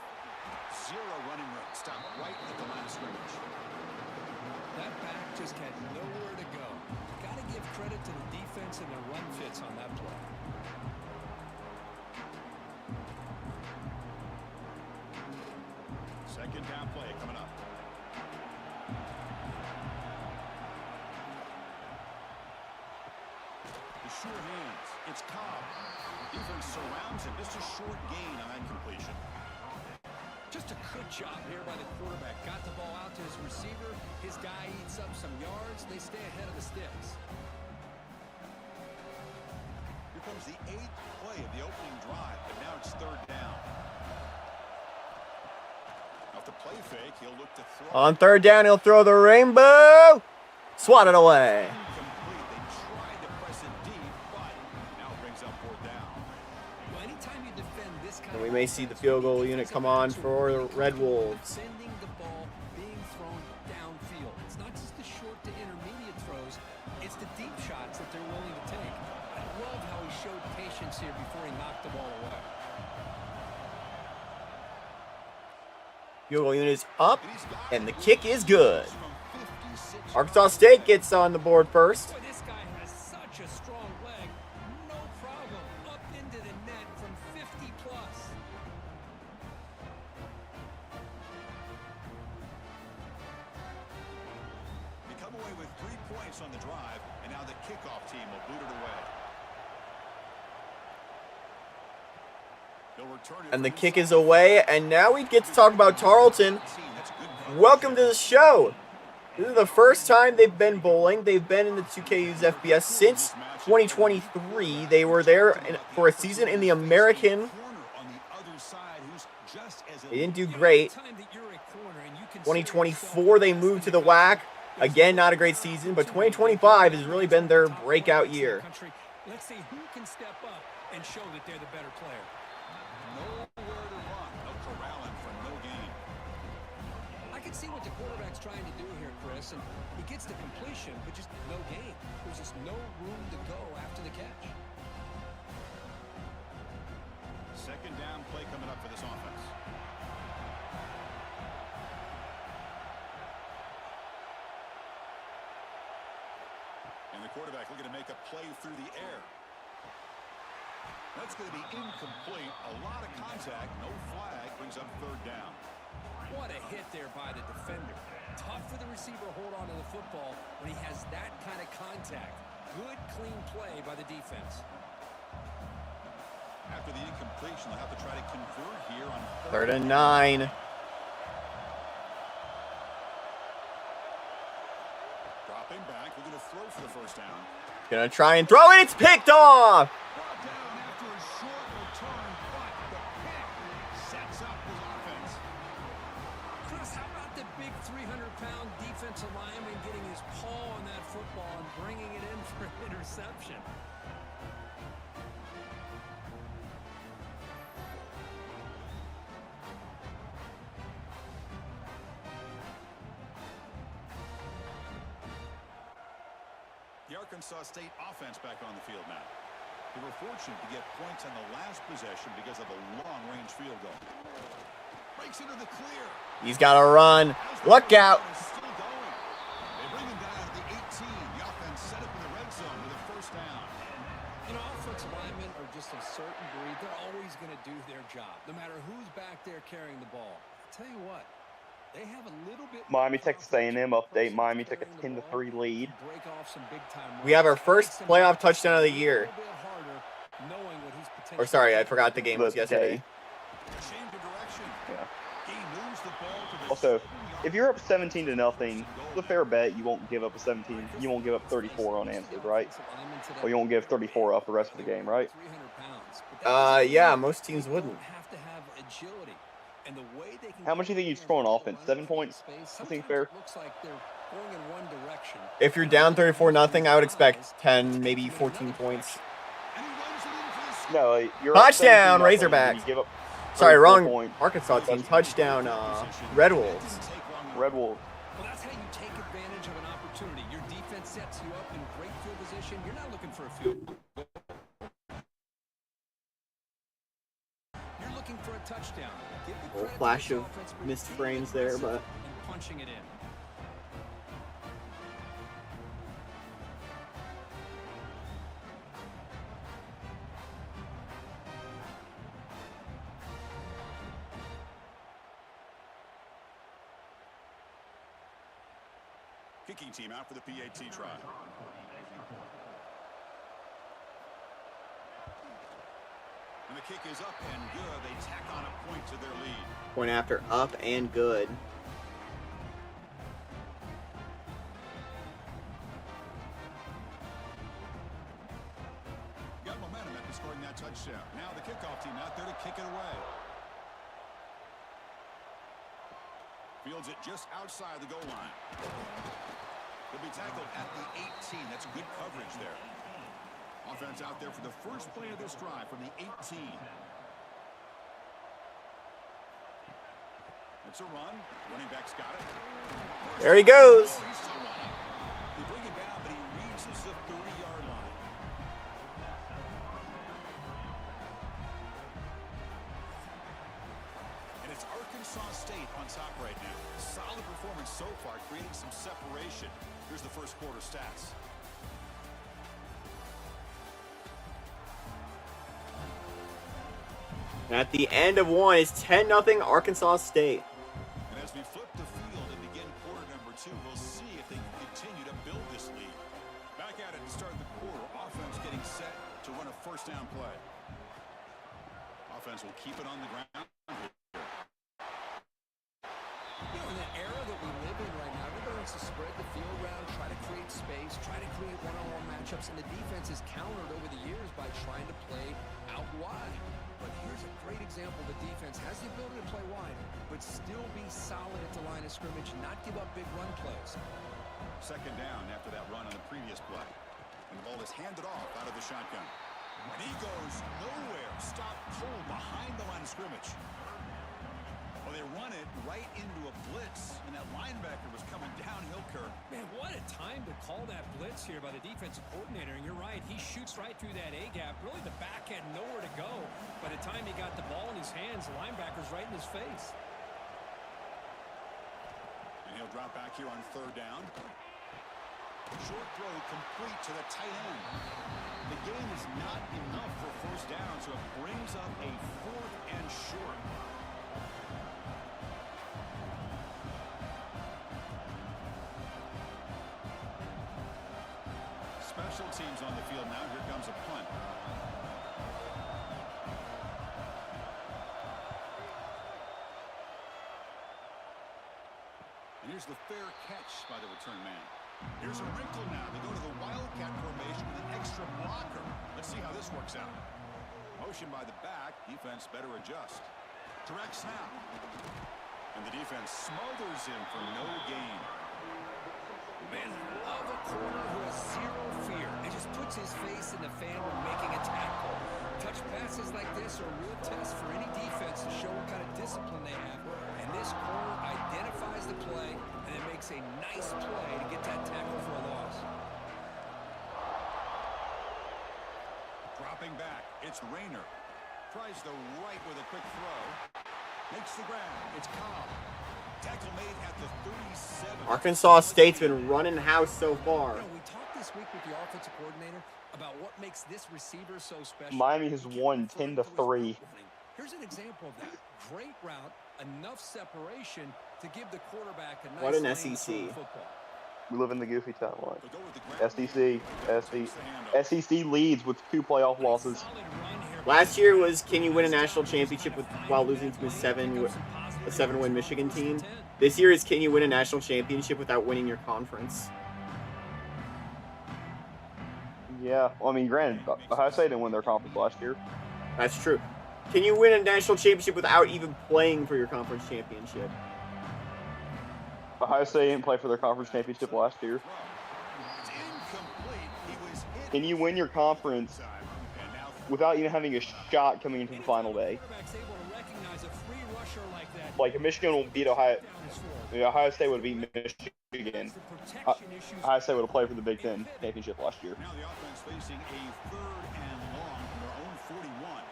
Zero running room. Stop right at the line of scrimmage. That back just had nowhere to go. Got to give credit to the defense and their run fits on that play. Second down play coming up. The sure hands. It's Cobb. Defense surrounds him. Just a short gain on that completion. Just a good job here by the quarterback. Got the ball out to his receiver. His guy eats up some yards. They stay ahead of the sticks. Here comes the 8th play of the opening drive, but now it's third down. Off the play fake, he'll look to throw. On third down, he'll throw the rainbow. Swat it away. Incomplete. They tried to press it deep, but now it brings up fourth down. Well, anytime you defend this kind And we of may see the offense, field goal it unit gives come them on to for the really Red good Wolves. defending the ball being thrown downfield. It's not just the short to intermediate throws. It's the deep shots that they're willing to take. I love how he showed patience here before he knocked the ball away. Field goal unit is up, and the kick is good. Arkansas State gets on the board first. Boy, this guy has such a strong leg. No problem. Up into the net from 50 plus. They come away with 3 points on the drive, and now the kickoff team will boot it away. They'll return it And the from kick is inside. away, and now we get to talk about Tarleton. That's good coverage. Welcome to the show. This is the first time they've been bowling. They've been in the 2KU's FBS since 2023. They were there for a season in the American. They didn't do great. 2024, they moved to the WAC. Again, not a great season, but 2025 has really been their breakout year. Let's see who can step up and show that they're the better player. Nowhere to run. They'll corral him for no gain. I can see what the quarterback's trying to do here, Chris, and he gets the completion, but just no gain. There's just no room to go after the catch. Second down play coming up for this offense. And the quarterback looking to make a play through the air. That's going to be incomplete. A lot of contact. No flag. Brings up third down. What a hit there by the defender. Tough for the receiver to hold on to the football when he has that kind of contact. Good, clean play by the defense. After the incompletion, they'll have to try to convert here on Third and 9. Dropping back. We're going to throw for the first down. Gonna try and throw it. It's picked off. Brought down after a short return, but the pick sets up the offense. Chris, how about the big 300-pound defensive lineman getting his paw on that football and bringing it in for an interception? The Arkansas State offense back on the field now. They were fortunate to get points on the last possession because of a long-range field goal. Breaks into the clear. He's got to run. Look out. Is still going. They bring him down at the 18. The offense set up in the red zone with a first down. You know, offensive linemen are just a certain breed. They're always going to do their job, no matter who's back there carrying the ball. I'll tell you what, they have a little bit. Miami, Texas A&M update. Miami took a 10-3 lead. Break off some big time We have our first runs. playoff touchdown of the year. A little bit harder, knowing what he's Or potentially sorry, I capable forgot the of. game was yesterday. Change of direction. Yeah. He moves the ball to the Also, 7-yard if you're up 17-0, it's a fair bet you won't give up a 17. You won't give up 34 unanswered, right? Or you won't give 34 up the rest of the game, right? 300 pounds, but that doesn't Yeah, mean most teams they wouldn't. don't have to have agility. And the way they can How much do you think you score on offense? 7 points? I think fair. Looks like they're going in one direction. If you're down 34-0, I would expect 10, maybe 14 points. No, you're Touchdown, up 17-0, Razorbacks. and you give up Sorry, 34 wrong points. Arkansas team. Touchdown, Red Wolves. Red Wolves. Well, that's how you take advantage of an opportunity. Your defense sets you up in great field position. You're not looking for a field goal. You're looking for a touchdown. Give the Little credit flash to of this offense for missed being frames there, aggressive but and punching it in. Kicking team out for the PAT try. And the kick is up and good. They tack on a point to their lead. point after up and good. Got momentum after scoring that touchdown. Now the kickoff team out there to kick it away. Fields it just outside the goal line. He'll be tackled at the 18. That's good coverage there. Offense out there for the first play of this drive from the 18. It's a run. Running back's got it. There he goes. Oh, he's still running. They bring him down, but he reaches the 30-yard line. And it's Arkansas State on top right now. Solid performance so far, creating some separation. Here's the first quarter stats. At the end of one, it's 10-0 Arkansas State. And as we flip the field and begin quarter number 2, we'll see if they can continue to build this lead. Back at it to start the quarter. Offense getting set to run a first down play. Offense will keep it on the ground. You know, in the era that we live in right now, everybody wants to spread the field around, try to create space, try to create one-on-one matchups, and the defense is countered over the years by trying to play out wide. But here's a great example. The defense has the ability to play wide, but still be solid at the line of scrimmage, not give up big run plays. Second down after that run on the previous play. And the ball is handed off out of the shotgun. And he goes nowhere. Stop cold behind the line of scrimmage. Well, they run it right into a blitz, and that linebacker was coming downhill, Kirk. Man, what a time to call that blitz here by the defensive coordinator. And you're right, he shoots right through that A-gap. Really, the back had nowhere to go. By the time he got the ball in his hands, the linebacker's right in his face. And he'll drop back here on third down. Short throw complete to the tight end. The game is not enough for first down, so it brings up a 4th and short. Special teams on the field now. Here comes a punt. And here's the fair catch by the return man. Here's a wrinkle now. They go to the Wildcat formation with an extra blocker. Let's see how this works out. Motion by the back. Defense better adjust. Direct snap. And the defense smothers him for no gain. Man, I love a corner who has zero fear and just puts his face in the fan when making a tackle. Touch passes like this are a real test for any defense to show what kind of discipline they have. And this corner identifies the play and it makes a nice play to get that tackle for a loss. Dropping back, it's Rayner. Tries the right with a quick throw. Makes the grab. It's Cobb. Tackle made at the 37. Arkansas State's been running house so far. You know, we talked this week with the offensive coordinator about what makes this receiver so special. Miami has won 10-3. Here's an example of that. Great route, enough separation to give the quarterback a nice What an lane to SEC. throw the football. We live in the goofy timeline. They'll go with the grab. SEC leads with 2 playoff losses. Solid run here. Last year was, can you win a national championship while losing to a 7-win Michigan team? This year is, can you win a national championship without winning your conference? Yeah, well, I mean, granted, Ohio State didn't win their conference last year. That's true. Can you win a national championship without even playing for your conference championship? Ohio State didn't play for their conference championship last year. It's incomplete. He was hit. Can you win your conference And now without even having a shot coming into the final day? Quarterback's able to recognize a free rusher like that. Like, Michigan will beat Ohio. Touchdowns for him. Ohio State would beat Michigan. The protection issues. Ohio State would have played for the Big Ten championship last year. Now the offense facing a 3rd and long from their own 41.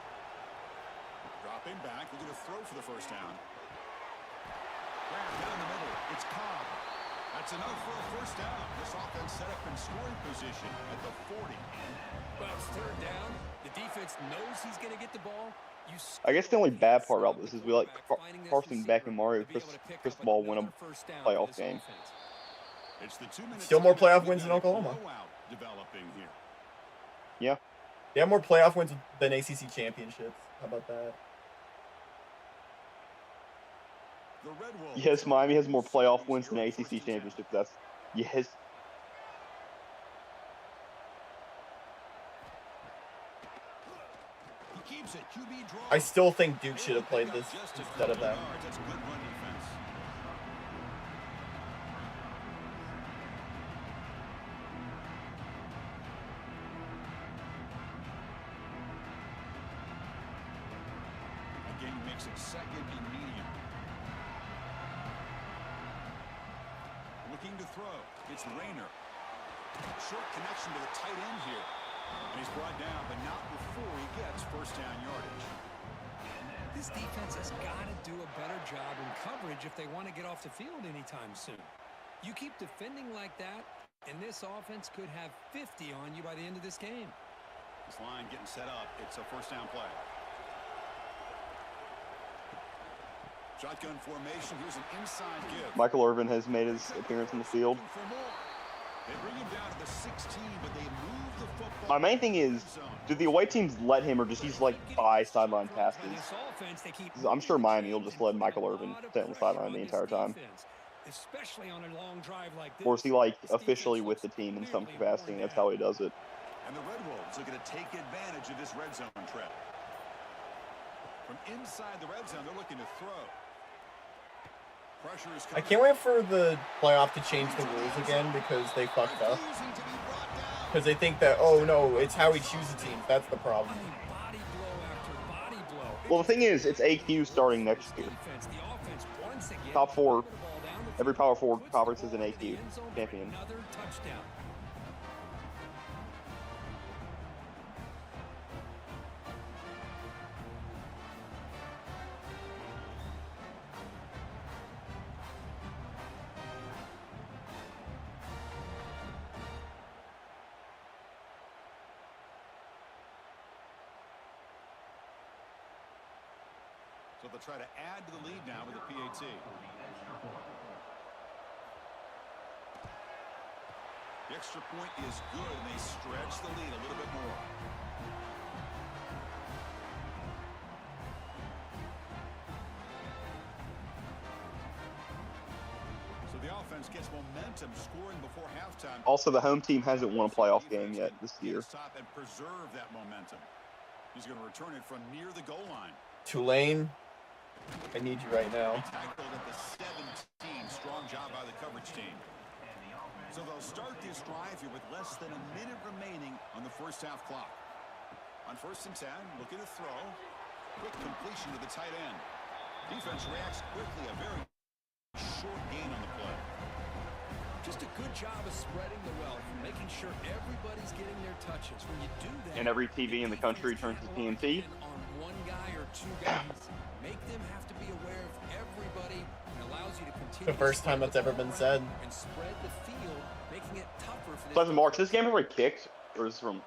Dropping back, looking to throw for the first down. Grab down the middle. It's Cobb. That's enough for a first down. This offense set up in scoring position at the 40. Well, it's 3rd down. The defense knows he's going to get the ball. I guess the only bad part about this is we let Carson Beck and Mario Cristobal win a playoff game. It's the 2 minutes. Still more playoff wins than Oklahoma. Developing here. Yeah. They have more playoff wins than ACC championships. How about that? The Red Wolves. Yes, Miami has more playoff wins than ACC championship. That's yes. He keeps it. QB draw. I still think Duke should have played this Just a instead of couple that. yards. That's good run defense. Again, makes it 2nd and medium. Looking to throw. It's Rayner. Short connection to the tight end here. And he's brought down, but not before he gets first down yardage. This defense has got to do a better job in coverage if they want to get off the field anytime soon. You keep defending like that, and this offense could have 50 on you by the end of this game. This line getting set up. It's a first down play. Shotgun formation. Here's an inside give. Michael Irvin has made his appearance in the field. For more. They bring him down to the 16, but they move the football. My main thing is, do the away teams let him, or does he like buy sideline passes? I'm sure Miami will just let Michael Irvin stay on the sideline the entire time. Especially on a long drive like this. Or is he like officially with the team in some capacity, and that's how he does it? And the Red Wolves looking to take advantage of this red zone trap. From inside the red zone, they're looking to throw. Pressure is I can't wait for the playoff to change the rules again because they fucked up. Because they think that, oh no, it's how we choose the teams. That's the problem. Body blow after body blow. Well, the thing is, it's AQ starting next year. Defense, the offense once again. Top 4. Put the ball down the Every field, Power 4 puts conference the is an ball into the AQ end zone for champion. Another touchdown. So they'll try to add to the lead now with the PAT. The extra point is good, and they stretch the lead a little bit more. So the offense gets momentum, scoring before halftime. Also, the home team hasn't won a playoff game yet this year. Stop and preserve that momentum. He's going to return it from near the goal line. Tulane, I need you right now. Tackled at the 17. Strong job by the coverage team. So they'll start this drive here with less than a minute remaining on the first half clock. On 1st and 10, looking to throw. Quick completion to the tight end. Defense reacts quickly. A very short gain on the play. Just a good job of spreading the wealth, making sure everybody's getting their touches. When you do that, And every TV in the country turns to TNT. on one guy or two guys, make them have to be aware of everybody, and allows you to continue. The first time that's ever been said. And spread the field, making it tougher for So, Mark, this game ever kicked? Or is this from...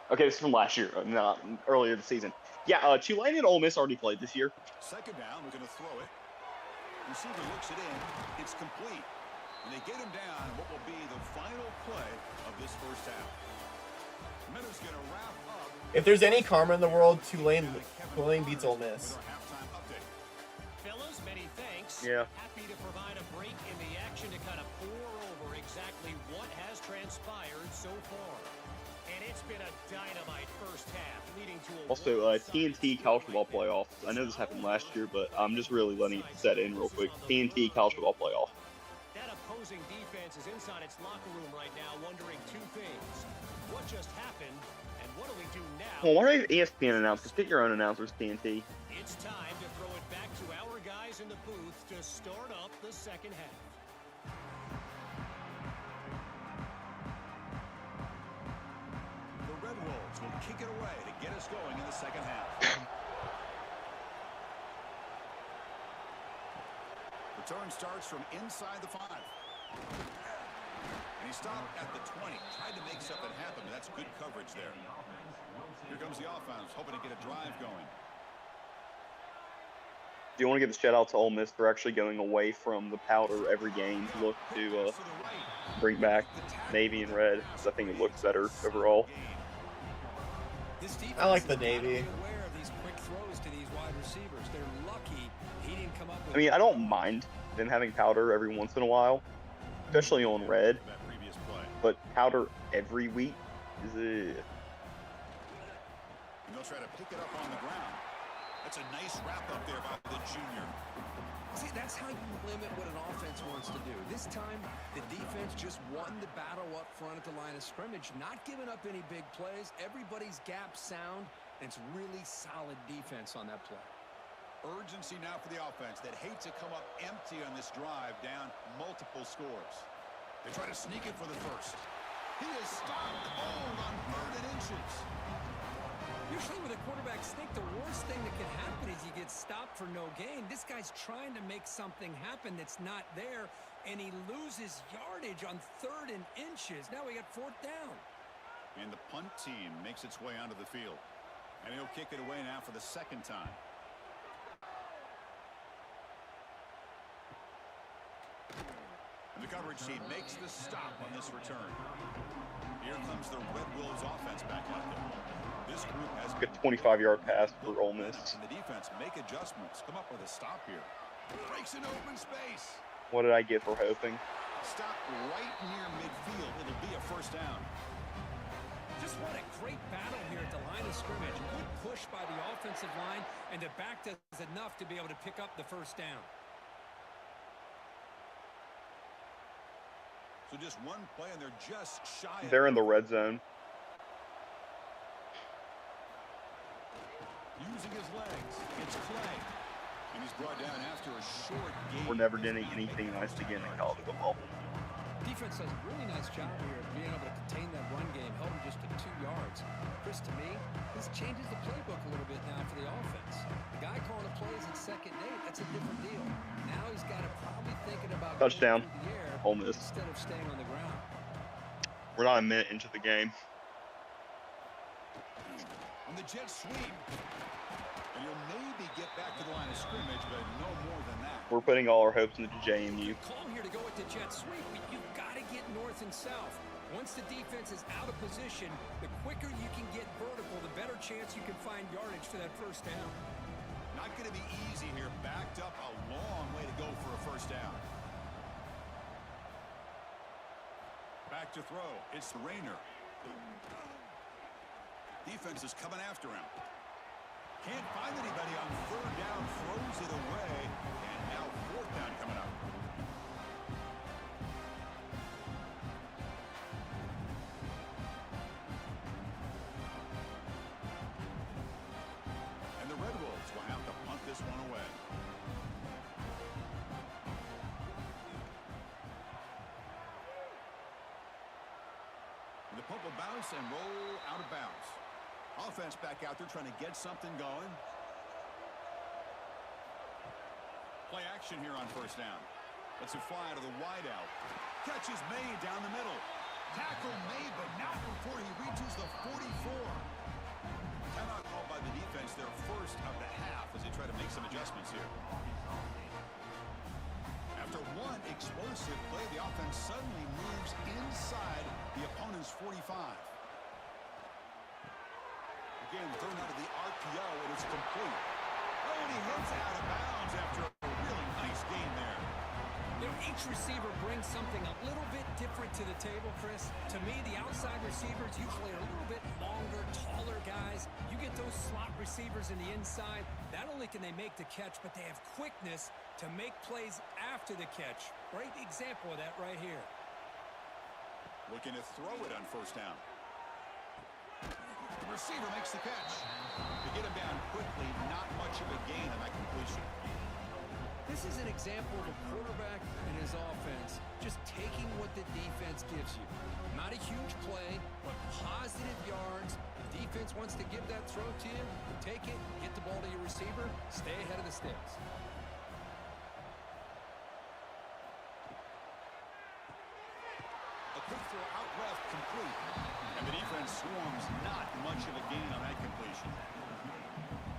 Okay, this is from last year, not earlier this season. Yeah, Tulane and Ole Miss already played this year. Second down, we're going to throw it. Receiver looks it in. It's complete. And they get him down what will be the final play of this first half. Miller's going to wrap up. If there's any karma in the world, Tulane beats Ole Miss. Our halftime update. Fellas, many thanks. Yeah. Happy to provide a break in the action to kind of pour over exactly what has transpired so far. And it's been a dynamite first half, leading to a Also, TNT college football playoffs. I know this happened last year, but I'm just really letting it set in real quick. TNT college football playoff. opposing defense is inside its locker room right now wondering two things. What just happened, and what do we do now? Well, why are ESPN announcers? Get your own announcers, TNT. It's time to throw it back to our guys in the booth to start up the second half. The Red Wolves will kick it away to get us going in the second half. Return starts from inside the 5. And he stopped at the 20. Tried to make something happen, but that's good coverage there. Here comes the offense, hoping to get a drive going. Do you want to give a shout out to Ole Miss for actually going away from the powder every game look to bring back navy and red? Because I think it looks better overall. I like the navy. Aware of these quick throws to these wide receivers. They're lucky he didn't come up with. I mean, I don't mind them having powder every once in a while, especially on red. But powder every week is And they'll try to pick it up on the ground. That's a nice wrap up there by the junior. See, that's how you limit what an offense wants to do. This time, the defense just won the battle up front at the line of scrimmage, not giving up any big plays. Everybody's gap sound, and it's really solid defense on that play. Urgency now for the offense that hates to come up empty on this drive, down multiple scores. They try to sneak it for the first. He is stopped cold on 3rd and inches. Usually with a quarterback sneak, the worst thing that can happen is you get stopped for no gain. This guy's trying to make something happen that's not there, and he loses yardage on 3rd and inches. Now we got 4th down. And the punt team makes its way onto the field. And he'll kick it away now for the 2nd time. And the coverage team makes the stop on this return. Here comes the Red Wolves offense back out there. This group has a 25-yard pass for Ole Miss. And the defense make adjustments. Come up with a stop here. Breaks an open space. What did I get for hoping? Stop right near midfield. It'll be a 1st down. Just what a great battle here at the line of scrimmage. Good push by the offensive line, and the back does enough to be able to pick up the 1st down. So just one play, and they're just shy. They're in the red zone. Using his legs, it's Clay. And he's brought down after a short game. We're never doing anything nice again in college football. Defense does a really nice job here of being able to contain that run game, held him just to 2 yards. Chris, to me, this changes the playbook a little bit now for the offense. The guy calling the plays at 2nd and 8, that's a different deal. Now he's got to probably thinking about touchdown. going through the air Ole Miss. instead of staying on the ground. We're not a minute into the game. On the jet sweep. And he'll maybe get back to the line of scrimmage, but no more than that. We're putting all our hopes into JMU. Call here to go with the jet sweep, but you've got to get north and south. Once the defense is out of position, the quicker you can get vertical, the better chance you can find yardage for that 1st down. Not going to be easy here. Backed up a long way to go for a 1st down. Back to throw. It's the Rainer. Defense is coming after him. Can't find anybody on 3rd down. Throws it away. And now 4th down coming up. And the Red Wolves will have to punt this one away. The punt will bounce and roll out of bounds. Offense back out there trying to get something going. Play action here on 1st down. Lets it fly to the wideout. Catch is made down the middle. Tackle made, but not before he reaches the 44. Timeout called by the defense, their 1st of the half as they try to make some adjustments here. After one explosive play, the offense suddenly moves inside the opponent's 45. Again, thrown out of the RPO, and it's complete. Oh, and he hits out of bounds after a really nice game there. You know, Each receiver brings something a little bit different to the table, Chris. To me, the outside receivers usually are a little bit longer, taller guys. You get those slot receivers in the inside. Not only can they make the catch, but they have quickness to make plays after the catch. Great example of that right here. Looking to throw it on first down. The receiver makes the catch. To get him down quickly, not much of a gain on that completion. This is an example of a quarterback and his offense just taking what the defense gives you. Not a huge play, but positive yards. The defense wants to give that throw to you. Take it, get the ball to your receiver, stay ahead of the sticks. A quick throw out left, complete. And the defense swarms, not much of a gain on that completion.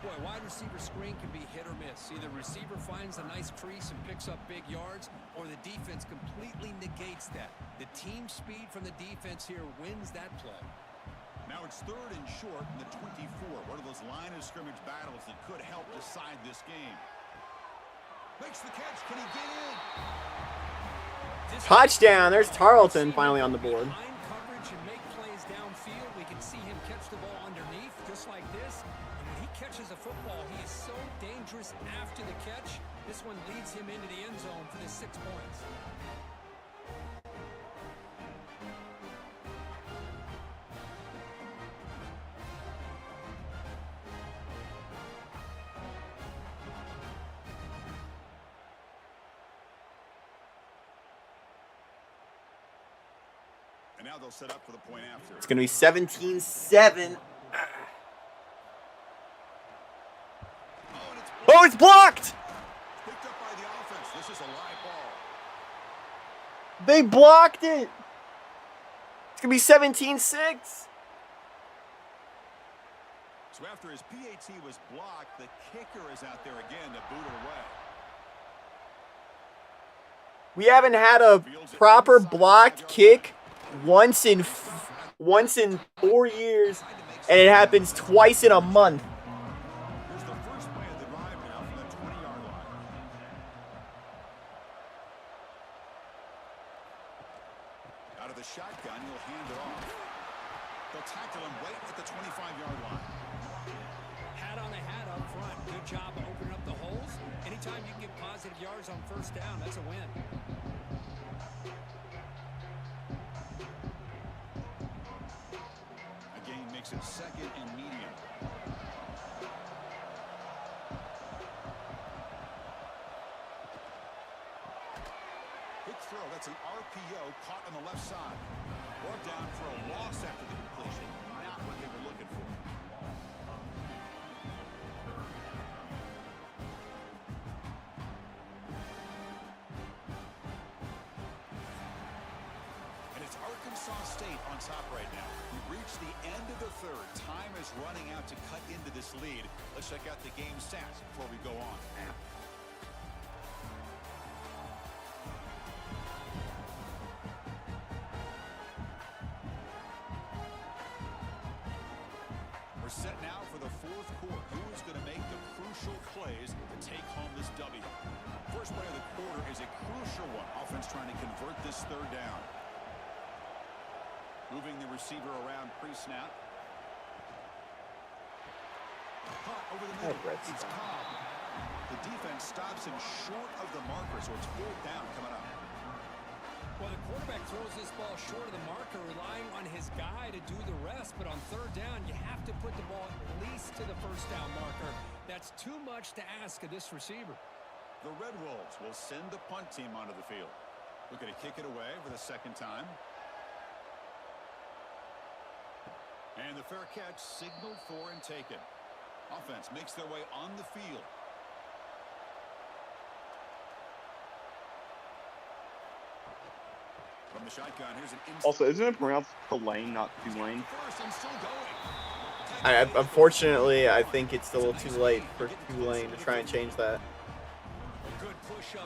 Boy, wide receiver screen can be hit or miss. Either receiver finds a nice crease and picks up big yards, or the defense completely negates that. The team speed from the defense here wins that play. Now it's 3rd and short in the 24. One of those line of scrimmage battles that could help decide this game. Makes the catch. Can he get in? Touchdown. There's Tarleton finally on the board. Behind coverage and make plays downfield. We can see him catch the ball underneath just like this. And when he catches a football, he is so dangerous after the catch. This one leads him into the end zone for the 6 points. And now they'll set up for the point after. It's going to be 17-7. Oh, it's blocked! Picked up by the offense. This is a live ball. They blocked it. It's going to be 17-6. So after his PAT was blocked, the kicker is out there again to boot it away. We haven't had a proper blocked kick once in 4 years, and it happens twice in a month. Here's the first play of the drive now from the 20-yard line. Out of the shotgun, he'll hand it off. They'll tackle him right at the 25-yard line. Hat on a hat up front. Good job opening up the holes. Anytime you can get positive yards on first down, that's a win. Again, makes it 2nd and medium. Quick throw. That's an RPO caught on the left side. Brought down for a loss after the completion. Not what they were looking for. And it's Arkansas State on top right now. We've reached the end of the 3rd. Time is running out to cut into this lead. Let's check out the game stats before we go on. We're set now for the 4th quarter. Who is going to make the crucial plays to take home this W? First play of the quarter is a crucial one. Offense trying to convert this 3rd down. Moving the receiver around pre-snap. Caught over the middle. It's Cobb. The defense stops him short of the marker, so it's 4th down coming up. Well, the quarterback throws this ball short of the marker, relying on his guy to do the rest. But on 3rd down, you have to put the ball at least to the first down marker. That's too much to ask of this receiver. The Red Wolves will send the punt team onto the field. Looking to kick it away for the 2nd time. And the fair catch signaled for and taken. Offense makes their way on the field. From the shotgun, here's an Also, isn't it pronounced Tulane, not Tulane? first and still going. Unfortunately, I think it's a little too late for Tulane to try and change that.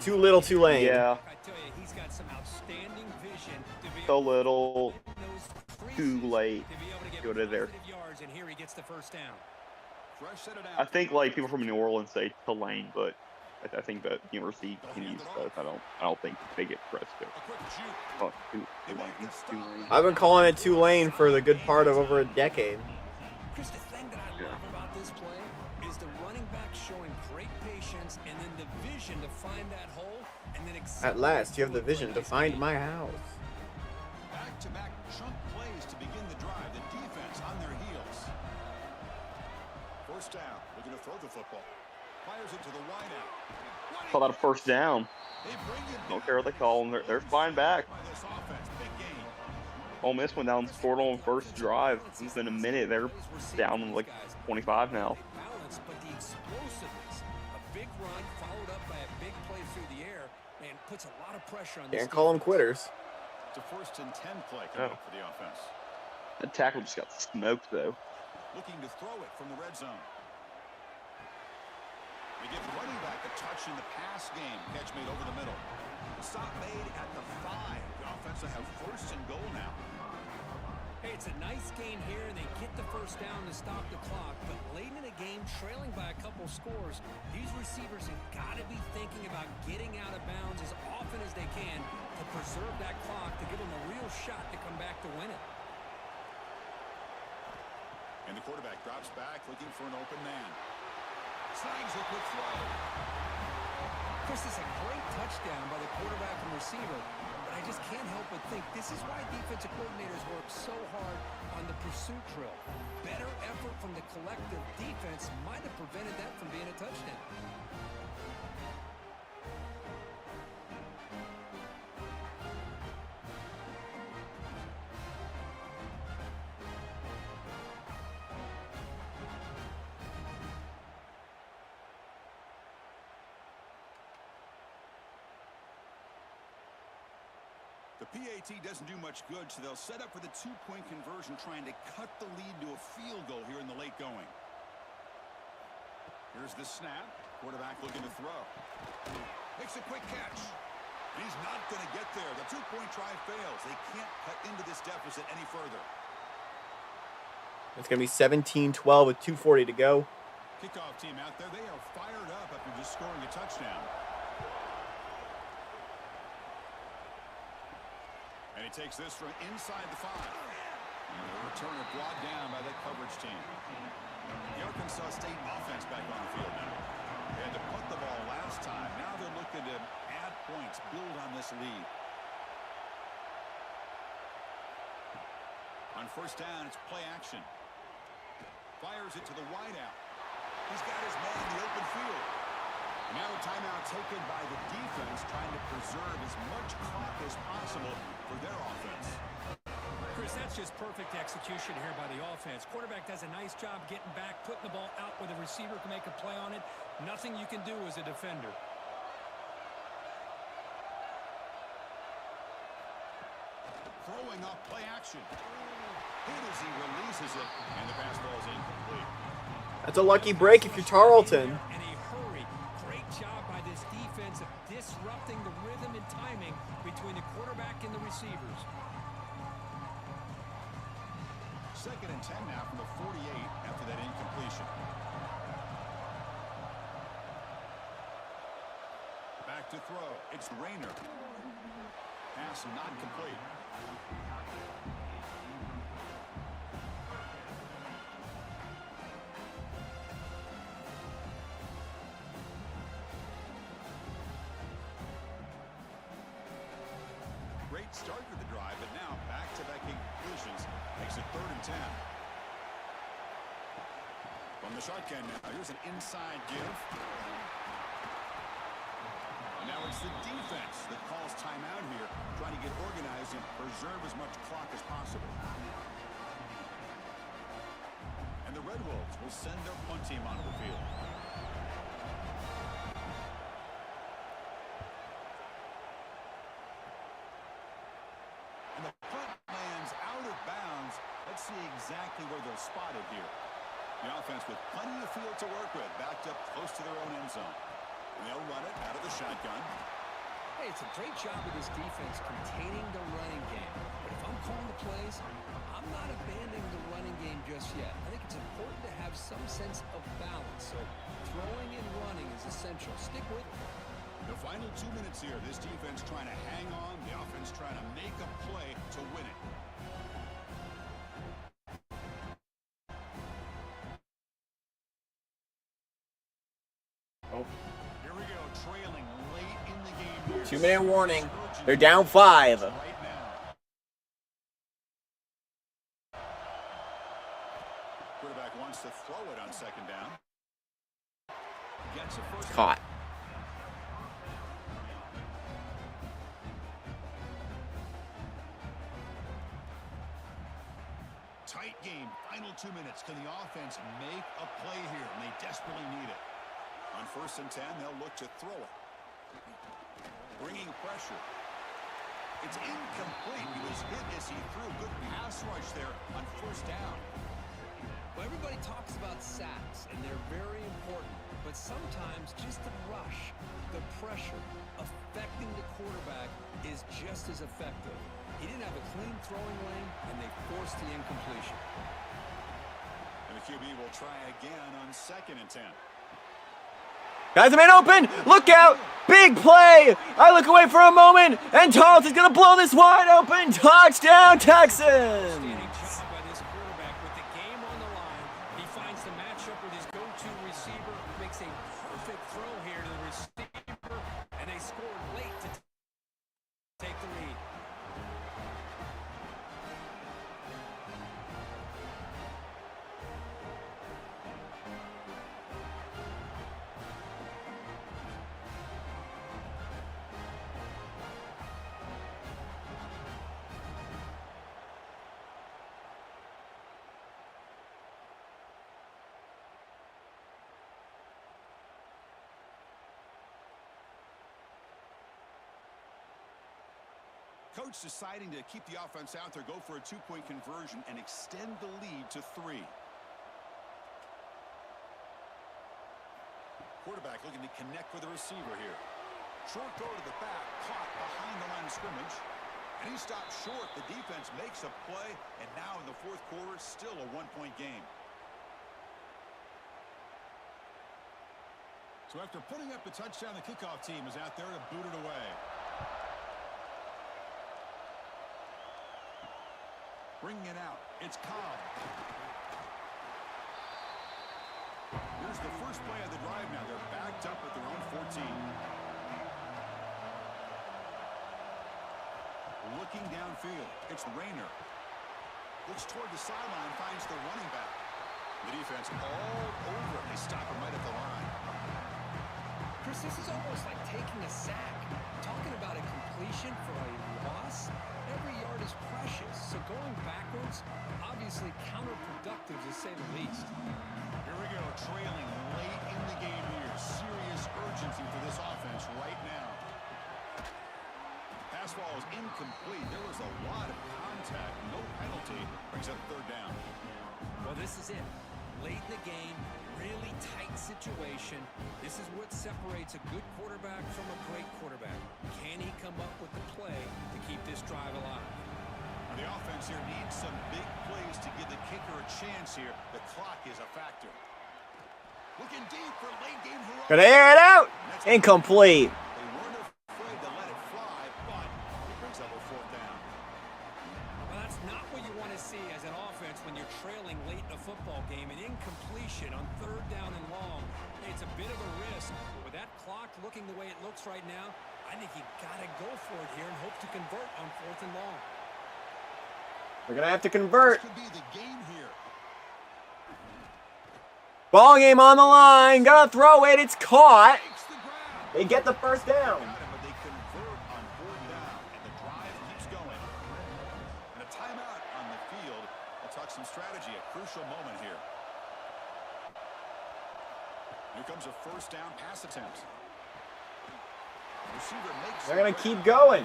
Too little, too late. Yeah, I tell you, he's got some outstanding vision to be so little, those too late. to be able to get Go to there. positive yards, and here he gets the first down. Fresh set it out. I think like people from New Orleans say Tulane, but I think that University can use both. I don't think they get pressed there. A quick juke. Oh, Tulane. I've been calling it Tulane for the good part of over a decade. Chris, the thing that I love about this play is the running back showing great patience and then the vision to find that hole and then At last, you have the vision to find my house. Back-to-back chunk plays to begin the drive. The defense on their heels. First down. Looking to throw the football. Fires it to the wideout. Call that a first down. They bring you Don't care what they call them. They're flying back. by this offense. Big gain. Ole Miss went down, scored on first drive. Within a minute, they're down like 25 now. Balance, but the explosiveness, a big run followed up by a big play through the air, and puts a lot of pressure on this Can't call them defense. quitters. It's a 1st and 10 play coming Oh. up for the offense. That tackle just got smoked though. Looking to throw it from the red zone. They give the running back a touch in the pass game. Catch made over the middle. Stop made at the 5. The offense will have 1st and goal now. Hey, it's a nice gain here, and they get the first down to stop the clock. But late in the game, trailing by a couple scores, these receivers have got to be thinking about getting out of bounds as often as they can to preserve that clock to give them a real shot to come back to win it. And the quarterback drops back looking for an open man. Snags a quick throw. Chris, is a great touchdown by the quarterback and receiver, but I just can't help but think this is why defensive coordinators work so hard on the pursuit drill. Better effort from the collective defense might have prevented that from being a touchdown. The PAT doesn't do much good, so they'll set up for the 2-point conversion, trying to cut the lead to a field goal here in the late going. Here's the snap. Quarterback looking to throw. Makes a quick catch. And he's not going to get there. The 2-point try fails. They can't cut into this deficit any further. It's going to be 17-12 with 2:40 to go. Kickoff team out there. They are fired up after just scoring a touchdown. And he takes this from inside the 5. And the returner brought down by that coverage team. The Arkansas State offense back on the field now. They had to punt the ball last time. Now they're looking to add points, build on this lead. On first down, it's play action. Fires it to the wideout. He's got his man in the open field. And now a timeout taken by the defense, trying to preserve as much clock as possible for their offense. Chris, that's just perfect execution here by the offense. Quarterback does a nice job getting back, putting the ball out where the receiver can make a play on it. Nothing you can do as a defender. Throwing off play action. Hit as he releases it, and the pass ball is incomplete. That's a lucky break if you're Tarleton. In a hurry. Great job by this defense of disrupting the rhythm and timing between the quarterback and the receivers. 2nd and 10 now from the 48 after that incompletion. Back to throw. It's Rayner. Pass not complete. Great start to the drive, but now back-to-back incompletions makes it 3rd and 10. From the shotgun now, here's an inside give. And now it's the defense that calls timeout here, trying to get organized and preserve as much clock as possible. And the Red Wolves will send their punt team onto the field. And the punt lands out of bounds. Let's see exactly where they'll spot it here. The offense with plenty of field to work with, backed up close to their own end zone. And they'll run it out of the shotgun. Hey, it's a great job of this defense containing the running game. But if I'm calling the plays, I'm not abandoning the running game just yet. I think it's important to have some sense of balance. So throwing and running is essential. Stick with it. The final 2 minutes here. This defense trying to hang on. The offense trying to make a play to win it. Oh. Here we go, trailing late in the game here. 2-minute warning. They're down 5. Right now. Quarterback wants to throw it on second down. Gets a first. Caught. Tight game, final 2 minutes. Can the offense make a play here? And they desperately need it. On 1st and 10, they'll look to throw it. Bringing pressure. It's incomplete. He was hit as he threw. Good pass rush there on 1st down. Well, everybody talks about sacks, and they're very important. But sometimes just the rush, the pressure, affecting the quarterback is just as effective. He didn't have a clean throwing lane, and they forced the incompletion. And the QB will try again on 2nd and 10. Guys, the man open! Look out! Big play! I look away for a moment, and Tarleton's gonna blow this wide open! Touchdown, Texans! Outstanding job by this quarterback with the game on the line. He finds the matchup with his go-to receiver, makes a perfect throw here to the receiver, and they scored late to take the lead. Coach deciding to keep the offense out there, go for a 2-point conversion, and extend the lead to 3. Quarterback looking to connect with the receiver here. Short throw to the back, caught behind the line of scrimmage. And he stopped short. The defense makes a play, and now in the 4th quarter, still a 1-point game. So after putting up the touchdown, the kickoff team is out there to boot it away. Bringing it out, it's Cobb. Here's the first play of the drive now. They're backed up at their own 14. Looking downfield, it's Rayner. Looks toward the sideline, finds the running back. The defense all over him. They stop him right at the line. Chris, this is almost like taking a sack. Talking about a completion for a loss, every yard is precious. So going backwards, obviously counterproductive to say the least. Here we go, trailing late in the game here. Serious urgency for this offense right now. Pass ball is incomplete. There was a lot of contact. No penalty. Brings up 3rd down. Well, this is it. Late in the game, really tight situation. This is what separates a good quarterback from a great quarterback. Can he come up with the play to keep this drive alive? The offense here needs some big plays to give the kicker a chance here. The clock is a factor. Looking deep for late game heroics. Gonna air it out! Incomplete. They weren't afraid to let it fly, but it brings up a 4th down. Well, that's not what you want to see as an offense when you're trailing late in a football game. An incompletion on 3rd down and long. Hey, it's a bit of a risk, but with that clock looking the way it looks right now, I think you got to go for it here and hope to convert on 4th and long. We're gonna have to convert. This could be the game here. Ball game on the line. Gonna throw it. It's caught. Takes the grab. They get the first down. Got him, but they convert on 4th down, and the drive keeps going. And a timeout on the field. We'll talk some strategy. A crucial moment here. Here comes a 1st down pass attempt. Receiver makes. They're gonna keep going.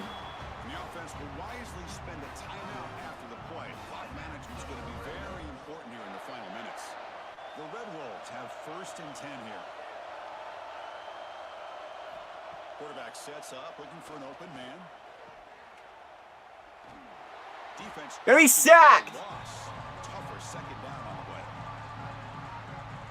The offense will wisely spend a timeout after the play. Clock management is going to be very important here in the final minutes. The Red Wolves have 1st and 10 here. Quarterback sets up, looking for an open man. Defense Gonna be sacked. Tougher second down on the way.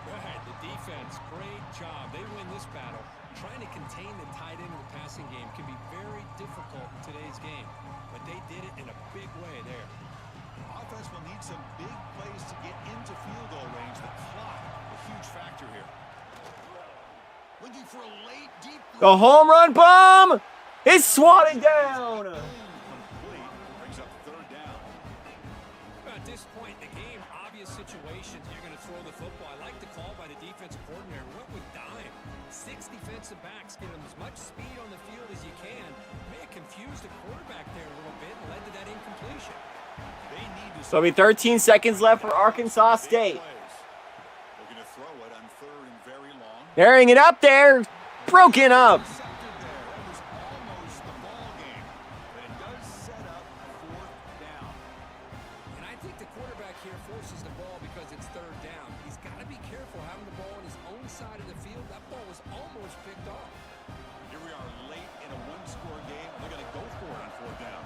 Right, the defense, great job. They win this battle. Trying to contain the tight end of the passing game can be very difficult in today's game, but they did it in a big way there. Offense will need some big plays to get into field goal range. The clock, a huge factor here. Looking for a late, deep. The home run bomb is swatted down. Complete. Brings up third down. At this point in the game, obvious situations, you're going to throw the football. I like the call by the defensive coordinator. Went with dime. 6 defensive backs, get them as much speed on the field as you can. May have confused the quarterback there a little bit and led to that incompletion. They need to. So it'll be 13 seconds left for Arkansas State. Looking to throw it on third and very long. Carrying it up there. Broken up. Intercepted there. That was almost the ball game, but it does set up fourth down. And I think the quarterback here forces the ball because it's third down. He's got to be careful having the ball on his own side of the field. That ball was almost picked off. Here we are late in a one-score game. They're going to go for it on fourth down.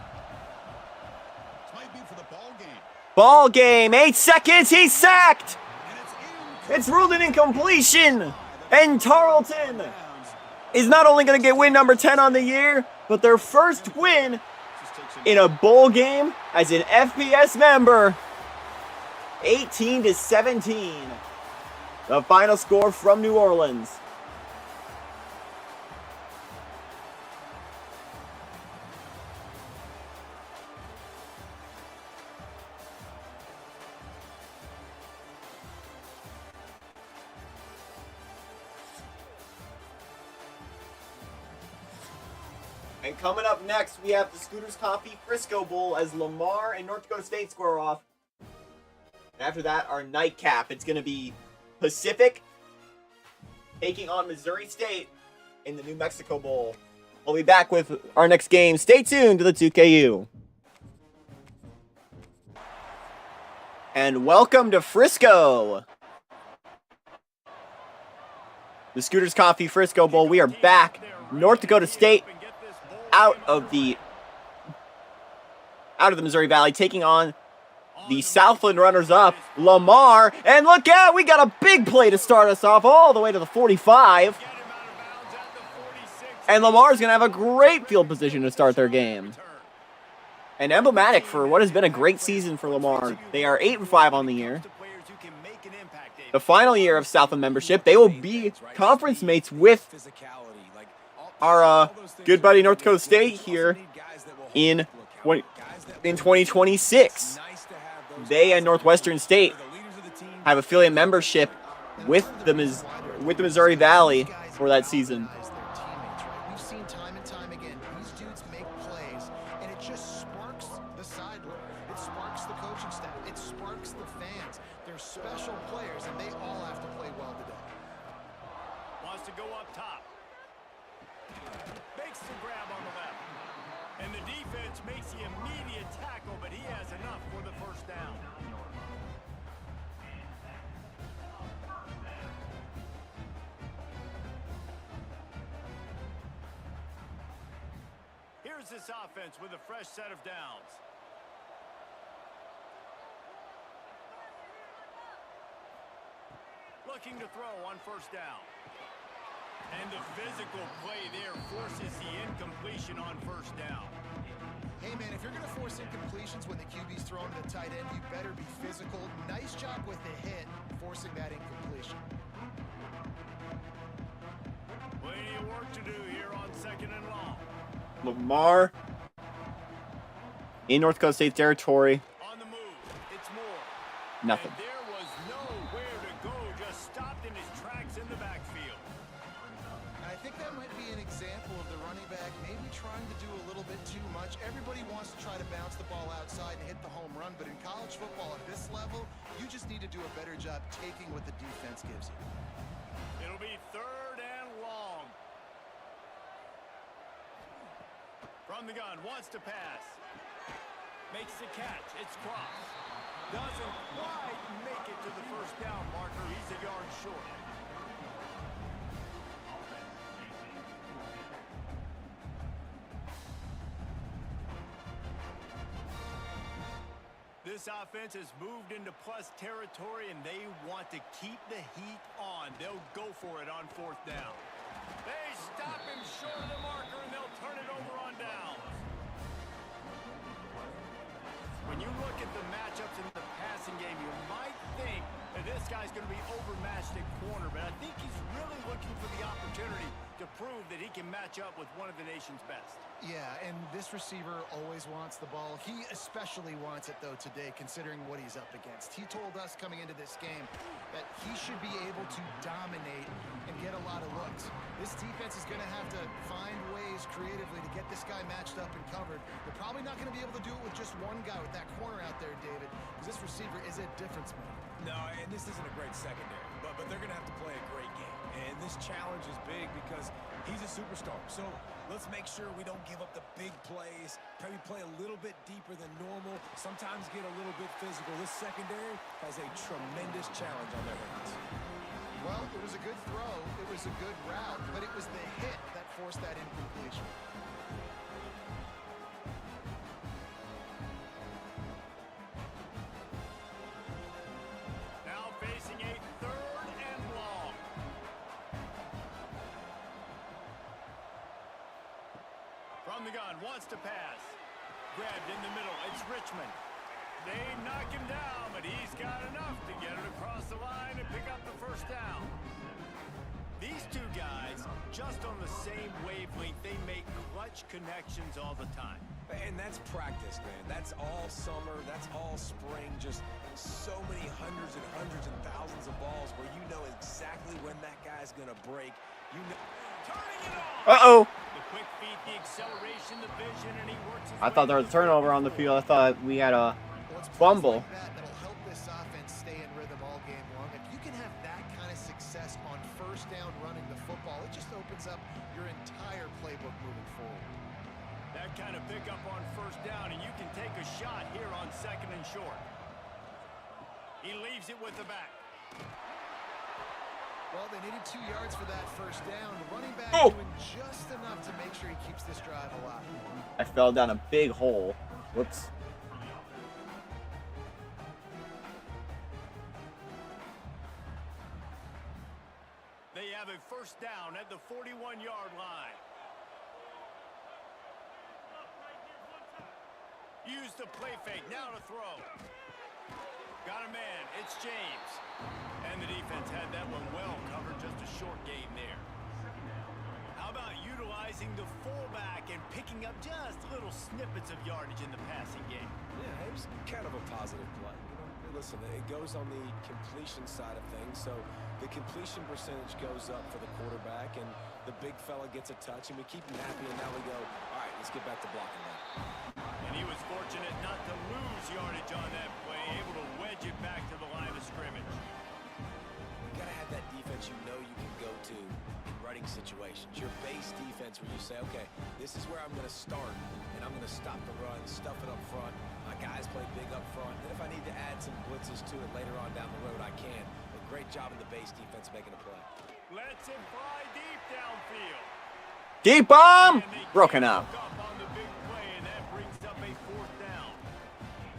This might be for the ball game. Ball game. 8 seconds. He's sacked. And it's It's ruled an incompletion. And Tarleton is not only going to get win number 10 on the year, but their first win in a bowl game as an FBS member. 18-17. The final score from New Orleans. And coming up next, we have the Scooters Coffee Frisco Bowl as Lamar and North Dakota State square off. And after that, our nightcap. It's going to be Pacific taking on Missouri State in the New Mexico Bowl. We'll be back with our next game. Stay tuned to the 2KU. And welcome to Frisco. The Scooters Coffee Frisco Bowl. We are back. North Dakota State out of the Missouri Valley, taking on the Southland runners-up, Lamar. And look out, we got a big play to start us off all the way to the 45. And Lamar's going to have a great field position to start their game. And emblematic for what has been a great season for Lamar. They are 8-5 on the year. The final year of Southland membership, they will be conference mates with our good buddy North Dakota State here in 2026. They and Northwestern State have affiliate membership with the Missouri Valley for that season. We've seen time and time again, these dudes make plays, and it just sparks the sideline. It sparks the coaching staff. It sparks the fans. They're special players, and they all have to play well today. Wants to go up top. Makes the grab on the left. And the defense makes the immediate tackle, but he has enough for the first down. Here's this offense with a fresh set of downs. Looking to throw on first down. And the physical play there forces the incompletion on first down. Hey, man, if you're going to force incompletions when the QB's throwing to the tight end, you better be physical. Nice job with the hit, forcing that incompletion. Plenty of work to do here on second and long. Lamar in North Dakota State territory. On the move, it's Moore. Nothing. And there was nowhere to go, just stopped in his tracks in the backfield. I think that might be an example of the running back maybe trying to do a little bit too much. Everybody wants to try to bounce the ball outside and hit the home run, but in college football at this level, you just need to do a better job taking what the defense gives you. It'll be third and long. From the gun, wants to pass. Makes the catch, it's crossed. Doesn't quite make it to the first down marker, he's a yard short. This offense has moved into plus territory, and they want to keep the heat on. They'll go for it on fourth down. They stop him short of the marker, and they'll turn it over on downs. When you look at the matchups in the passing game, you might think that this guy's going to be overmatched at corner, but I think he's really looking for the opportunity to prove that he can match up with one of the nation's best. Yeah, and this receiver always wants the ball. He especially wants it, though, today, considering what he's up against. He told us coming into this game that he should be able to dominate and get a lot of looks. This defense is going to have to find ways creatively to get this guy matched up and covered. They're probably not going to be able to do it with just one guy with that corner out there, David, because this receiver is a difference maker. No, and this isn't a great secondary, but they're going to have to play a great game. And this challenge is big because he's a superstar. So let's make sure we don't give up the big plays, probably play a little bit deeper than normal, sometimes get a little bit physical. This secondary has a tremendous challenge on their hands. Well, it was a good throw, it was a good route, but it was the hit that forced that incompletion. Now facing a third and long. From the gun, wants to pass. Grabbed in the middle, it's Richmond. They knock him down, but he's got enough to get it across the line and pick up the first down. These two guys, just on the same wavelength, they make clutch connections all the time. And that's practice, man. That's all summer. That's all spring. Just so many hundreds and thousands of balls where you know exactly when that guy's going to break. You know. Turning it on. Uh-oh. The quick feet, the acceleration, the vision, and he works his I thought there was a turnover on the field. I thought we had a fumble. That'll help this offense stay in rhythm all game long. If you can have that kind of success on first down running the football, it just opens up your entire playbook moving forward. That kind of pickup on first down, and you can take a shot here on second and short. He leaves it with the back. Well, they needed 2 yards for that first down. The running back doing just enough to make sure he keeps this drive alive. I fell down a big hole. Whoops. They have a first down at the 41-yard line. Use the play fake, now to throw. Got a man, it's James. And the defense had that one well covered, just a short gain there. How about utilizing the fullback and picking up just little snippets of yardage in the passing game? Yeah, it was kind of a positive play. You know, listen, it goes on the completion side of things, so the completion percentage goes up for the quarterback, and the big fella gets a touch, and we keep him happy, and now we go, all right, let's get back to blocking that. And he was fortunate not to lose yardage on that play, able to wedge it back to the line of scrimmage. You got to have that defense you know you can go to in running situations. Your base defense where you say, okay, this is where I'm going to start, and I'm going to stop the run, stuff it up front. My guys play big up front. And if I need to add some blitzes to it later on down the road, I can. But great job in the base defense making a play. Lets him fly deep downfield. Deep bomb! Broken up. On the big play, and that brings up a fourth down.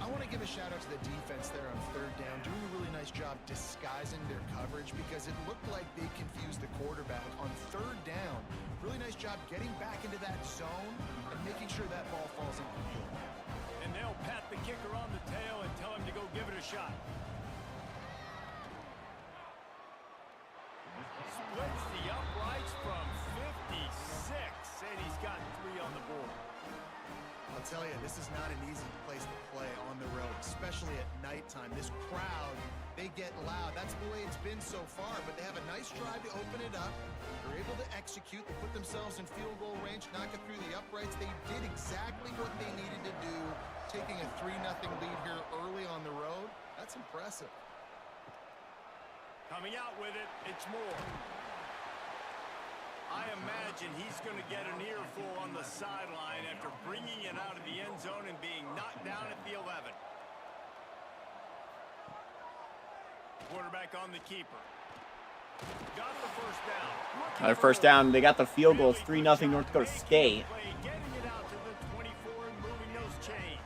I want to give a shout out to the defense there on third down, doing a really nice job disguising their coverage because it looked like they confused the quarterback on third down. Really nice job getting back into that zone and making sure that ball falls incomplete. And they'll pat the kicker on the tail and tell him to go give it a shot. Splits the uprights from 56, and he's got 3 on the board. I'll tell you, this is not an easy place to play on the road, especially at nighttime. This crowd, they get loud. That's the way it's been so far, but they have a nice drive to open it up. They're able to execute. They put themselves in field goal range, knock it through the uprights. They did exactly what they needed to do, taking a 3-0 lead here early on the road. That's impressive. Coming out with it, it's Moore. I imagine he's going to get an earful on the sideline after bringing it out of the end zone and being knocked down at the 11. Quarterback on the keeper. Got the first down. Got a first down. They got the field goal. It's 3-0 North Dakota State. Getting it out to the 24 and moving those chains.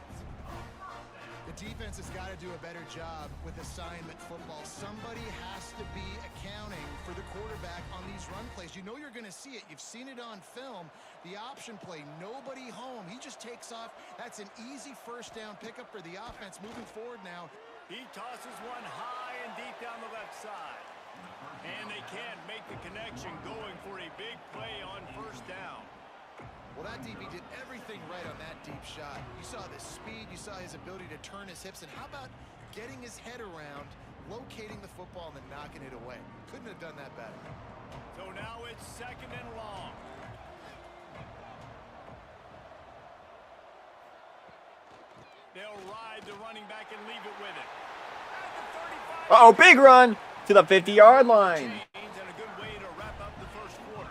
The defense has got to do a better job with assignment football. Somebody has to be accounting for the quarterback on these run plays. You know you're going to see it. You've seen it on film. The option play, nobody home. He just takes off. That's an easy first down pickup for the offense moving forward now. He tosses one high and deep down the left side. And they can't make the connection, going for a big play on first down. Well, that DB did everything right on that deep shot. You saw the speed, you saw his ability to turn his hips, and how about getting his head around, locating the football, and then knocking it away? Couldn't have done that better. So now it's 2nd and long. They'll ride the running back and leave it with it. At the 35. Uh-oh, big run to the 50-yard line. And a good way to wrap up the first quarter.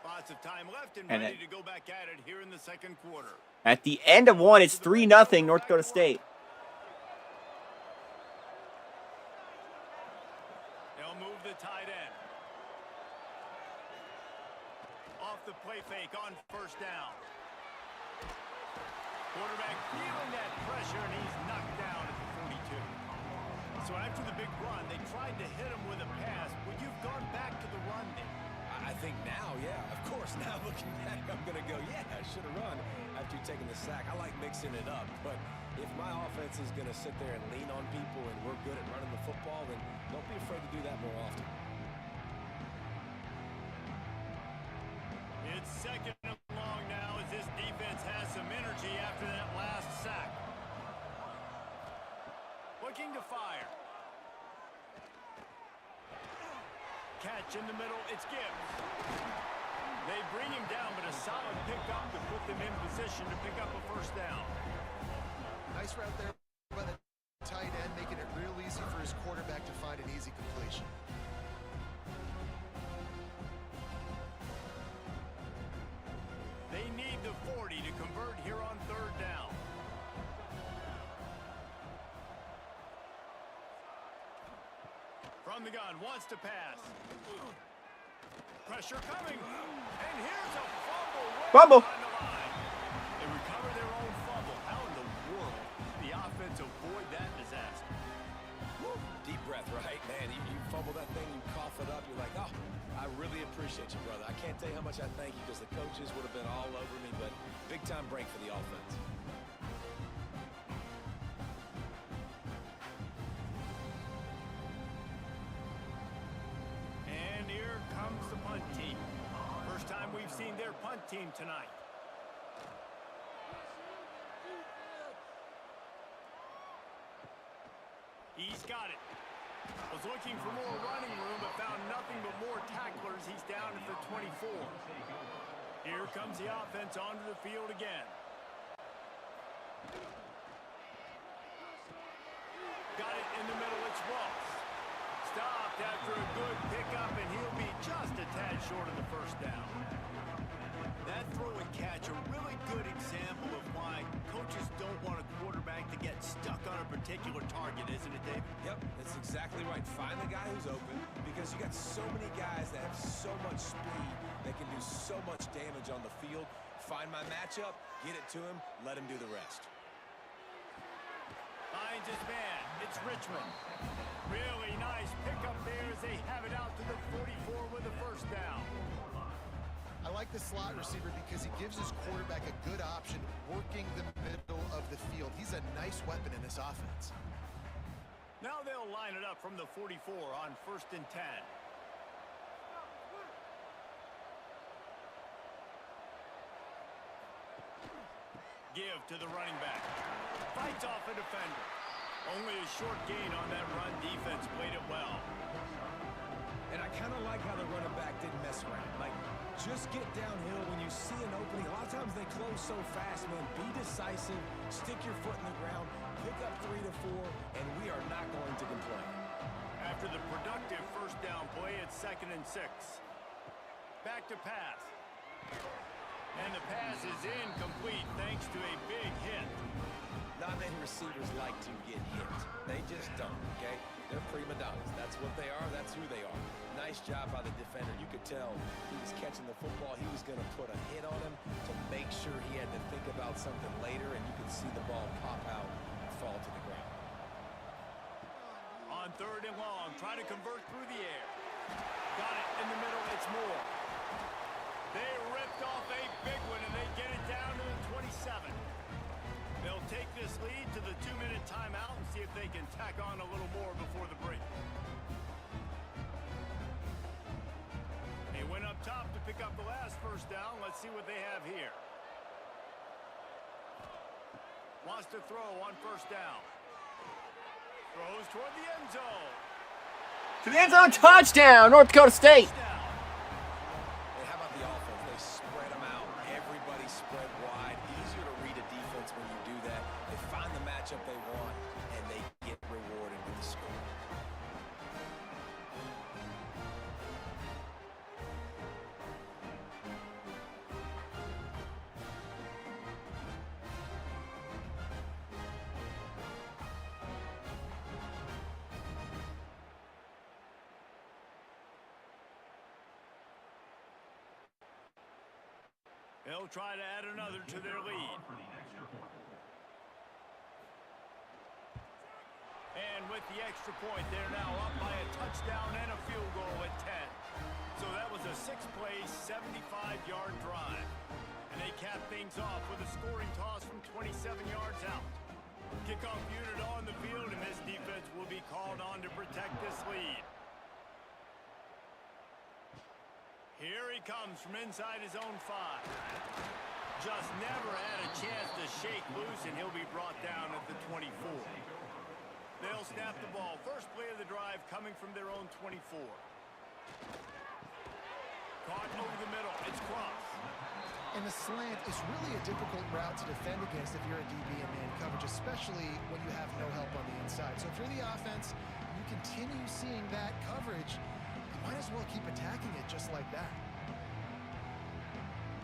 Lots of time left and ready to go back at it here in the second quarter. At the end of one, it's 3-0 North Dakota State. They'll move the tight end. Off the play fake on first down. Quarterback feeling that pressure, and he's knocked down at the 42. So after the big run, they tried to hit him with a pass. Would you've gone back to the run there? I think now, yeah, of course. Now looking back, I'm going to go, yeah, I should have run after taking the sack. I like mixing it up, but if my offense is going to sit there and lean on people and we're good at running the football, then don't be afraid to do that more often. It's 2nd and long now as this defense has some energy after that last sack. Looking to fire. Catch in the middle, it's Gibbs. They bring him down, but a solid pickup to put them in position to pick up a first down. Nice route there by the tight end, making it real easy for his quarterback to find an easy completion. They need the 40 to convert here on 3rd down. From the gun, wants to pass. Pressure coming. And here's a fumble. Fumble. On the line. They recover their own fumble. How in the world did the offense avoid that disaster? Woo. Deep breath, right? Man, you fumble that thing, you cough it up, you're like, oh, I really appreciate you, brother. I can't tell you how much I thank you because the coaches would have been all over me, but big-time break for the offense. And here comes the punt team. First time we've seen their punt team tonight. He's got it. Was looking for more running room, but found nothing but more tacklers. He's down at the 24. Here comes the offense onto the field again. Got it in the middle. It's Ross. Stopped after a good pickup, and he'll be just a tad short of the first down. That throw and catch, a really good example of why coaches don't want a quarterback to get stuck on a particular target, isn't it, Dave? Yep, that's exactly right. Find the guy who's open because you got so many guys that have so much speed that can do so much damage on the field. Find my matchup, get it to him, let him do the rest. Finds his man. It's Richmond. Really nice pickup there as they have it out to the 44 with a first down. I like the slot receiver because he gives his quarterback a good option working the middle of the field. He's a nice weapon in this offense. Now they'll line it up from the 44 on 1st and 10. Give to the running back. Fights off a defender. Only a short gain on that run. Defense played it well. And I kind of like how the running back didn't mess around. Like, just get downhill when you see an opening. A lot of times they close so fast, man. Be decisive, stick your foot in the ground, pick up 3 to 4, and we are not going to complain. After the productive first down play, it's 2nd and 6. Back to pass. And the pass is incomplete thanks to a big hit. Not many receivers like to get hit. They just don't, okay? They're prima donnas. That's what they are. That's who they are. Nice job by the defender. You could tell he was catching the football. He was going to put a hit on him to make sure he had to think about something later, and you could see the ball pop out and fall to the ground. On 3rd and long, try to convert through the air. Got it in the middle. It's Moore. They ripped off a big one, and they get it down to the 27. They'll take this lead to the 2-minute timeout and see if they can tack on a little more before the break. They went up top to pick up the last first down. Let's see what they have here. Wants to throw on 1st down. Throws toward the end zone. To the end zone, touchdown, North Dakota State. Hey, how about the offense? They spread them out. Everybody spread wide. Easier to read a defense when you do that. They find the matchup they want, and they get rewarded with the score. They'll try to add another to their lead. And with the extra point, they're now up by a touchdown and a field goal at 10. So that was a 6-play, 75-yard drive. And they cap things off with a scoring toss from 27 yards out. Kickoff unit on the field, and this defense will be called on to protect this lead. Here he comes from inside his own 5. Just never had a chance to shake loose, and he'll be brought down at the 24. They'll snap the ball. First play of the drive coming from their own 24. Caught over the middle. It's Cross. And the slant is really a difficult route to defend against if you're a DB in man coverage, especially when you have no help on the inside. So if you're the offense, you continue seeing that coverage, might as well keep attacking it just like that.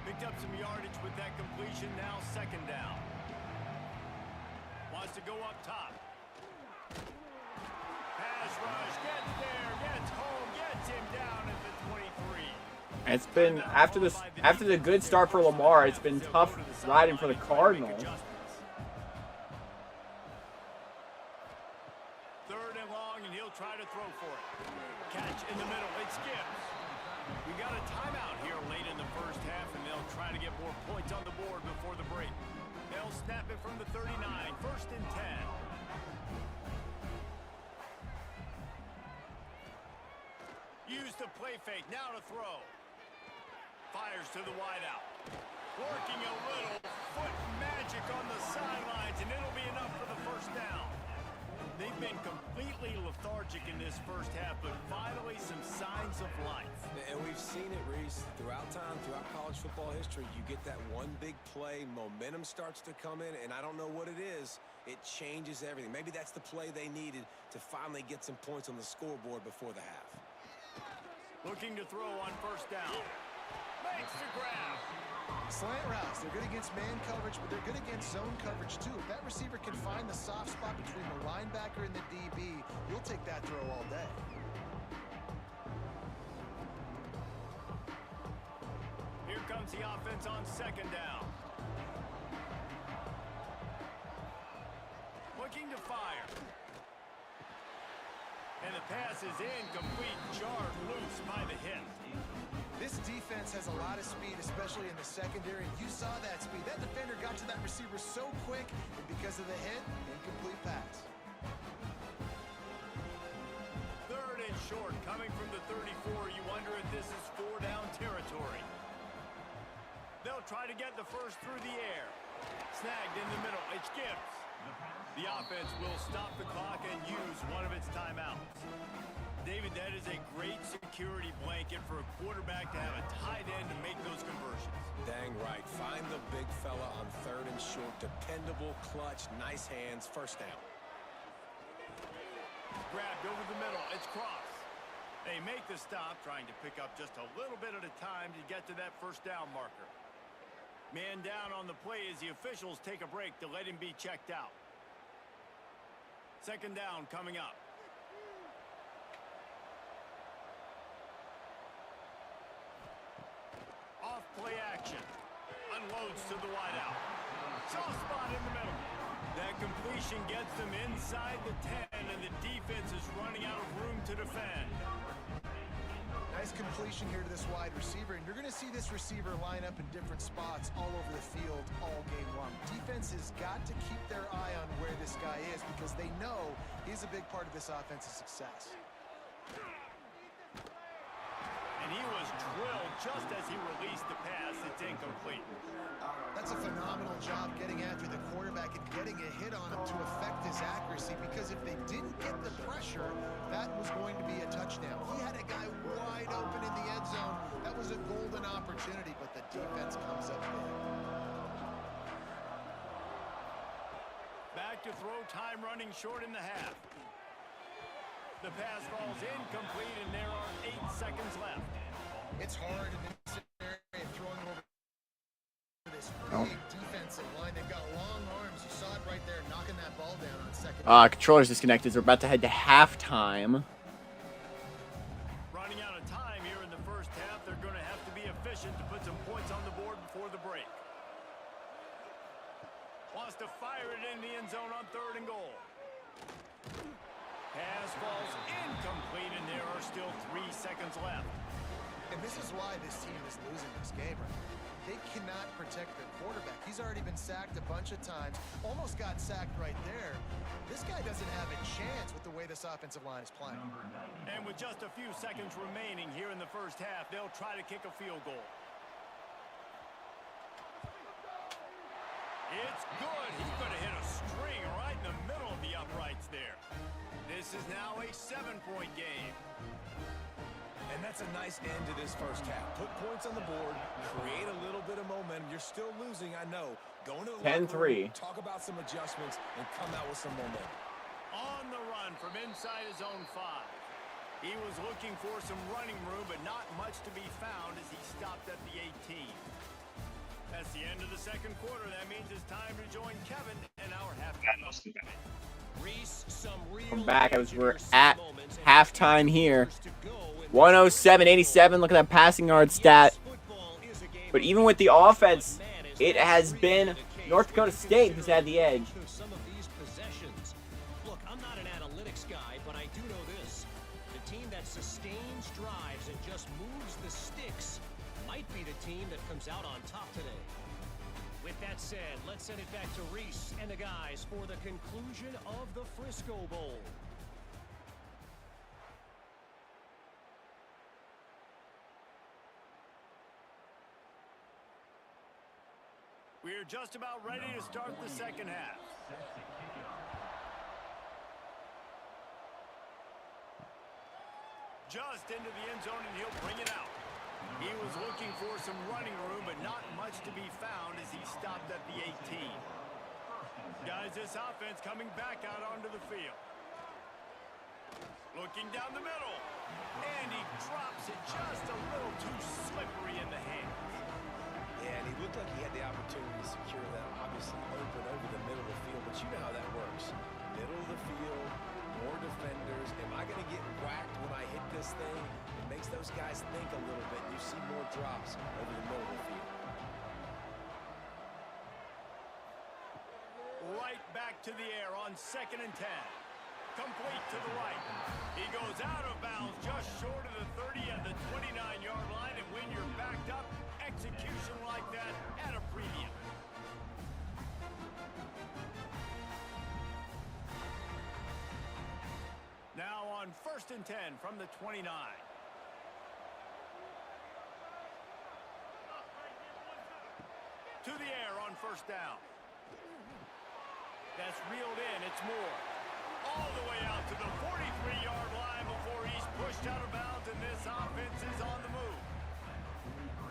Picked up some yardage with that completion. Now 2nd down. Wants to go up top. Pass rush. Gets there. Gets home. Gets him down at the 23. It's been after the good start for Lamar, it's been tough riding for the Cardinals. 3rd and long, and he'll try to throw for it. Catch in the middle. It skips. We got a timeout here late in the first half, and they'll try to get more points on the board before the break. They'll snap it from the 39. 1st and 10. Use the play fake. Now to throw. Fires to the wideout. Working a little foot magic on the sidelines, and it'll be enough for the 1st down. They've been completely lethargic in this first half, but finally some signs of life. And we've seen it, Reese, throughout time, throughout college football history. You get that one big play, momentum starts to come in, and I don't know what it is. It changes everything. Maybe that's the play they needed to finally get some points on the scoreboard before the half. Looking to throw on 1st down. Makes the grab. Slant routes, they're good against man coverage, but they're good against zone coverage too. If that receiver can find the soft spot between the linebacker and the DB, you'll take that throw all day. Here comes the offense on 2nd down. Looking to fire. And the pass is incomplete, jarred loose by the hit. This defense has a lot of speed, especially in the secondary. You saw that speed. That defender got to that receiver so quick, and because of the hit, incomplete pass. 3rd and short, coming from the 34. You wonder if this is 4-down territory. They'll try to get the first through the air. Snagged in the middle. It's Gibbs. The offense will stop the clock and use one of its timeouts. David, that is a great security blanket for a quarterback to have a tight end to make those conversions. Dang right. Find the big fella on 3rd and short. Dependable, clutch, nice hands. 1st down. Grabbed over the middle. It's Cross. They make the stop, trying to pick up just a little bit at a time to get to that first down marker. Man down on the play as the officials take a break to let him be checked out. Second down coming up. Off play action. Unloads to the wideout. Soft spot in the middle. That completion gets them inside the 10, and the defense is running out of room to defend. Nice completion here to this wide receiver, and you're going to see this receiver line up in different spots all over the field all game long. Defense has got to keep their eye on where this guy is because they know he's a big part of this offense's success. And he was drilled just as he released the pass. It's incomplete. That's a phenomenal job getting after the quarterback and getting a hit on him to affect his accuracy, because if they didn't get the pressure, that was going to be a touchdown. He had a guy wide open in the end zone. That was a golden opportunity, but the defense comes up big. Back to throw, time running short in the half. The pass falls incomplete, and there are 8 seconds left. It's hard in this area throwing over this big defensive line. They've got long arms. You saw it right there, knocking that ball down on second. Controller's disconnected. We're about to head to halftime. Running out of time here in the first half. They're going to have to be efficient to put some points on the board before the break. Wants to fire it in the end zone on 3rd and goal. Pass falls incomplete, and there are still 3 seconds left. And this is why this team is losing this game, right? They cannot protect their quarterback. He's already been sacked a bunch of times. Almost got sacked right there. This guy doesn't have a chance with the way this offensive line is playing. And with just a few seconds remaining here in the first half, they'll try to kick a field goal. It's good. He's going to hit a string right in the middle of the uprights there. This is now a 7-point game. And that's a nice end to this first half. Put points on the board, create a little bit of momentum. You're still losing, I know. Go into the locker room, talk about some adjustments, and come out with some momentum. On the run from inside his own 5. He was looking for some running room, but not much to be found as he stopped at the 18. That's the end of the second quarter. That means it's time to join Kevin and our halftime. Come back as we're at halftime here. 107-87. Look at that passing yard stat. But even with the offense, it has been North Dakota State who's had the edge. Some of these possessions. Look, I'm not an analytics guy, but I do know this. The team that sustains drives and just moves the sticks might be the team that comes out on top today. With that said, let's send it back to Reese and the guys for the conclusion of the Frisco Bowl. We're just about ready to start the second half. Just into the end zone, and he'll bring it out. He was looking for some running room, but not much to be found as he stopped at the 18. Guys, this offense coming back out onto the field. Looking down the middle. And he drops it just a little too slippery in the hands. Yeah, and he looked like he had the opportunity to secure that, obviously open over the middle of the field, but you know how that works. Middle of the field, more defenders. Am I going to get whacked when I hit this thing? It makes those guys think a little bit. You see more drops over the middle of the field. Right back to the air on 2nd and 10. Complete to the right. He goes out of bounds just short of the 30 at the 29-yard line, and when you're backed up, execution like that at a premium. Now on 1st and 10 from the 29. To the air on 1st down. That's reeled in. It's Moore. All the way out to the 43-yard line before he's pushed out of bounds, and this offense is on the move.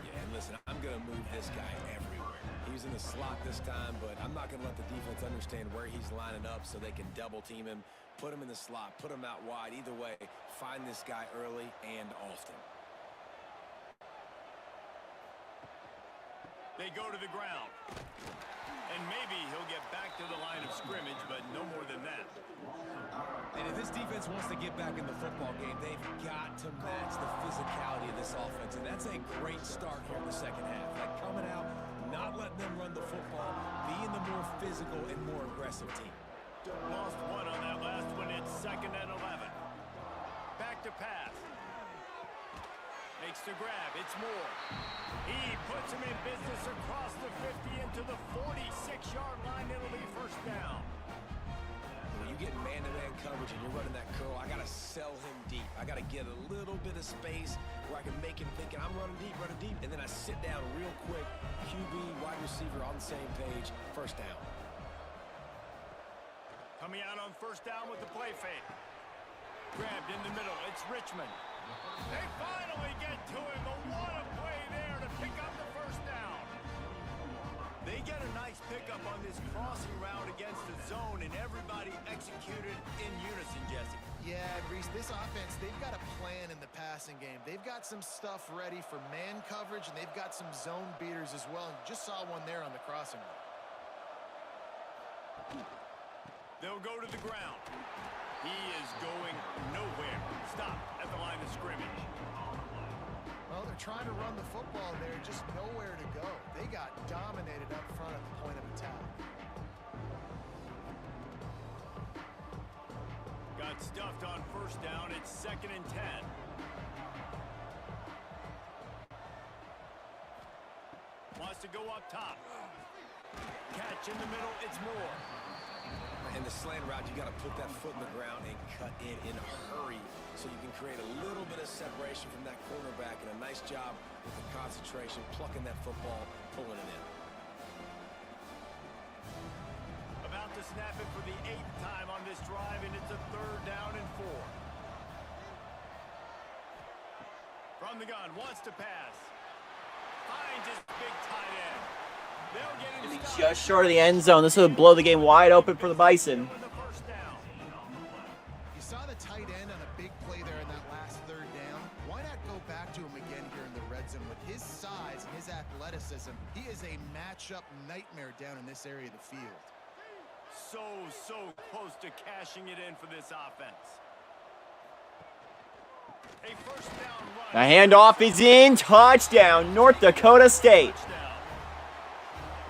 Yeah, and listen, I'm going to move this guy everywhere. He's in the slot this time, but I'm not going to let the defense understand where he's lining up so they can double team him, put him in the slot, put him out wide. Either way, find this guy early and often. They go to the ground. And maybe he'll get back to the line of scrimmage, but no more than that. And if this defense wants to get back in the football game, they've got to match the physicality of this offense. And that's a great start here in the second half. Like coming out, not letting them run the football, being the more physical and more aggressive team. Lost one on that last one. It's 2nd and 11. Back to pass. Makes the grab. It's Moore. He puts him in business across the 50 into the 46-yard line. It'll be first down. When you get man-to-man coverage and you're running that curl, I got to sell him deep. I got to get a little bit of space where I can make him think I'm running deep, and then I sit down real quick. QB, wide receiver on the same page. First down. Coming out on first down with the play fake. Grabbed in the middle. It's Richmond. They finally get to him. But what a play there to pick up the first down. They get a nice pickup on this crossing route against the zone, and everybody executed in unison, Jesse. Yeah, Reese, this offense, they've got a plan in the passing game. They've got some stuff ready for man coverage, and they've got some zone beaters as well. And just saw one there on the crossing route. They'll go to the ground. He is going nowhere. Stop at the line of scrimmage. Well, they're trying to run the football there, just nowhere to go. They got dominated up front at the point of attack. Got stuffed on first down. It's 2nd and 10. Wants to go up top. Catch in the middle. It's Moore. In the slant route, you got to put that foot in the ground and cut in a hurry so you can create a little bit of separation from that cornerback, and a nice job with the concentration, plucking that football, pulling it in. About to snap it for the 8th time on this drive, and it's a 3rd down and 4. From the gun, wants to pass. Finds his big tight end. They'll get him stopped. Just short of the end zone. This would blow the game wide open for the Bison. You saw the tight end on a big play there in that last 3rd down. Why not go back to him again here in the red zone? With his size and his athleticism, he is a matchup nightmare down in this area of the field. So close to cashing it in for this offense. A first down run. The handoff is in. Touchdown, North Dakota State.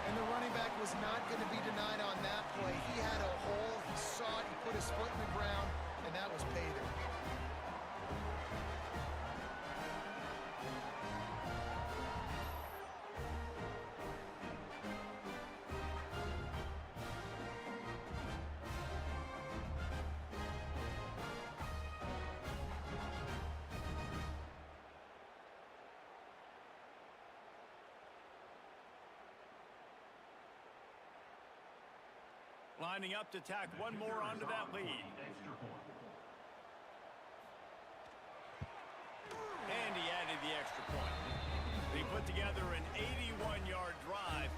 And the running back was not going to be denied on that play. He had a hole. He saw it. He put his foot in the ground, and that was pay there. Lining up to tack one more onto that lead. And he added the extra point. They put together an 81-yard drive,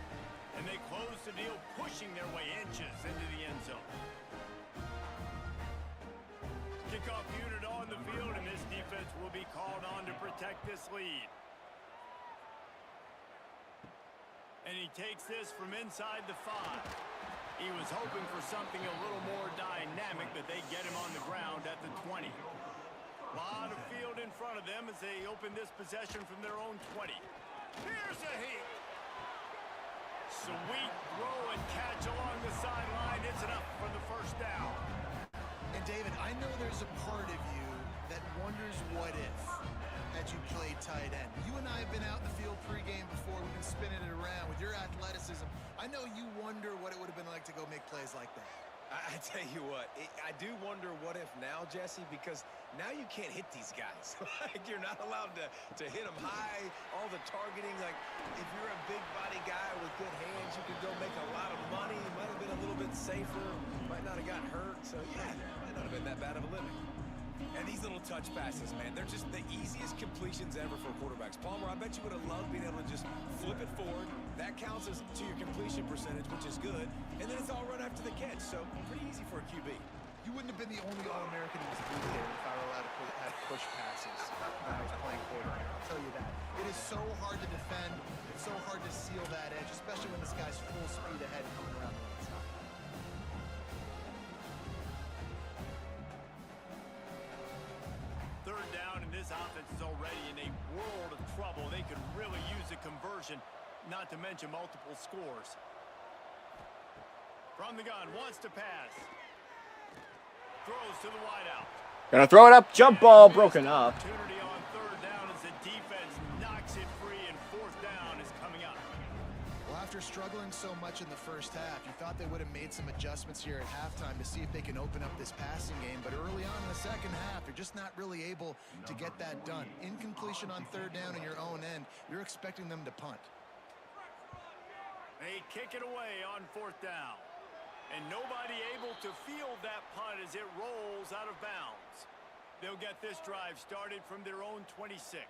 and they close the deal, pushing their way inches into the end zone. Kickoff unit on the field, and this defense will be called on to protect this lead. And he takes this from inside the 5. He was hoping for something a little more dynamic, but they get him on the ground at the 20. A lot of field in front of them as they open this possession from their own 20. Here's a heat. Sweet throw and catch along the sideline. It's enough for the first down. And David, I know there's a part of you that wonders what if had you played tight end. You and I have been out in the field pregame before. We've been spinning it around with your athleticism. I know you wonder what it would have been like to go make plays like that. I tell you what, I do wonder what if now, Jesse, because now you can't hit these guys. Like, you're not allowed to hit them high, all the targeting. Like, if you're a big body guy with good hands, you could go make a lot of money. You might have been a little bit safer, might not have gotten hurt. So, yeah, it might not have been that bad of a living. And these little touch passes, man, they're just the easiest completions ever for quarterbacks. Palmer, I bet you would have loved being able to just flip it forward. That counts as to your completion percentage, which is good. And then it's all run after the catch, so pretty easy for a QB. You wouldn't have been the only All-American who was good there if I were allowed to have push passes when I was playing quarterback. I'll tell you that. It is so hard to defend. It's so hard to seal that edge, especially when this guy's full speed ahead coming around the outside. Third down, and this offense is already in a world of trouble. They could really use a conversion, not to mention multiple scores. From the gun, wants to pass. Throws to the wideout. Gonna throw it up. Jump ball broken up. Opportunity on third down as the defense knocks it free, and fourth down is coming up. Well, after struggling so much in the first half, you thought they would have made some adjustments here at halftime to see if they can open up this passing game. But early on in the second half, they're just not really able to get that done. Incompletion on third down in your own end, you're expecting them to punt. They kick it away on fourth down. And nobody able to field that punt as it rolls out of bounds. They'll get this drive started from their own 26.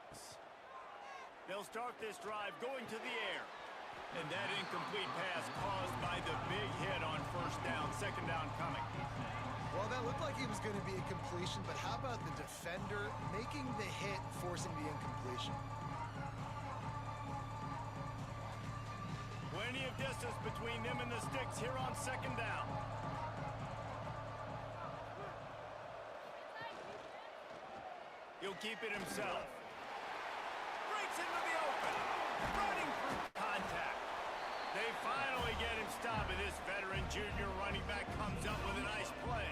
They'll start this drive going to the air. And that incomplete pass caused by the big hit on first down. Second down coming. Well, that looked like it was going to be a completion, but how about the defender making the hit, forcing the incompletion? Plenty of distance between them and the sticks here on second down. He'll keep it himself. Breaks into the open. Running through contact. They finally get him stopped, and this veteran junior running back comes up with a nice play.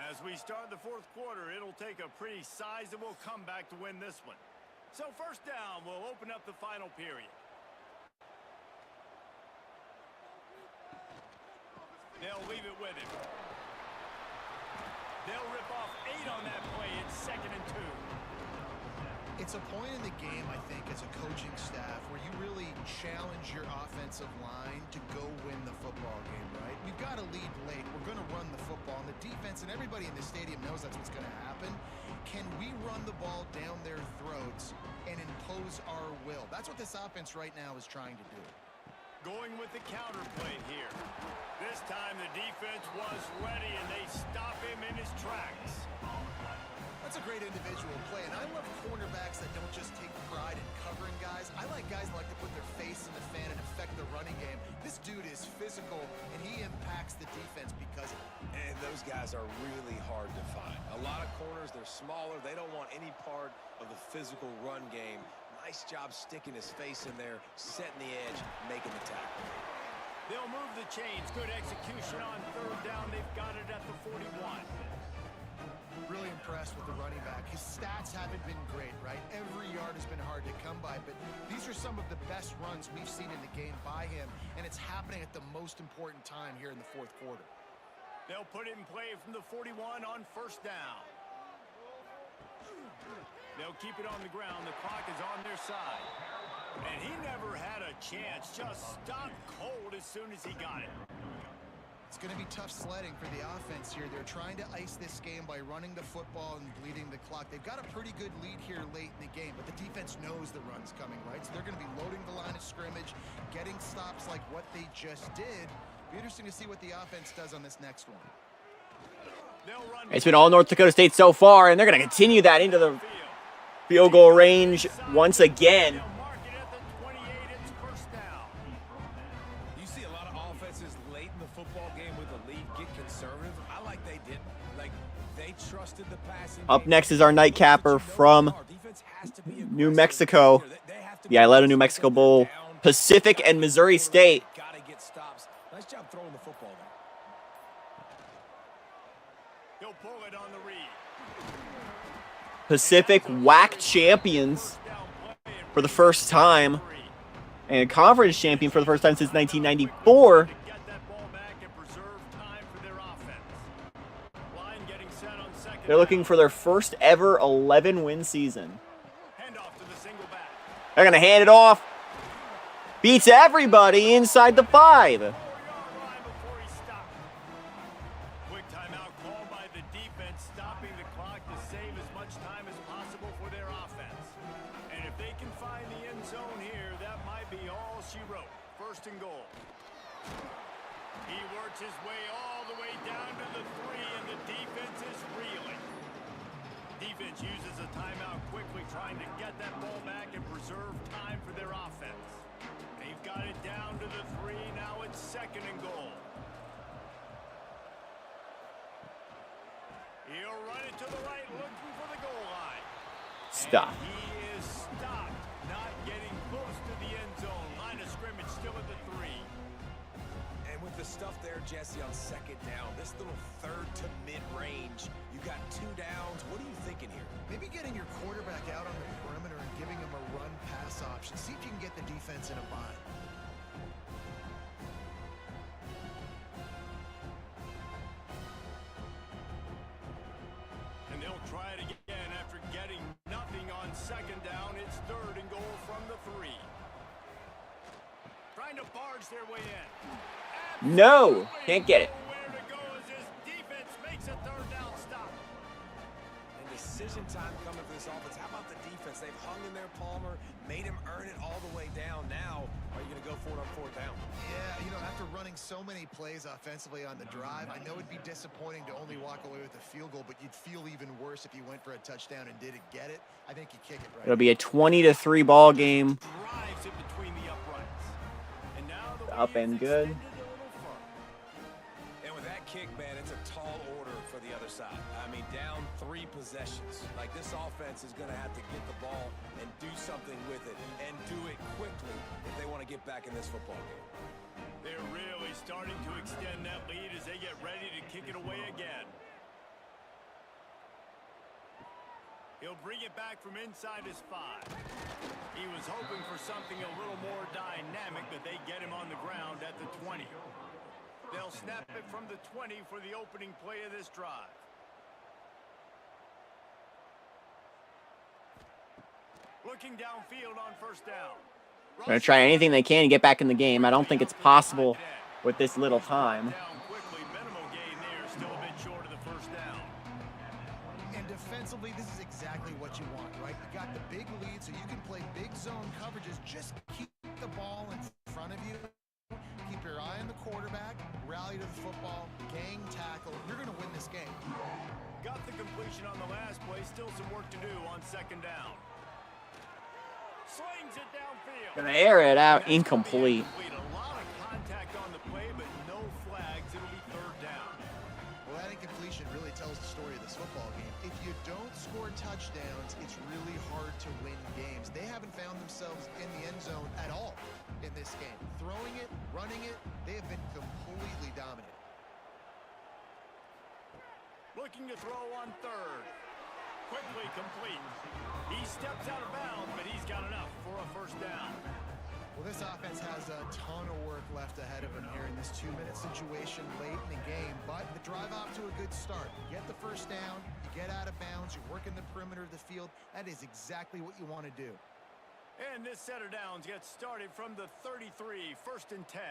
As we start the fourth quarter, it'll take a pretty sizable comeback to win this one. So first down will open up the final period. They'll leave it with him. They'll rip off 8 on that play. It's 2nd and 2. It's a point in the game, I think, as a coaching staff where you really challenge your offensive line to go win the football game, right? We've got to lead late. We're going to run the football. And the defense and everybody in the stadium knows that's what's going to happen. Can we run the ball down their throats and impose our will? That's what this offense right now is trying to do. Going with the counter play here. This time the defense was ready, and they stop him in his tracks. That's a great individual play, and I love cornerbacks that don't just take pride in covering guys. I like guys that like to put their face in the fan and affect the running game. This dude is physical, and he impacts the defense because of it. And those guys are really hard to find. A lot of corners, they're smaller. They don't want any part of the physical run game. Nice job sticking his face in there, setting the edge, making the tackle. They'll move the chains. Good execution on third down. They've got it at the 41. Really impressed with the running back. His stats haven't been great, right? Every yard has been hard to come by, but these are some of the best runs we've seen in the game by him, and it's happening at the most important time here in the fourth quarter. They'll put it in play from the 41 on first down. They'll keep it on the ground. The clock is on their side. And he never had a chance. Just stopped cold as soon as he got it. It's going to be tough sledding for the offense here. They're trying to ice this game by running the football and bleeding the clock. They've got a pretty good lead here late in the game, but the defense knows the run's coming, right? So they're going to be loading the line of scrimmage, getting stops like what they just did. Be interesting to see what the offense does on this next one. It's been all North Dakota State so far, and they're going to continue that into the field goal range once again. You see a lot of offenses late in the football game with the lead get conservative. I like they didn't. Like, they trusted the passing Up next is our nightcapper from New Mexico. Yeah, I led a New Mexico Bowl. Pacific and Missouri State. Gotta get stops. Nice job throwing the football there. He'll pull it on the read. Pacific WAC champions for the first time. and conference champion for the first time since 1994. To get that ball back and preserve time for their offense. Line getting set on second They're looking down. for their first ever 11-win season. Handoff to the single back. They're going to hand it off. Beats everybody inside the 5. 4-yard line before he stopped. Quick timeout called by the defense, stopping the clock to save as much time as possible for their offense. And if they can find the end zone here, that might be all she wrote. First and goal. He works his way all the way down to the 3, and the defense is reeling. Defense uses a timeout quickly, trying to get that ball back and preserve time for their offense. They've got it down to the 3. Now it's second and goal. He'll run it to the right, looking for the goal line. Stop. And he is stopped, not getting close to the end zone. Line of scrimmage still at the 3. And with the stuff there, Jesse, on second down, this little third to mid-range, you got 2 downs. What are you thinking here? Maybe getting your quarterback out on the perimeter and giving him a run-pass option. See if you can get the defense in a bind. And they'll try it again after getting nothing on second down. It's third and goal from the 3. Trying to barge their way in. No, can't get it. Nowhere to go as this defense makes a third down stop. And decision time coming for this offense. How about the defense? They've hung in there, Palmer, made him earn it all the way down. Now, are you going to go for it on 4th down? Yeah, you know, after running so many plays offensively on the drive, I know it'd be disappointing to only walk away with a field goal, but you'd feel even worse if you went for a touchdown and didn't get it. I think you kick it right. It'll be a 20-3 ball game. Drives it between the uprights. And now the Up lead is and good. extended a little further. And with that kick, man, it's a tall order for the other side. I mean, down 3 possessions. Like, this offense is going to have to get the ball and do something with it, and do it quickly if they want to get back in this football game. They're really starting to extend that lead as they get ready to kick it away again. He'll bring it back from inside his 5. He was hoping for something a little more dynamic, but they get him on the ground at the 20. They'll snap it from the 20 for the opening play of this drive. Looking downfield on first down. They're going to try anything they can to get back in the game. I don't think it's possible with this little time. Down quickly, minimal gain there, still a bit short of the first down. And defensively, this is exactly what you want, right? You got the big lead, so you can play big zone coverages. Just keep the ball in front of you. Keep your eye on the quarterback. Rally to the football. Gang tackle. You're going to win this game. Got the completion on the last play. Still some work to do on second down. Slings it downfield. Going to air it out. That's gonna be Incomplete. A lot of contact on the play, but no flags. It'll be third down. Well, that incompletion really tells the story of this football game. If you don't score touchdowns, it's really hard to win games. They haven't found themselves in the end zone at all in this game. Throwing it, running it, they have been completely dominant. Looking to throw on third. Quickly complete. He steps out of bounds, but he's got enough for a first down. Well, this offense has a ton of work left ahead of them here in this 2-minute situation late in the game, but the drive off to a good start. You get the first down, you get out of bounds, you're working the perimeter of the field. That is exactly what you want to do. And this set of downs gets started from the 33, 1st and 10.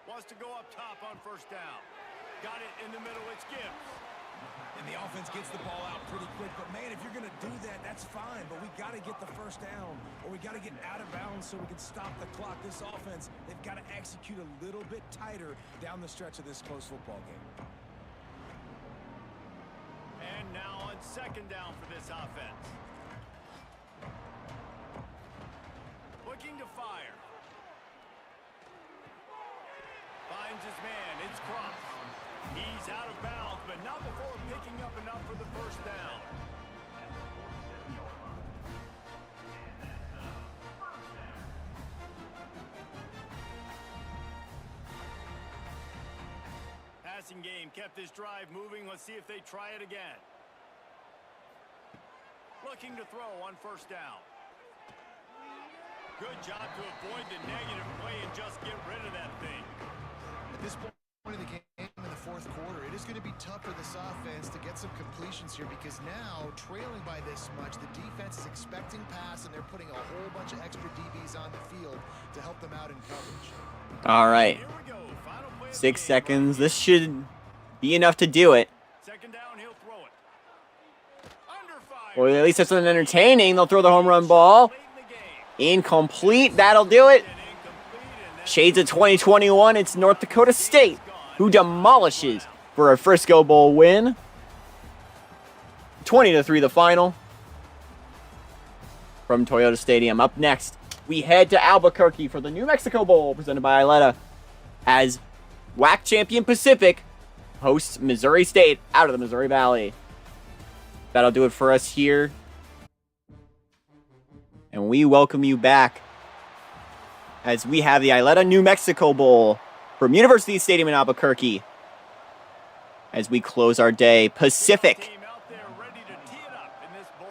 Wants to go up top on first down. Got it in the middle, it's Gibbs. And the offense gets the ball out pretty quick. But, man, if you're going to do that, that's fine. But we got to get the first down, or we got to get out of bounds so we can stop the clock. This offense, they've got to execute a little bit tighter down the stretch of this close football game. And now on second down for this offense. Looking to fire. Finds his man. It's Cross. He's out of bounds, but not before picking up enough for the first down. Passing game kept this drive moving. Let's see if they try it again. Looking to throw on first down. Good job to avoid the negative play and just get rid of that thing. At this point in the game, in the fourth quarter, it is going to be tough for this offense to get some completions here because now, trailing by this much, the defense is expecting pass and they're putting a whole bunch of extra DBs on the field to help them out in coverage. All right. 6 seconds. This should be enough to do it. Second down, he'll throw it. Under fire. Or at least that's something entertaining. They'll throw the home run ball. Incomplete. That'll do it. Shades of 2021. It's North Dakota State who demolishes for a Frisco Bowl win. 20-3 the final from Toyota Stadium. Up next, we head to Albuquerque for the New Mexico Bowl presented by Isleta as WAC champion Pacific hosts Missouri State out of the Missouri Valley. That'll do it for us here. And we welcome you back as we have the Isleta New Mexico Bowl from University Stadium in Albuquerque. As we close our day, Pacific.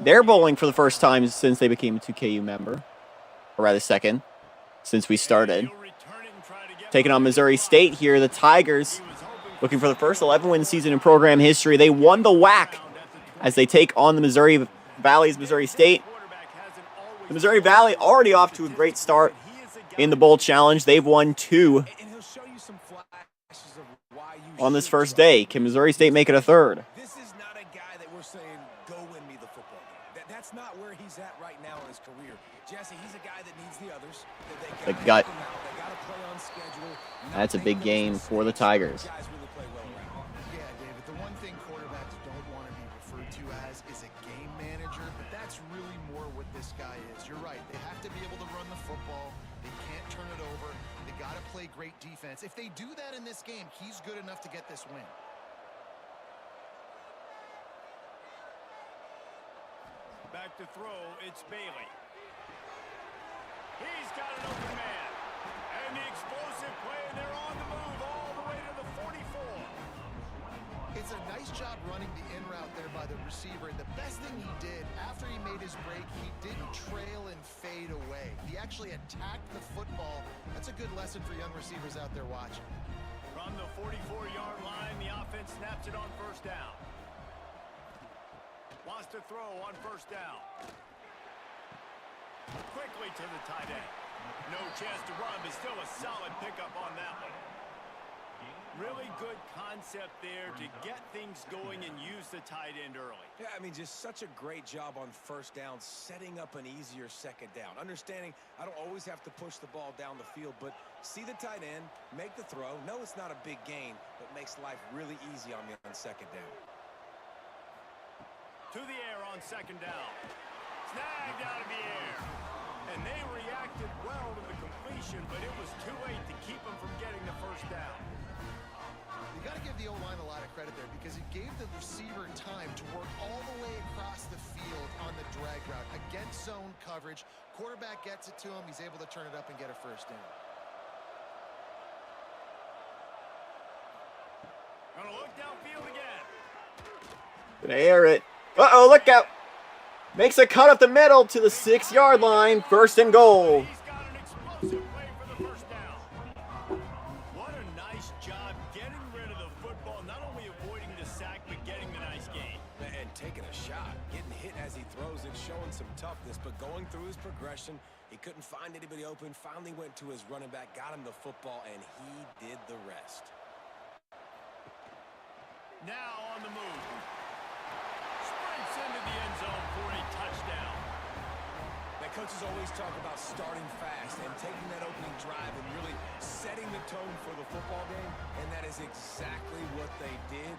They're bowling for the first time since they became a 2KU member. Or rather second, since we started. Taking on Missouri State here, the Tigers looking for the first 11-win season in program history. They won the WAC as they take on the Missouri Valley's Missouri State. The Missouri Valley already off to a great start in the bowl challenge. They've won 2 on this first day. Can Missouri State make it a third? This is not a guy that we're saying, go win me the football game. That's not where he's at right now in his career. Jesse, he's a guy that needs the others. The gut. That's a big game for the Tigers. Yeah, David, the one thing quarterbacks don't want to be referred to as is a game manager, but that's really more what this guy is. You're right. They have to be able to run the football. They can't turn it over. They got to play great defense. If they do that in this game, he's good enough to get this win. Back to throw, it's Bailey. He's got an open man. And the explosive play, and they're on the move all the way to the 44. It's a nice job running the in route there by the receiver. And the best thing he did after he made his break, he didn't trail and fade away. He actually attacked the football. That's a good lesson for young receivers out there watching. From the 44-yard line, the offense snaps it on first down. Wants to throw on first down. Quickly to the tight end. No chance to run, but still a solid pickup on that one. Really good concept there to get things going and use the tight end early. Yeah, I mean, just such a great job on first down, setting up an easier second down. Understanding I don't always have to push the ball down the field, but see the tight end, make the throw. No, it's not a big gain, but makes life really easy on me on second down. To the air on second down. Snagged out of the air. And they reacted well to the completion, but it was too late to keep them from getting the first down. You got to give the O-line a lot of credit there because it gave the receiver time to work all the way across the field on the drag route against zone coverage. Quarterback gets it to him. He's able to turn it up and get a first down. Gonna look downfield again. Gonna air it. Uh-oh, look out. Makes a cut up the middle to the 6-yard line. First and goal. He's got an explosive play for the first down. What a nice job getting rid of the football, not only avoiding the sack, but getting the nice gain. And taking a shot, getting hit as he throws it, showing some toughness, but going through his progression, he couldn't find anybody open, finally went to his running back, got him the football, and he did the rest. Now on the move. Sprints into the end zone for a touchdown. Now, coaches always talk about starting fast and taking that opening drive and really setting the tone for the football game, and that is exactly what they did,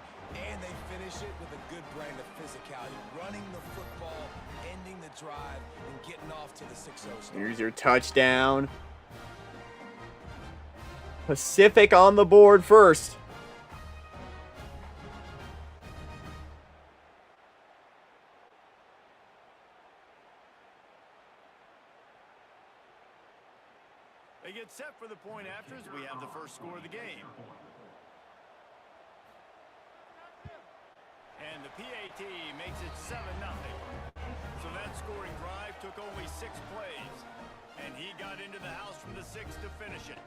and they finish it with a good brand of physicality, running the football, ending the drive, and getting off to the 6-0 start. Here's your touchdown. Pacific on the board first. They get set for the point afters. We have the first score of the game. And the PAT makes it 7-0. So that scoring drive took only 6 plays. And he got into the house from the 6 to finish it.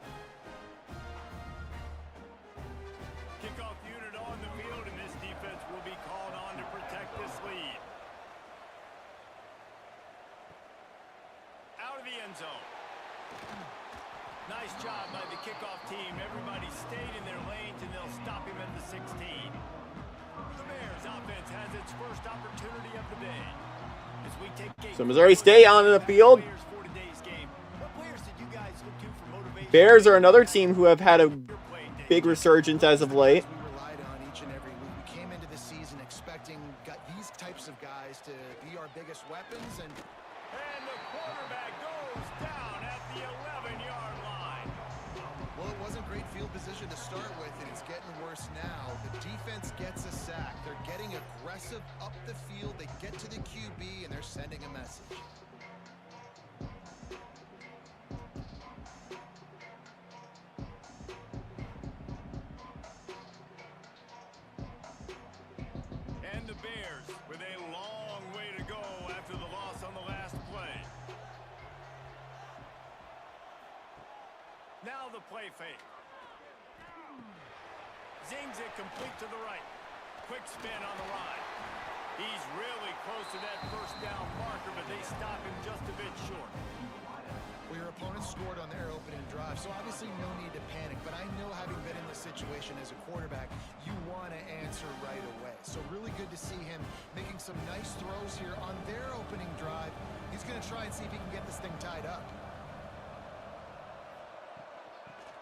Kickoff unit on the field, and this defense will be called on to protect this lead. Out of the end zone. Nice job by the kickoff team. Everybody stayed in their lanes, and they'll stop him at the 16. The Bears offense has its first opportunity of the day. As we take So Missouri State on the field. Bears are another team who have had a big resurgence as of late. We relied on each and every week. We came into the season expecting these types of guys to be our biggest weapons, and the quarterback goes down at the 11-yard line. well, it wasn't great field position to start with, and it's getting worse now. The defense gets a sack. They're getting aggressive up the field. They get to the QB, and they're sending a message. And the Bears with a long way to go after the loss on the last play. Now the play fake. Zings it complete to the right. Quick spin on the line. He's really close to that first down marker, but they stop him just a bit short. Well, your opponent scored on their opening drive, so obviously no need to panic. But I know, having been in this situation as a quarterback, you want to answer right away. So really good to see him making some nice throws here on their opening drive. He's going to try and see if he can get this thing tied up.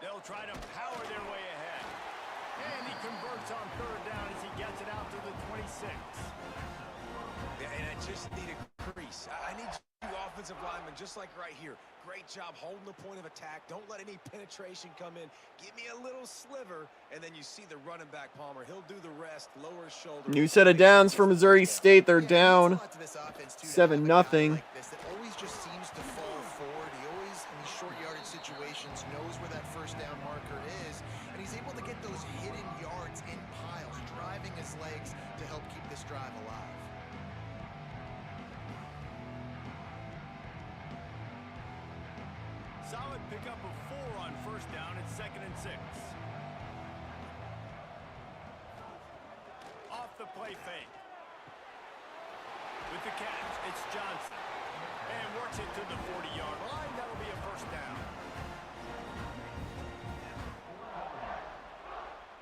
They'll try to power their way ahead. And he converts on third down as he gets it out to the 26. And I just need a crease. I need you offensive linemen, just like right here. Great job holding the point of attack. Don't let any penetration come in. Give me a little sliver, and then you see the running back, Palmer. He'll do the rest, lower his shoulder. New set of downs for Missouri State. They're down 7-0. Like this, that always just seems to fall forward. He always, in these short yardage situations, knows where that first down marker is, and he's able to get those hidden yards in piles, driving his legs to help keep this drive alive. Solid pickup of 4 on first down. It's 2nd and 6. Off the play fake. With the catch, it's Johnson. And works it to the 40-yard line. That'll be a first down.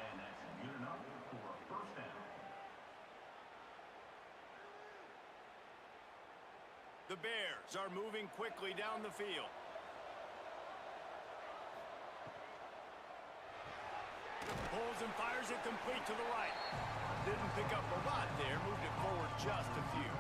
And that's good enough for a first down. The Bears are moving quickly down the field. Pulls and fires it complete to the right. Didn't pick up a lot there. Moved it forward just a few.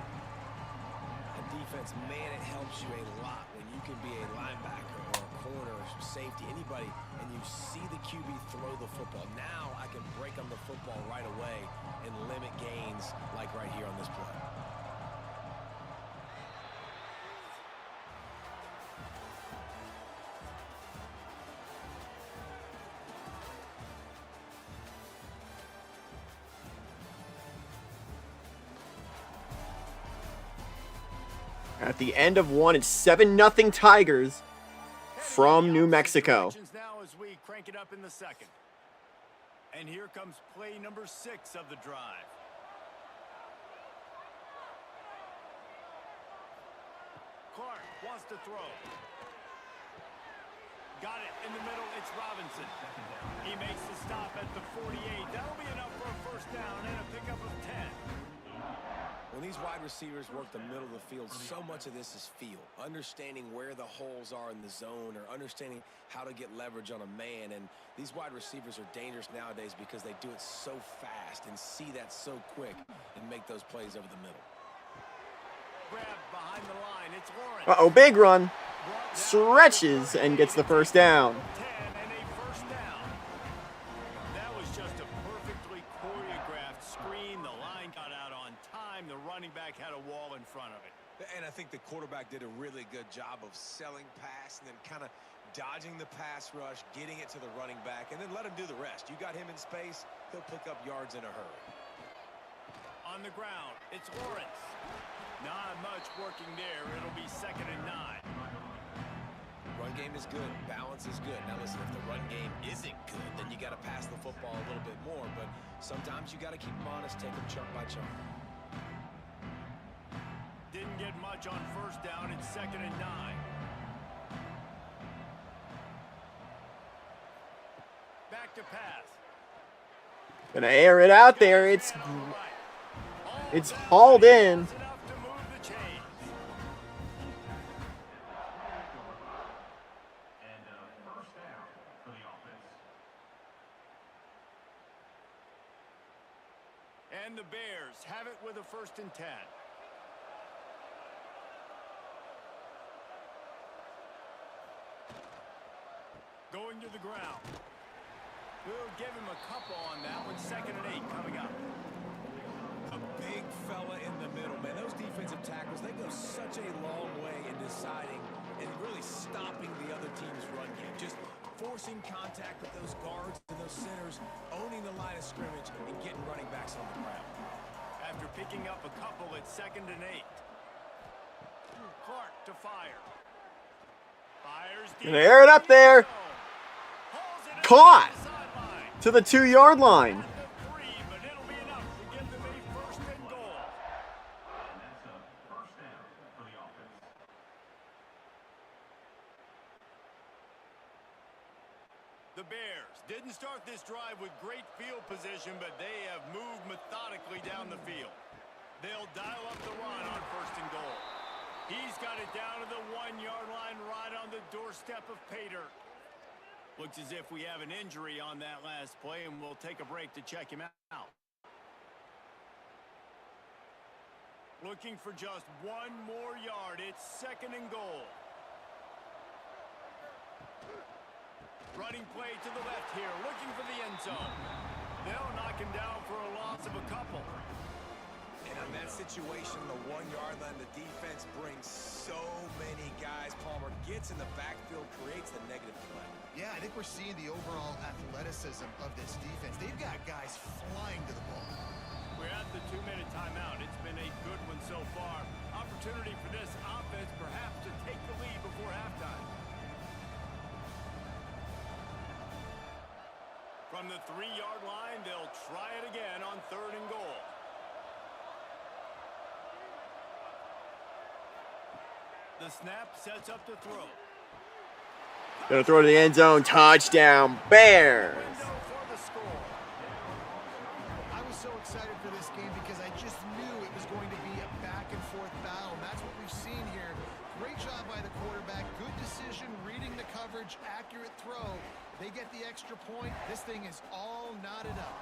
A defense, man, it helps you a lot when you can be a linebacker or a corner or safety, anybody, and you see the QB throw the football. Now I can break on the football right away and limit gains like right here on this play. At the end of one, it's 7-0 Tigers from New Mexico. Now as we crank it up in the second. And here comes play number 6 of the drive. Clark wants to throw. Got it in the middle. It's Robinson. He makes the stop at the 48. That'll be enough for a first down and a pickup of 10. When these wide receivers work the middle of the field, so much of this is feel. Understanding where the holes are in the zone or understanding how to get leverage on a man. And these wide receivers are dangerous nowadays because they do it so fast and see that so quick and make those plays over the middle. Grab behind the line. It's Lawrence. Uh-oh, big run. Stretches and gets the first down. 10 and a first down. That was just a perfectly choreographed screen. The line got out on time. The running back had a wall in front of it. And I think the quarterback did a really good job of selling pass and then kind of dodging the pass rush, getting it to the running back, and then let him do the rest. You got him in space, he'll pick up yards in a hurry. On the ground, it's Lawrence. Not much working there. It'll be 2nd and 9. Run game is good. Balance is good. Now listen, if the run game isn't good, then you got to pass the football a little bit more. But sometimes you got to keep them honest, take them chunk by chunk. Didn't get much on first down. It's 2nd and 9. Back to pass. Gonna air it out there. It's hauled in. Enough to move the chains. And the Bears have it with a 1st and 10. Going to the ground. We'll give him a couple on that one. 2nd and 8 coming up. A big fella in the middle, man. Those defensive tackles, they go such a long way in deciding and really stopping the other team's run game. Just forcing contact with those guards and those centers, owning the line of scrimmage, and getting running backs on the ground. After picking up a couple, it's 2nd and 8. Clark to fire. Fires deep. Gonna air it up there. Caught to the 2-yard line. But it'll be enough to give them a 1st and goal. The Bears didn't start this drive with great field position, but they have moved methodically down the field. They'll dial up the run on 1st and goal. He's got it down to the 1-yard line right on the doorstep of Pater. Looks as if we have an injury on that last play, and we'll take a break to check him out. Looking for just 1 more yard. It's 2nd and goal. Running play to the left here, looking for the end zone. They'll knock him down for a loss of a couple. And in that situation, the 1-yard line, the defense brings so many guys. Palmer gets in the backfield, creates the negative play. Yeah, I think we're seeing the overall athleticism of this defense. They've got guys flying to the ball. We're at the 2-minute timeout. It's been a good one so far. Opportunity for this offense perhaps to take the lead before halftime. From the 3-yard line, they'll try it again on 3rd and goal. The snap sets up the throw. Gonna throw to the end zone. Touchdown, Bears. I was so excited for this game because I just knew it was going to be a back-and-forth battle, and that's what we've seen here. Great job by the quarterback. Good decision, reading the coverage, accurate throw. They get the extra point. This thing is all knotted up.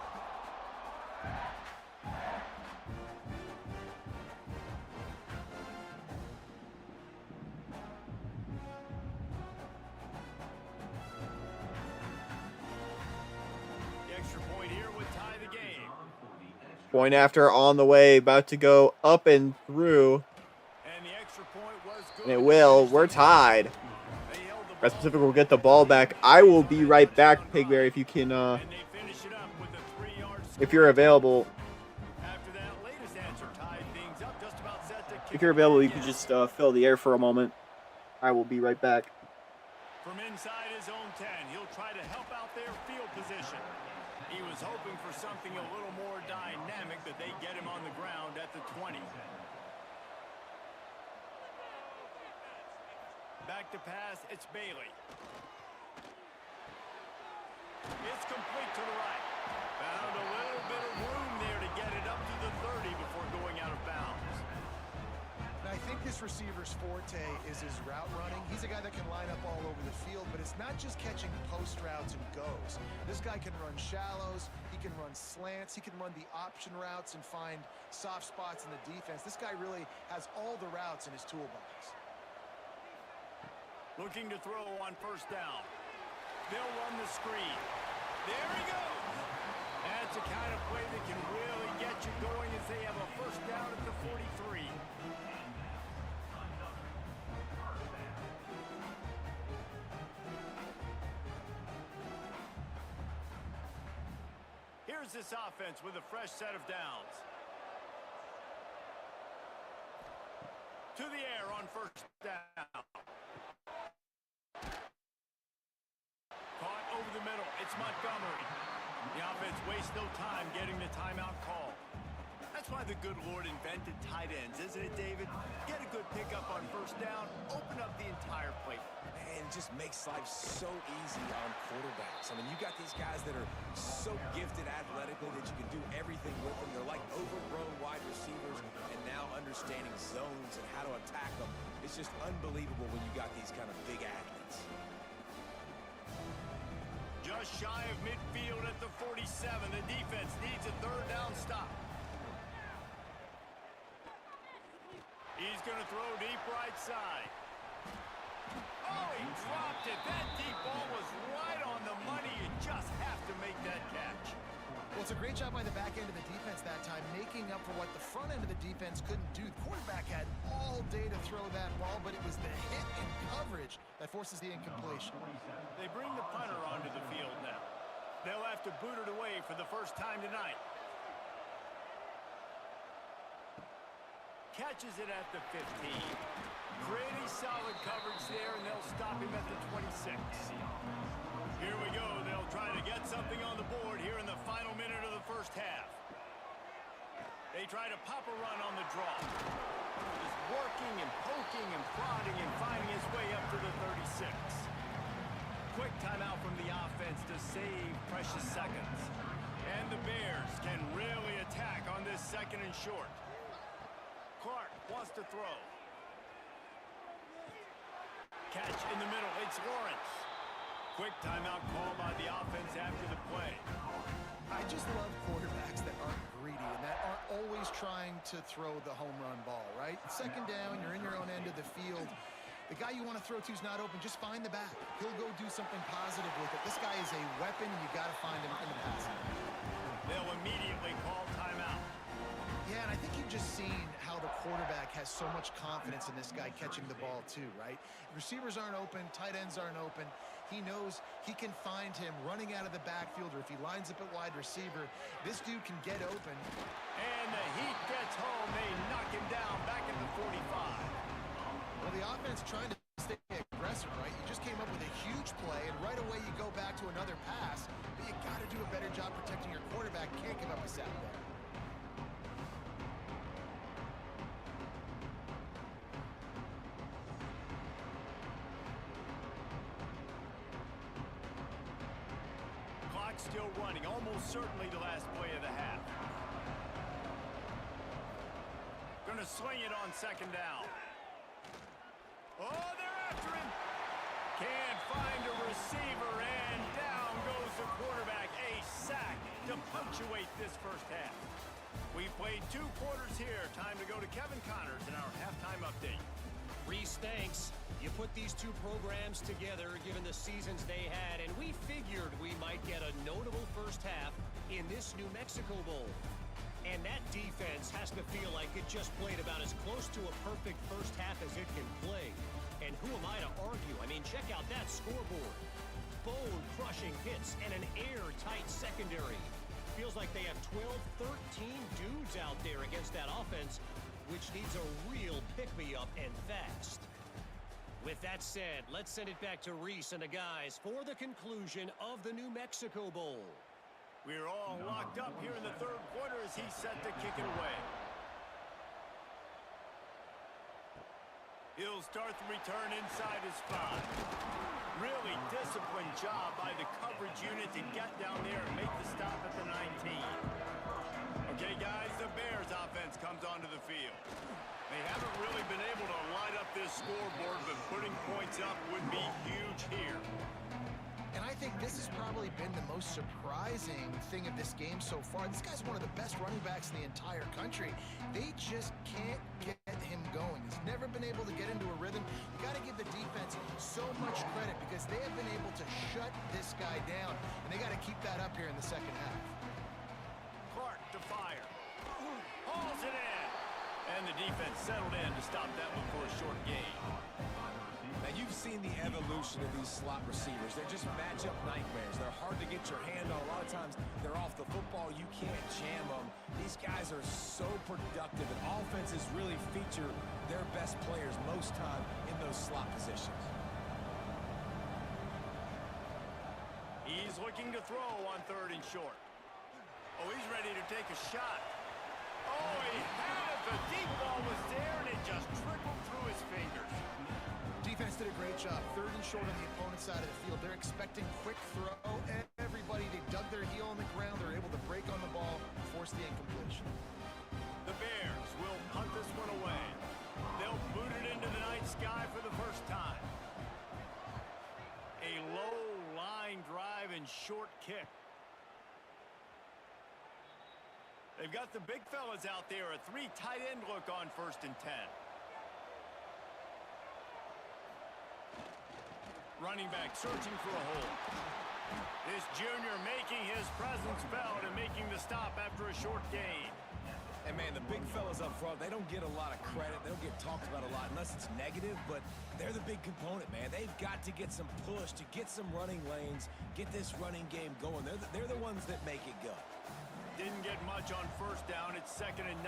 Point after, on the way, about to go up and through. And the extra point was good. And it will. We're tied. Red Pacific will get the ball back. I will be right back, Pigberry, if you can, if you're available. If you're available, you can just fill the air for a moment. I will be right back. From inside his own 10, he'll try to help out their field position. He was hoping for something a little more dynamic, but they get him on the ground at the 20. Back to pass, it's Bailey. It's complete to the right. Found a little bit of room there to get it up to the 30 before going out of bounds. And I think this receiver's forte is his route running. He's a guy that can line up all over the field, but it's not just catching post routes and goes. This guy can run shallows, he can run slants, he can run the option routes and find soft spots in the defense. This guy really has all the routes in his toolbox. Looking to throw on 1st down. They'll run the screen. There he goes. That's a kind of play that can really get you going as they have a 1st down at the 43. Here's this offense with a fresh set of downs. To the air on 1st down. It's Montgomery. The offense wastes no time getting the timeout call. That's why the good Lord invented tight ends, isn't it, David? Get a good pickup on first down, open up the entire plate. Man, it just makes life so easy on quarterbacks. I mean, you got these guys that are so gifted athletically that you can do everything with them. They're like overgrown wide receivers, and now understanding zones and how to attack them. It's just unbelievable when you got these kind of big athletes. Just shy of midfield at the 47. The defense needs a third down stop. He's going to throw deep right side. Oh, he dropped it. That deep ball was right on the money. You just have to make that catch. Well, it's a great job by the back end of the defense that time, making up for what the front end of the defense couldn't do. The quarterback had all day to throw that ball, but it was the hit and coverage that forces the incompletion. They bring the punter onto the field now. They'll have to boot it away for the first time tonight. Catches it at the 15. Pretty solid coverage there, and they'll stop him at the 26. Here we go. They'll try to get something on the board here in the final minute of the first half. They try to pop a run on the draw. Just working and poking and prodding and finding his way up to the 36. Quick timeout from the offense to save precious seconds. And the Bears can really attack on this second and short. Clark wants to throw. Catch in the middle. It's Lawrence. Quick timeout call by the offense after the play. I just love quarterbacks that aren't greedy and that aren't always trying to throw the home run ball, right? Second down, you're in your own end of the field. The guy you want to throw to is not open. Just find the back. He'll go do something positive with it. This guy is a weapon, and you got to find him in the pass. They'll immediately call timeout. Yeah, and I think you've just seen how the quarterback has so much confidence in this guy catching the ball too, right? Receivers aren't open, tight ends aren't open. He knows he can find him running out of the backfield, or if he lines up at wide receiver, this dude can get open. And the heat gets home. They knock him down back at the 45. Well, the offense trying to stay aggressive, right? You just came up with a huge play, and right away you go back to another pass, but you got to do a better job protecting your quarterback. Can't give up a sack there. Still running, almost certainly the last play of the half. Gonna swing it on second down. Oh, they're after him. Can't find a receiver, and down goes the quarterback. A sack to punctuate this first half. We've played 2 quarters here. Time to go to Kevin Connors in our halftime update. Reese, thanks. You put these 2 programs together, given the seasons they had, and we figured we might get a notable first half in this New Mexico Bowl. And that defense has to feel like it just played about as close to a perfect first half as it can play. And who am I to argue? I mean, check out that scoreboard. Bone-crushing hits and an airtight secondary. Feels like they have 12, 13 dudes out there against that offense, which needs a real pick-me-up and fast. With that said, let's send it back to Reese and the guys for the conclusion of the New Mexico Bowl. We're all locked up here in the third quarter as he's set to kick it away. He'll start the return inside his 5. Really disciplined job by the coverage unit to get down there and make the stop at the 19. Okay, guys, the Bears offense comes onto the field. They haven't really been able to light up this scoreboard, but putting points up would be huge here. And I think this has probably been the most surprising thing of this game so far. This guy's one of the best running backs in the entire country. They just can't get him going. He's never been able to get into a rhythm. You got to give the defense so much credit because they have been able to shut this guy down, and they got to keep that up here in the second half. Clark to fire. Hauls it in. And the defense settled in to stop that one for a short gain. Now, you've seen the evolution of these slot receivers. They're just matchup nightmares. They're hard to get your hand on. A lot of times, they're off the football. You can't jam them. These guys are so productive, and offenses really feature their best players most time in those slot positions. He's is looking to throw on 3rd and short. Oh, he's ready to take a shot. Oh, he had it. The deep ball was there, and it just trickled through his fingers. Defense did a great job. 3rd and short on the opponent's side of the field. They're expecting quick throw. Everybody, they dug their heel on the ground. They're able to break on the ball, force the incompletion. The Bears will punt this one away. They'll boot it into the night sky for the first time. A low line drive and short kick. They've got the big fellas out there. A 3 tight end look on 1st and 10. Running back searching for a hole. This junior making his presence felt and making the stop after a short gain. And, man, the big fellas up front, they don't get a lot of credit. They don't get talked about a lot unless it's negative, but they're the big component, man. They've got to get some push, to get some running lanes, get this running game going. They're the ones that make it go. Didn't get much on 1st down. It's 2nd and 9.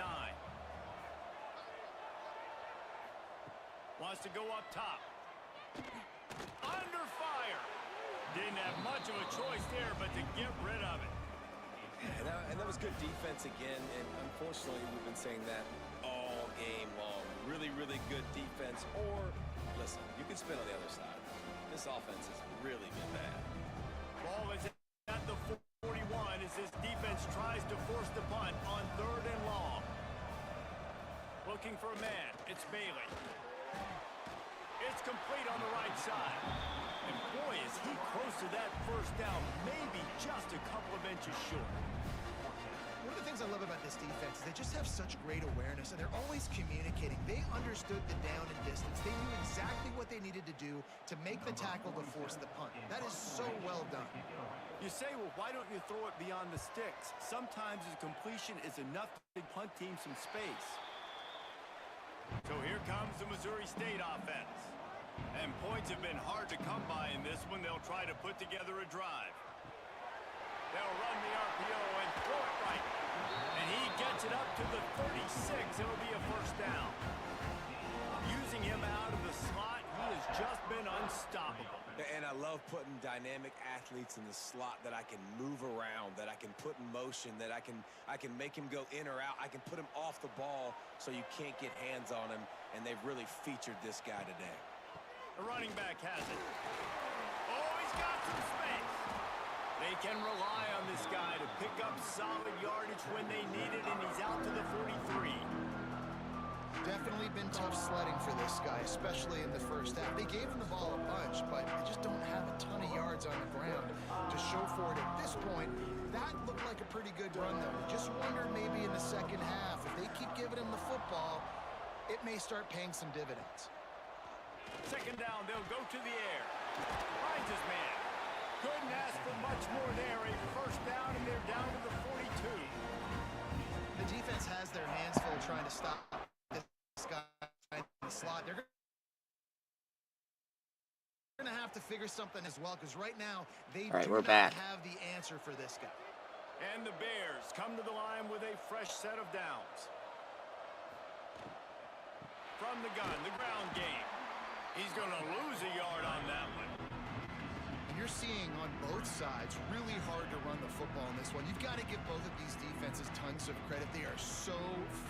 Wants to go up top. Under fire. Didn't have much of a choice there, but to get rid of it. And that was good defense again, and unfortunately we've been saying that all game long. Really, really good defense, or, listen, you can spin on the other side. This offense has really been bad. Ball is at the 41 as this defense tries to force the punt on 3rd and long. Looking for a man, it's Bailey. It's complete on the right side. And boy, is he close to that 1st down, maybe just a couple of inches short. One of the things I love about this defense is they just have such great awareness, and they're always communicating. They understood the down and distance. They knew exactly what they needed to do to make the tackle to force the punt. That is so well done. You say, well, why don't you throw it beyond the sticks? Sometimes a completion is enough to punt teams some space. So here comes the Missouri State offense. And points have been hard to come by in this one. They'll try to put together a drive. They'll run the RPO and throw it right. And he gets it up to the 36. It'll be a 1st down. Using him out of the slot, he has just been unstoppable. And I love putting dynamic athletes in the slot that I can move around, that I can put in motion, that I can make him go in or out. I can put him off the ball so you can't get hands on him, and they've really featured this guy today. The running back has it. Oh, he's got some space. They can rely on this guy to pick up solid yardage when they need it, and he's out to the 43. Definitely been tough sledding for this guy, especially in the 1st half. They gave him the ball a bunch, but they just don't have a ton of yards on the ground to show for it at this point. That looked like a pretty good run, though. Just wonder maybe in the 2nd half, if they keep giving him the football, it may start paying some dividends. 2nd down, they'll go to the air. Finds his man. Couldn't ask for much more there. A 1st down, and they're down to the 42. The defense has their hands full trying to stop this guy in the slot. They're going to have to figure something as well, because right now they do not have the answer for this guy. And the Bears come to the line with a fresh set of downs. From the gun, the ground game. He's going to lose a yard on that one. You're seeing on both sides really hard to run the football in this one. You've got to give both of these defenses tons of credit. They are so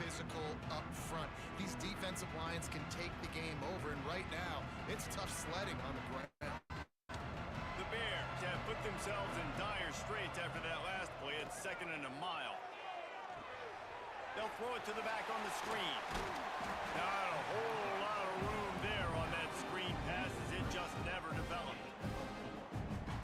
physical up front. These defensive lines can take the game over, and right now, it's tough sledding on the ground. The Bears have put themselves in dire straits after that last play. It's 2nd and a mile. They'll throw it to the back on the screen. Not a whole lot of room there on that screen pass as it just never developed.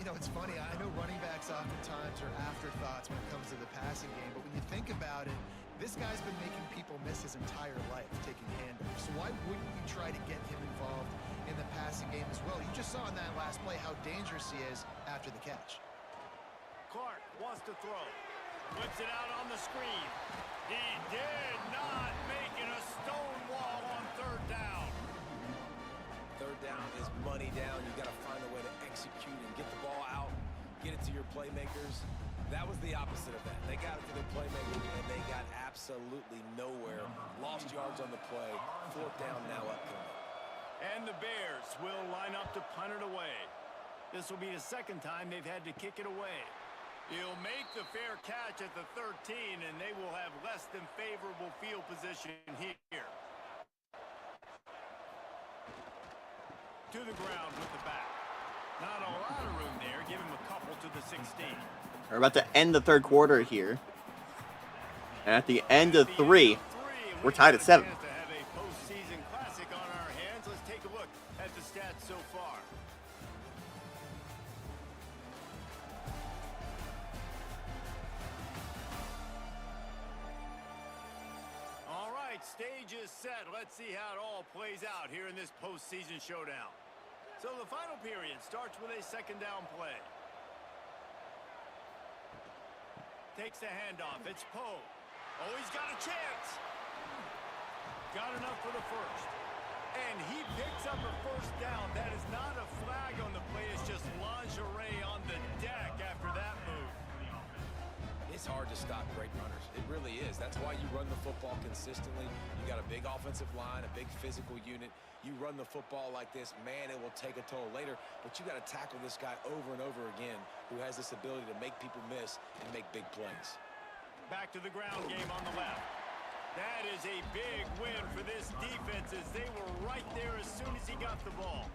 You know, it's funny. I know running backs oftentimes are afterthoughts when it comes to the passing game, but when you think about it, this guy's been making people miss his entire life taking handoffs. So why wouldn't you try to get him involved in the passing game as well? You just saw in that last play how dangerous he is after the catch. Clark wants to throw. Puts it out on the screen. He did not make it a stone wall on 3rd down. 3rd down is money down. You got to find a way to execute and get the ball out, get it to your playmakers. That was the opposite of that. They got it to their playmakers, and they got absolutely nowhere. Lost yards on the play. 4th down now upcoming. And the Bears will line up to punt it away. This will be the second time they've had to kick it away. He'll make the fair catch at the 13, and they will have less than favorable field position here. To the ground with the back. Not a lot of room there. Give him a couple to the 16. We're about to end the third quarter here. And at the end of 3, we're tied at 7. To have a postseason classic on our hands. Let's take a look at the stats so far. All right, stage is set. Let's see how it all plays out here in this postseason showdown. So the final period starts with a second down play. Takes the handoff. It's Poe. Oh, he's got a chance. Got enough for the first. And he picks up a first down. That is not a flag on the play. It's just lingerie on the deck after that move. It's hard to stop great runners. It really is. That's why you run the football consistently. You got a big offensive line, a big physical unit. You run the football like this, man, it will take a toll later. But you got to tackle this guy over and over again who has this ability to make people miss and make big plays. Back to the ground game on the left. That is a big win for this defense as they were right there as soon as he got the ball.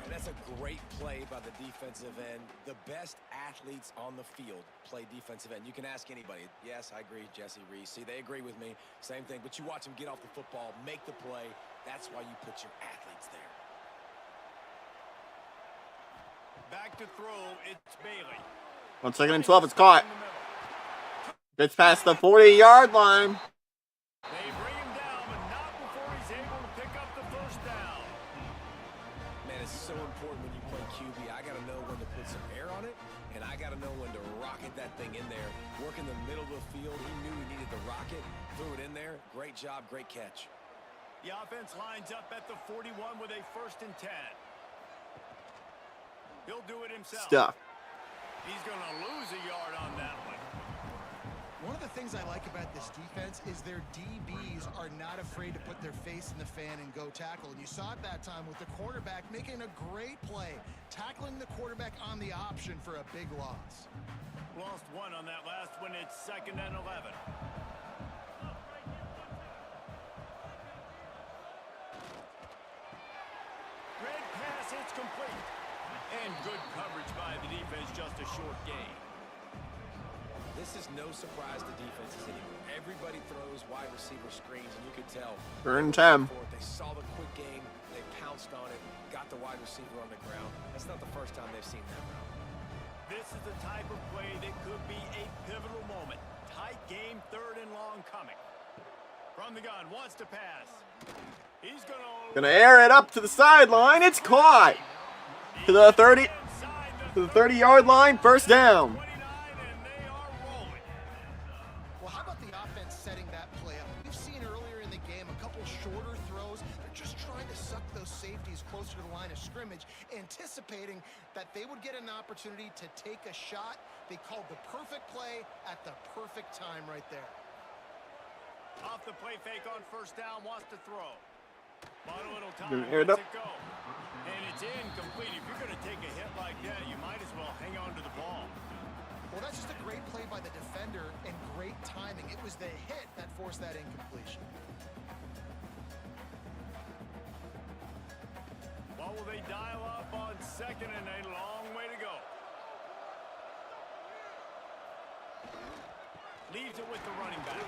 And that's a great play by the defensive end. The best athletes on the field play defensive end. You can ask anybody. Yes, I agree, Jesse Reese. See, they agree with me. Same thing. But you watch them get off the football, make the play. That's why you put your athletes there. Back to throw, it's Bailey. 1 second and 12, it's caught. Gets past the 40-yard line. They bring him down, but not before he's able to pick up the first down. Man, it's so important when you play QB. I got to know when to put some air on it, and I got to know when to rocket that thing in there. Work in the middle of the field. He knew he needed the rocket. Threw it in there. Great job, great catch. The offense lines up at the 41 with a 1st and 10. He'll do it himself. Stuff. He's going to lose a yard on that one. One of the things I like about this defense is their DBs are not afraid to put their face in the fan and go tackle. And you saw it that time with the quarterback making a great play, tackling the quarterback on the option for a big loss. Lost one on that last one. It's 2nd and 11. Red pass, it's complete. And good coverage by the defense, just a short gain. This is no surprise to defenses anymore. Everybody throws wide receiver screens, and you could tell. Turn 10. They saw the quick game, they pounced on it, got the wide receiver on the ground. That's not the first time they've seen that route. This is the type of play that could be a pivotal moment. Tight game, 3rd and long coming. From the gun, wants to pass. He's Gonna air it up to the sideline. It's caught. To the 30. To the 30-yard line. First down. Well, how about the offense setting that play up? We've seen earlier in the game a couple shorter throws. They're just trying to suck those safeties closer to the line of scrimmage, anticipating that they would get an opportunity to take a shot. They called the perfect play at the perfect time right there. Off the play fake on 1st down, wants to throw. Bought a little time, Air it up. lets it go. And it's incomplete. If you're going to take a hit like that, you might as well hang on to the ball. Well, that's just a great play by the defender and great timing. It was the hit that forced that incompletion. What will they dial up on 2nd and a long way to go? Leaves it with the running back.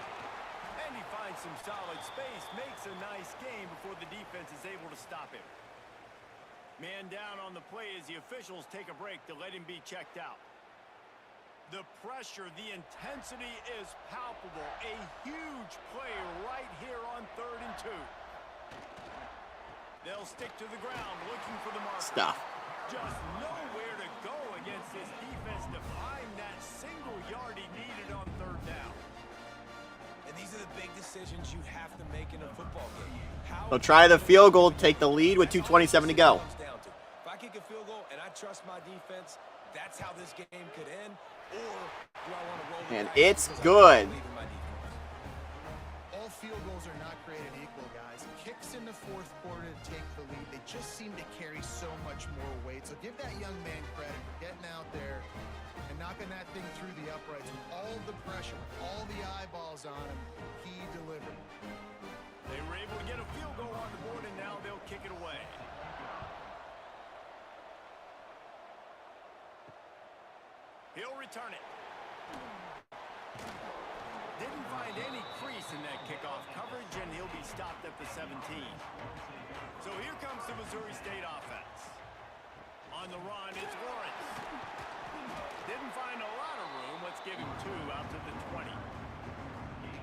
And he finds some solid space, makes a nice gain before the defense is able to stop him. Man down on the play as the officials take a break to let him be checked out. The pressure, the intensity is palpable. A huge play right here on 3rd and 2. They'll stick to the ground looking for the marker. Stuff. Just nowhere to go against this defense to find that single yard he needed on 3rd down. And these are the big decisions you have to make in a football game. They'll try the field goal, take the lead with 2:27 to go. If I kick a field goal and I trust my defense, that's how this game could end. Or do I want to roll the And dice it's because I good. believe in my defense? All field goals are not created equal, guys. Kicks in the fourth quarter to take the lead. They just seem to carry so much more weight. So give that young man credit for getting out there and knocking that thing through the uprights with all the pressure, all the eyeballs on him. He delivered. They were able to get a field goal on the board, and now they'll kick it away. He'll return it. Didn't find any crease in that kickoff coverage, and he'll be stopped at the 17. So here comes the Missouri State offense. On the run, it's Lawrence. Didn't find a lot of room. Let's give him 2 out to the 20.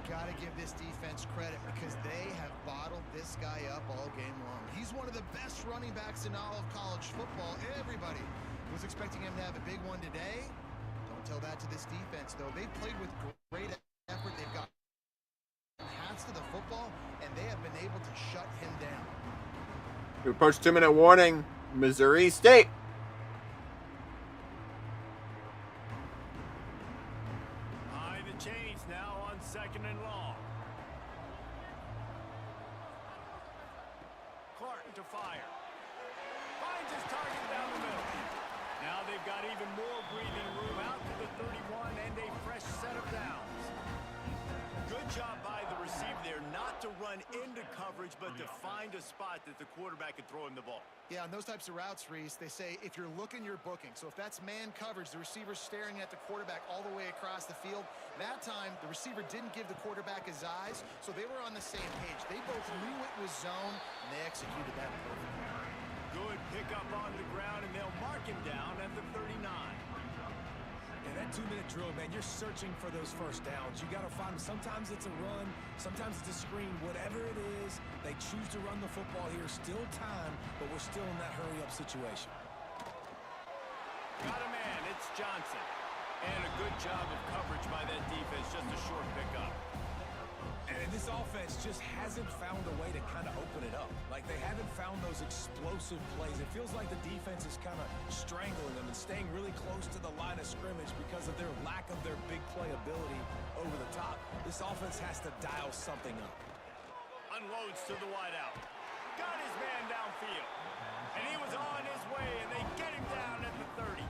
Got to give this defense credit because they have bottled this guy up all game long. He's one of the best running backs in all of college football. Everybody was expecting him to have a big one today. Don't tell that to this defense, though. They've played with great effort. They've got hats to the football, and they have been able to shut him down. We approach 2-minute warning. Missouri State. High the chains now on 2nd and long. Clark to fire. Finds his target down the middle. Now they've got even more breathing room out to the 31 and a fresh set of downs. Good job by the receiver there not to run into coverage, but to find a spot that the quarterback could throw him the ball. Yeah, on those types of routes, Reese, they say if you're looking, you're booking. So if that's man coverage, the receiver's staring at the quarterback all the way across the field. That time, the receiver didn't give the quarterback his eyes, so they were on the same page. They both knew it was zone, and they executed that perfectly. Good pickup on the ground, and they'll mark him down at the 39. Yeah, that 2-minute drill, man, you're searching for those first downs. You got to find them. Sometimes it's a run, sometimes it's a screen. Whatever it is, they choose to run the football here. Still time, but we're still in that hurry-up situation. Got a man, it's Johnson. And a good job of coverage by that defense, just a short pickup. And this offense just hasn't found a way to kind of open it up. Like, they haven't found those explosive plays. It feels like the defense is kind of strangling them and staying really close to the line of scrimmage because of their lack of their big play ability over the top. This offense has to dial something up. Unloads to the wideout. Got his man downfield. And he was on his way, and they get him down at the 30.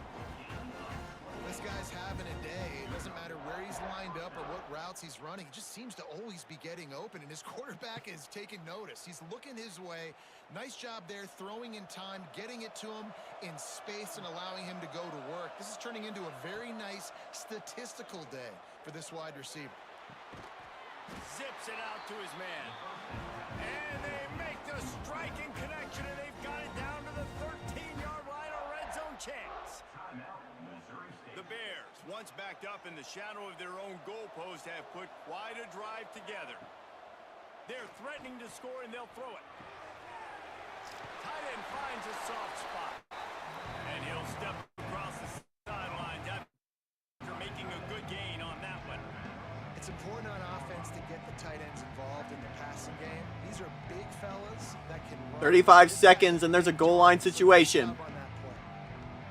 This guy's having a day. It doesn't matter where he's lined up or what routes he's running. He just seems to always be getting open, and his quarterback is taking notice. He's looking his way. Nice job there, throwing in time, getting it to him in space, and allowing him to go to work. This is turning into a very nice statistical day for this wide receiver. Zips it out to his man. And they make the striking connection, and they've got it down to the 13-yard line, a red zone chance. The Bears, once backed up in the shadow of their own goalpost, have put quite a drive together. They're threatening to score, and they'll throw it. Tight end finds a soft spot. And he'll step across the sidelines after making a good gain on that one. It's important on offense to get the tight ends involved in the passing game. These are big fellas that can run. 35 seconds, and there's a goal line situation.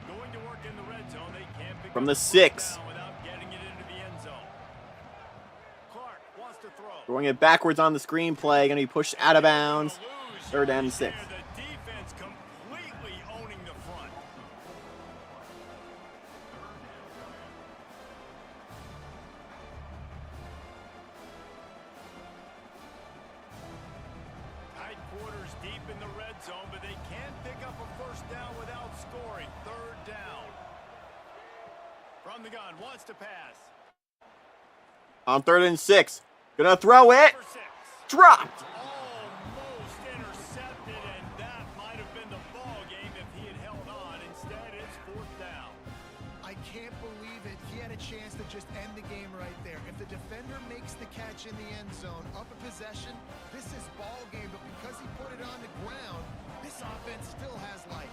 Going to work in the red zone. They can't pick From up the 6. without getting it into the end zone. Clark wants to throw. Throwing it backwards on the screenplay. Going to be pushed out of bounds. 3rd and 6. The defense completely owning the front. Tight quarters deep in the red zone, but they can't pick up a first down without scoring. 3rd down. From the gun, wants to pass. On 3rd and 6. Gonna throw it. For 6. Dropped. Almost intercepted, and that might have been the ball game if he had held on. Instead, it's 4th down. I can't believe it. He had a chance to just end the game right there. If the defender makes the catch in the end zone, up a possession, this is ball game. But because he put it on the ground, this offense still has life.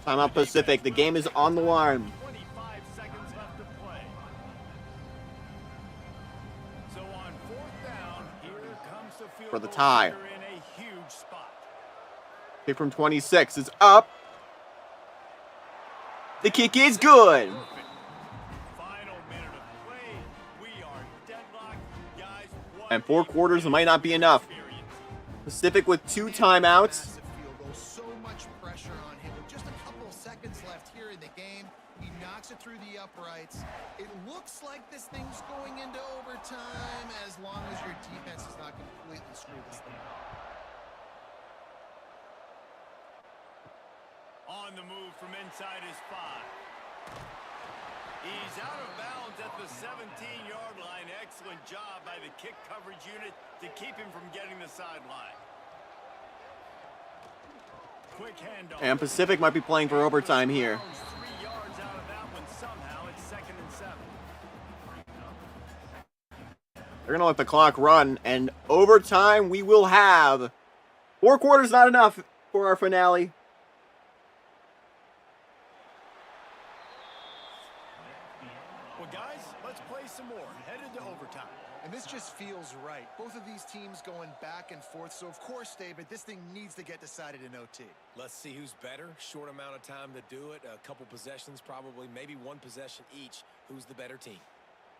Timeout Pacific. The game is on the line. 25 seconds left to play. So on 4th down, here comes the field For the goal tie. kicker in a huge spot. Kick from 26 is up. The kick is good. Perfect. Final minute of play. We are deadlocked. Guys, And 4 quarters might not be enough. Pacific with 2 timeouts. Massive field goal. So much pressure on him. With just a couple of seconds left here in the game, he knocks it through the uprights. It looks like this thing's going into overtime as long as your defense does not completely screw this thing up. On the move from inside his 5. He's out of bounds at the 17-yard line. Excellent job by the kick coverage unit to keep him from getting the sideline. Quick handoff. And Pacific might be playing for overtime here. 3 yards out of that one somehow. It's 2nd and 7. They're going to let the clock run, and overtime we will have. 4 quarters not enough for our finale. Well, guys, let's play some more. Headed to overtime. And this just feels right. Both of these teams going back and forth. So, of course, David, this thing needs to get decided in OT. Let's see who's better. Short amount of time to do it. A couple possessions, probably, maybe 1 possession each. Who's the better team?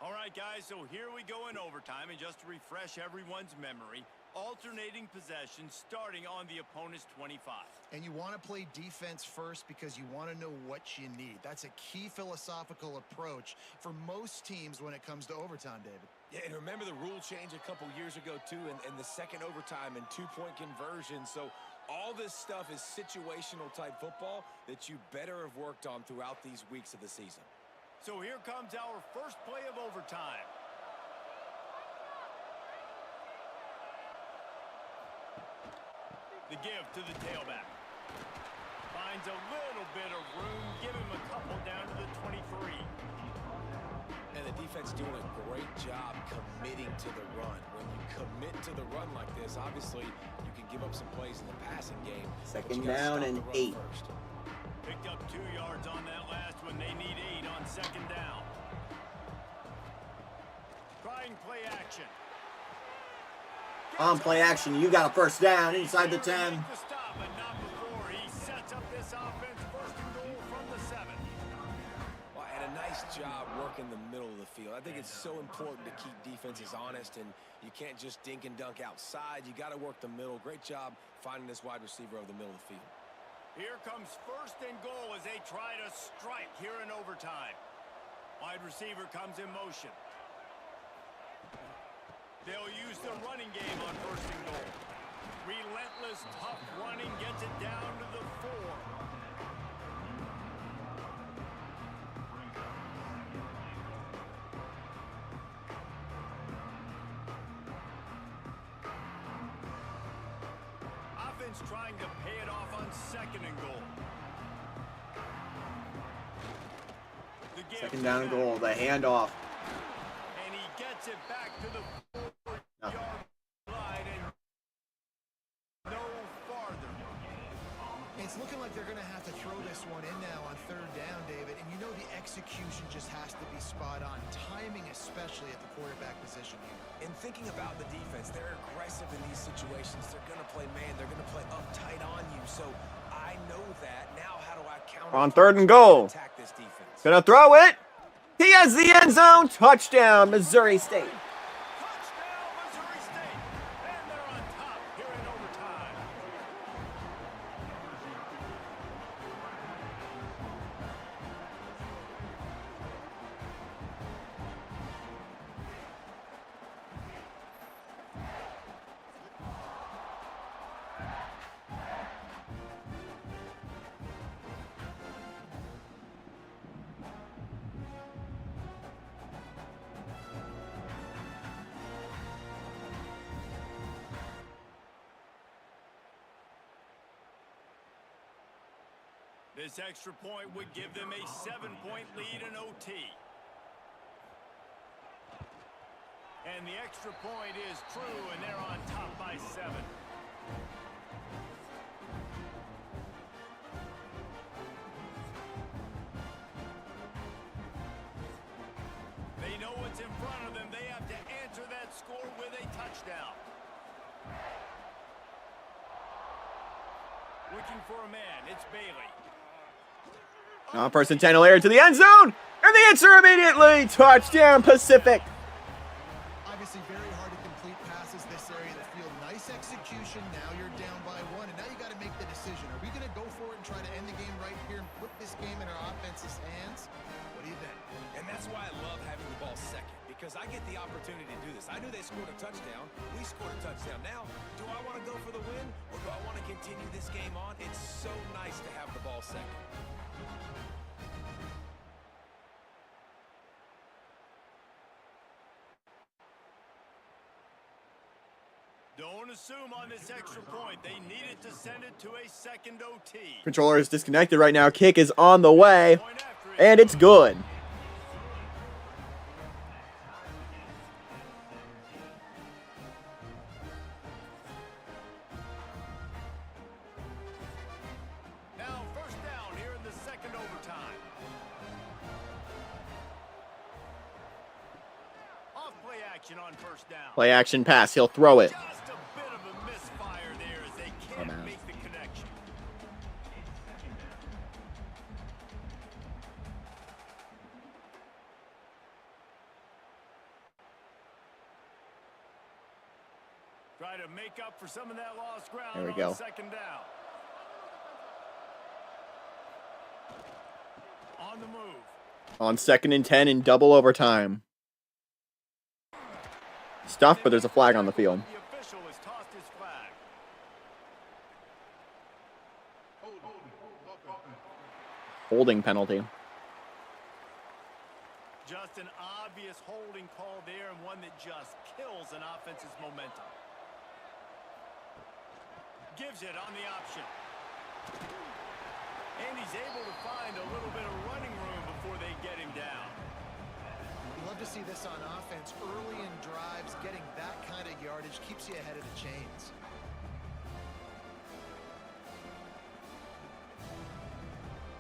All right, guys, so here we go in overtime. And just to refresh everyone's memory, alternating possessions starting on the opponent's 25. And you want to play defense first because you want to know what you need. That's a key philosophical approach for most teams when it comes to overtime, David. Yeah, and remember the rule change a couple years ago, too, and the second overtime and 2-point conversion. So all this stuff is situational type football that you better have worked on throughout these weeks of the season. So here comes our first play of overtime. The give to the tailback. Finds a little bit of room. Give him a couple down to the 23. And the defense doing a great job committing to the run. When you commit to the run like this, obviously you can give up some plays in the passing game. Second down and 8. First. Picked up 2 yards on that last one. They need 8 on 2nd down. Trying play action. On play action, you got a first down inside the 10. To stop, but not before he sets up this offense. 1st and goal from the 7. Well, and a nice job working the middle of the field. I think it's so important to keep defenses honest, and you can't just dink and dunk outside. You got to work the middle. Great job finding this wide receiver over the middle of the field. Here comes 1st and goal as they try to strike here in overtime. Wide receiver comes in motion. They'll use the running game on 1st and goal. Relentless, tough running gets it down to the 4. Offense trying to pay it off on 2nd and goal. The give 2nd down and goal, the handoff. and he gets it back to the 4-yard line and no farther. It's looking like they're going to have to throw this one in now on 3rd down, David. And you know the execution just has to be spot on. Timing, especially at the quarterback position here. And thinking about the defense, they're aggressive in these situations. They're going to play man. They're going to play uptight on you. So I know that. Now how do I counter? On 3rd and goal. Attack this defense. Gonna throw it. He has the end zone. Touchdown, Missouri State. Touchdown, Missouri State. And they're on top here in overtime. This extra point would give them a 7-point lead in OT. And the extra point is true, and they're on top by 7. They know what's in front of them. They have to answer that score with a touchdown. Looking for a man. It's Bailey. Now 1st and 10 air to the end zone. And the answer immediately. Touchdown, Pacific. Obviously very hard to complete execution. Now you're down by 1, and now you got to make the decision. Are we going to go for it and try to end the game right here and put this game in our offense's hands? What do you think? And that's why I love having the ball second, because I get the opportunity to do this. I knew they scored a touchdown. We scored a touchdown. Now, do I want to go for the win, or do I want to continue this game on? It's so nice to have the ball second. Don't assume on this extra point. They needed to send it to a second OT. Controller is disconnected right now. Kick is on the way, and it's good. Now first down here in the second overtime. Off play action on first down. Play action pass. He'll throw it. Just a bit of a misfire there as they can't make the connection. Try to make up for some of that lost ground. There we on go. second down. On the move. On 2nd and 10 in double overtime. Stuff, but there's a flag on the field. The official has tossed his flag. Holding penalty. Just an obvious holding call there, and one that just kills an offense's momentum. Gives it on the option. And he's able to find a little bit of running room before they get him down. You love to see this on offense. Early in drives, getting that kind of yardage keeps you ahead of the chains.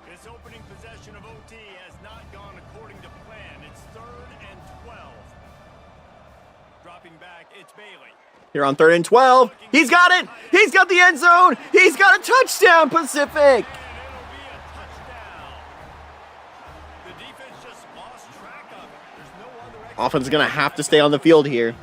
This opening possession of OT has not gone according to plan. It's 3rd and 12. Dropping back, it's Bailey. Here on 3rd and 12. He's got it. He's got the end zone. He's got a touchdown, Pacific. And it'll be a touchdown. The defense just lost track of it. There's no other Offense is going to have to stay on the field here.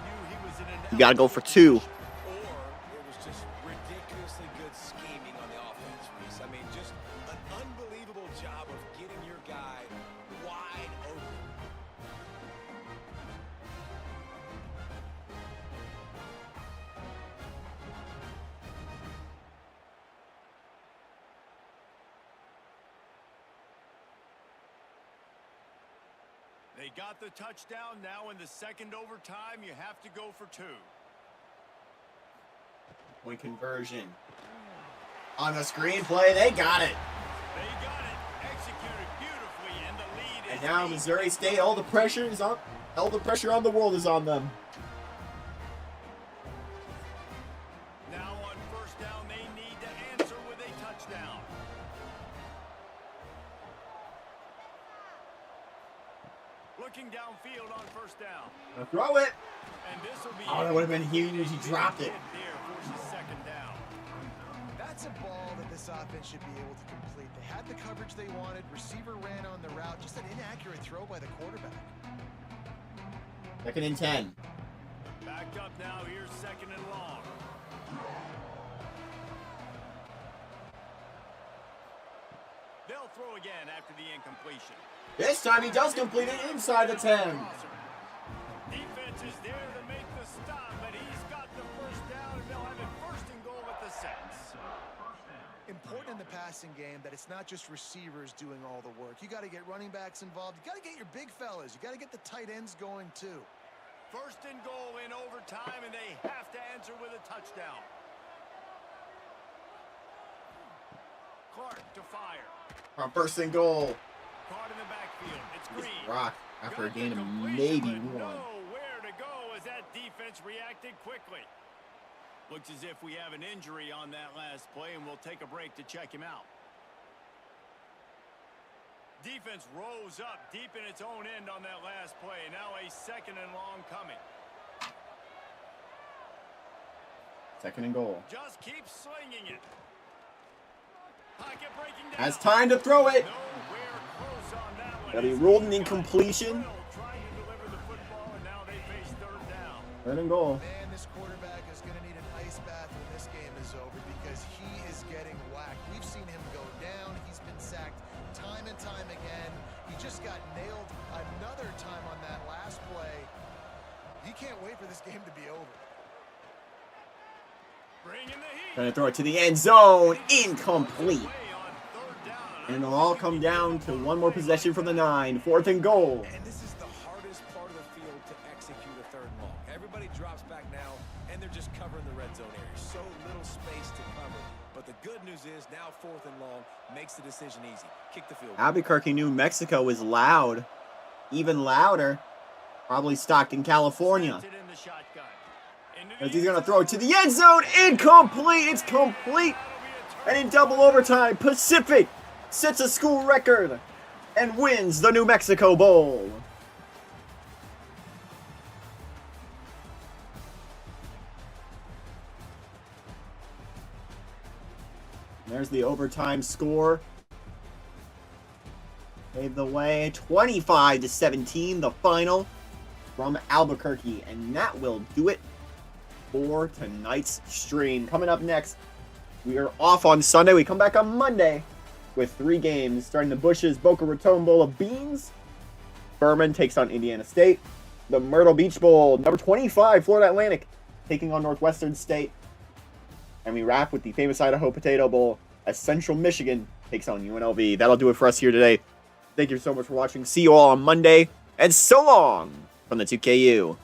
You got to go for 2. Or it was just ridiculously good scheming on the offense, Reese. I mean, just an unbelievable job of getting your guy wide open. They got the touchdown. Now in the second overtime, you have to go for 2. Point conversion. On the screenplay, they got it. They got it executed beautifully, and the lead And is now 8. Missouri State, all the pressure on the world is on them. Now on first down, they need to answer with a touchdown. Looking downfield on first down. Now throw it. And this will be Oh, that would have been huge. He dropped it. There forces second down. That's a ball that this offense should be able to complete. They had the coverage they wanted. Receiver ran on the route. Just an inaccurate throw by the quarterback. 2nd and 10. Backed up now. Here's second and long. They'll throw again after the incompletion. This time he does complete it inside the 10. Defense is there to make the stop, but he's got the first down, and they'll have it 1st and goal at the 6. Important in the passing game that it's not just receivers doing all the work. You got to get running backs involved. You got to get your big fellas. You got to get the tight ends going too. 1st and goal in overtime, and they have to answer with a touchdown. Clark to fire. On 1st and goal. Caught in the backfield. It's Green. Rock after a Got gain the of completion, maybe but 1. nowhere to go as that defense reacted quickly. Looks as if we have an injury on that last play, and we'll take a break to check him out. Defense rose up deep in its own end on that last play. Now a 2nd and long coming. 2nd and goal. Just keep slinging it. Pocket breaking down. Has time to throw it. Nowhere close on that one. But he ruled an incompletion. Trying to deliver the football, and now they face 3rd down. 3rd and goal. Man, this quarterback is going to need an ice bath when this can't wait for this game to be over. Bringing the heat. Trying to throw it to the end zone. Incomplete. And it'll all come down to one more possession from the 9. 4th and goal. And this is the hardest part of the field to execute a third and long. Everybody drops back now, and they're just covering the red zone area. So little space to cover. But the good news is now 4th and long makes the decision easy. Kick the field. Albuquerque, New Mexico is loud. Even louder. Probably Stockton, California. Sent it in the shotgun. As he's going to throw it to the end zone. Incomplete. It's complete. And in double overtime, Pacific sets a school record and wins the New Mexico Bowl. There's the overtime score. Paved the way, 25-17, the final from Albuquerque. And that will do it for tonight's stream. Coming up next, we are off on Sunday. We come back on Monday with 3 games, starting the Bush's Boca Raton Bowl of Beans. Furman takes on Indiana State. The Myrtle Beach Bowl, number 25, Florida Atlantic, taking on Northwestern State. And we wrap with the famous Idaho Potato Bowl as Central Michigan takes on UNLV. That'll do it for us here today. Thank you so much for watching. See you all on Monday. And so long from the 2KU.